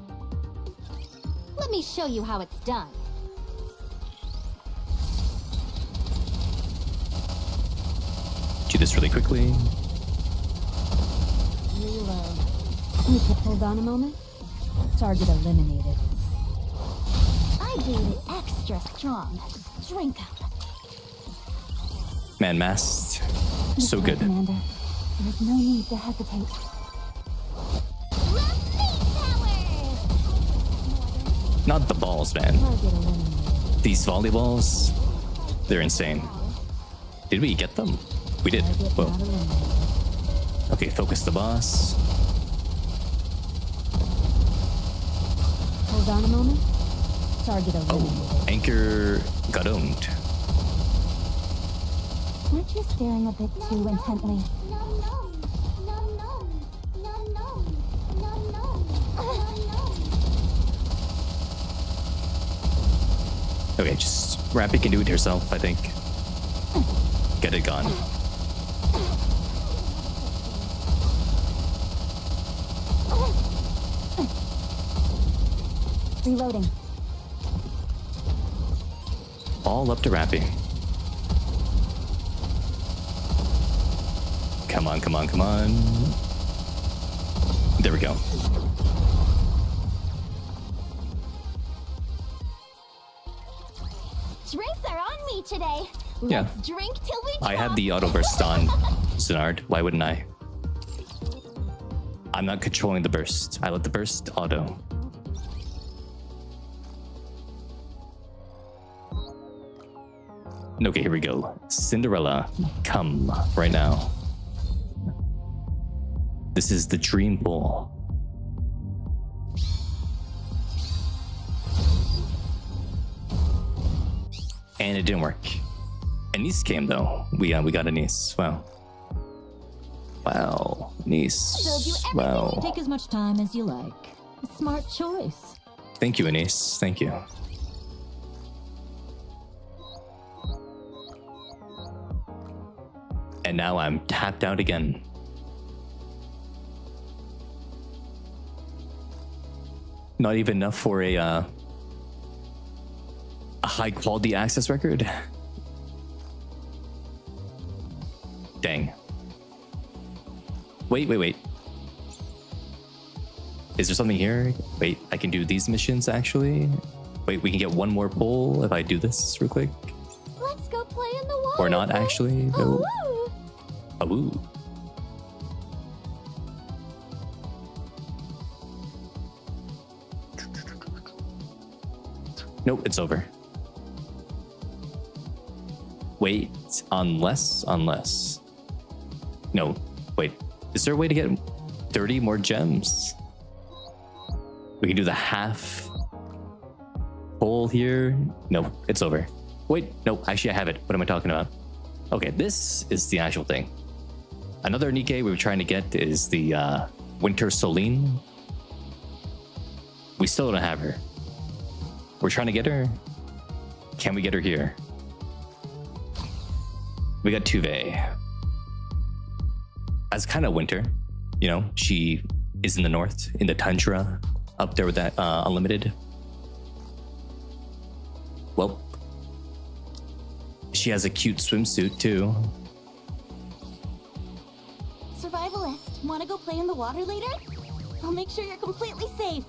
Let me show you how it's done. Do this really quickly. Reload. Nikke, hold on a moment. Target eliminated. I do it extra strong. Drink up. Man, masked. So good. Commander, there's no need to hesitate. Left main tower! Not the balls, man. Target eliminated. These volleyballs, they're insane. Did we get them? We did. Target Whoa. not eliminated. Okay, focus the boss. Hold on a moment. Target eliminated. Oh, Anchor got owned. Aren't you staring a bit too intently? Okay, just Rappy can do it herself, I think. Get it gone. Reloading. All up to Rappy. Come on, come on, come on. There we go. Drinks are on me today. Yeah. Let's drink till we I had drop. the auto burst on, Sinard. Why wouldn't I? I'm not controlling the burst. I let the burst auto. Okay, here we go. Cinderella, come right now. This is the dream pull. And it didn't work. Anise came though. We got Anise. Wow. Wow. Anise. Wow. Take as much time as you like. A smart choice. Thank you, Anise. Thank you. And now I'm tapped out again. Not even enough for a high quality access record. Dang. Wait. Is there something here? Wait, I can do these missions actually? Wait, we can get one more pull if I do this real quick. Let's go play in the water. Or not, Prince. actually. No. Ooh. Oh, ooh. Nope, it's over. Wait, unless. No, wait. Is there a way to get 30 more gems? We can do the half pull here. No, it's over. Wait, no, actually I have it. What am I talking about? Okay, this is the actual thing. Another Nikke we were trying to get is the Winter Soline. We still don't have her. We're trying to get her. Can we get her here? We got Tuve. That's kind of winter. You know, she is in the north, in the tundra, up there with that unlimited. Well, she has a cute swimsuit too. Survivalist, wanna go play in the water later? I'll make sure you're completely safe.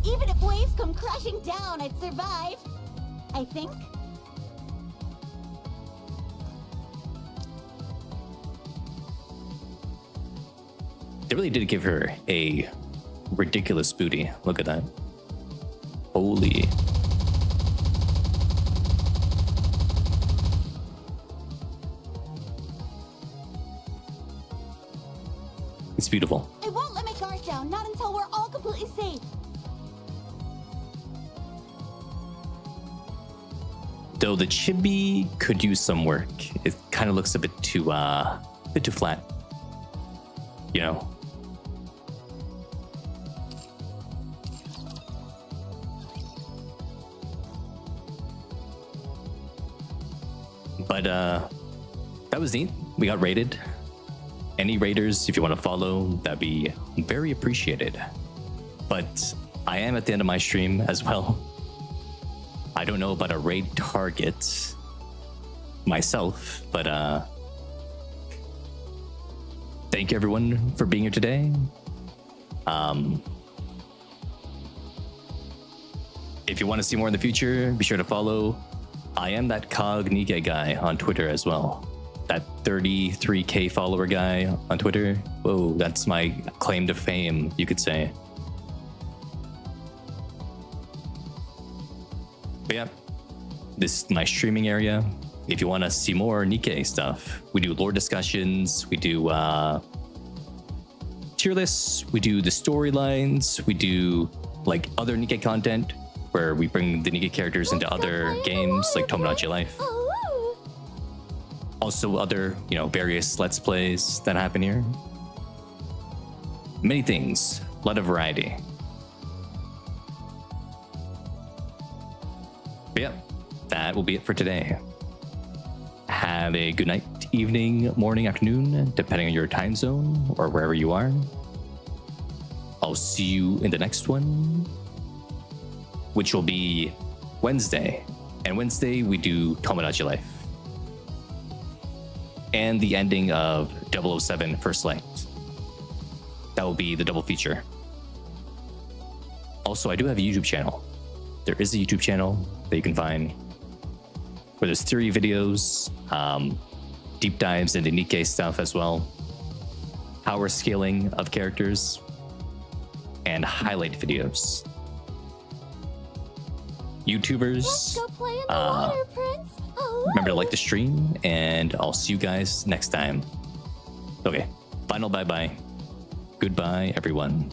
Even if waves come crashing down, I'd survive. I think. They really did give her a ridiculous booty. Look at that. Holy. It's beautiful. I won't let my guard down, not until we're all completely safe. Though the chibi could use some work. It kind of looks a bit too flat. You know. But that was neat. We got raided. Any raiders, if you want to follow, that'd be very appreciated. But I am at the end of my stream as well. I don't know about a raid target myself, but thank you everyone for being here today. If you want to see more in the future, be sure to follow. I am that Cog Nikke guy on Twitter as well. That 33k follower guy on Twitter. Whoa, that's my claim to fame, you could say. But yeah, this is my streaming area. If you want to see more Nikke stuff, we do lore discussions, we do tier lists, we do the storylines, we do like other Nikke content where we bring the Nikke characters into other games like Tomodachi Life. Ooh. Also other, you know, various Let's Plays that happen here. Many things, a lot of variety. But yeah, that will be it for today. Have a good night, evening, morning, afternoon, depending on your time zone or wherever you are. I'll see you in the next one, which will be Wednesday. And Wednesday we do Tomodachi Life. And the ending of 007 First Light. That will be the double feature. Also, I do have a YouTube channel. There is a YouTube channel that you can find where there's theory videos, deep dives into Nikke stuff as well, power scaling of characters, and highlight videos. YouTubers, Let's go play in the water, Prince. Ooh. remember to like the stream, and I'll see you guys next time. Okay, final bye-bye. Goodbye, everyone.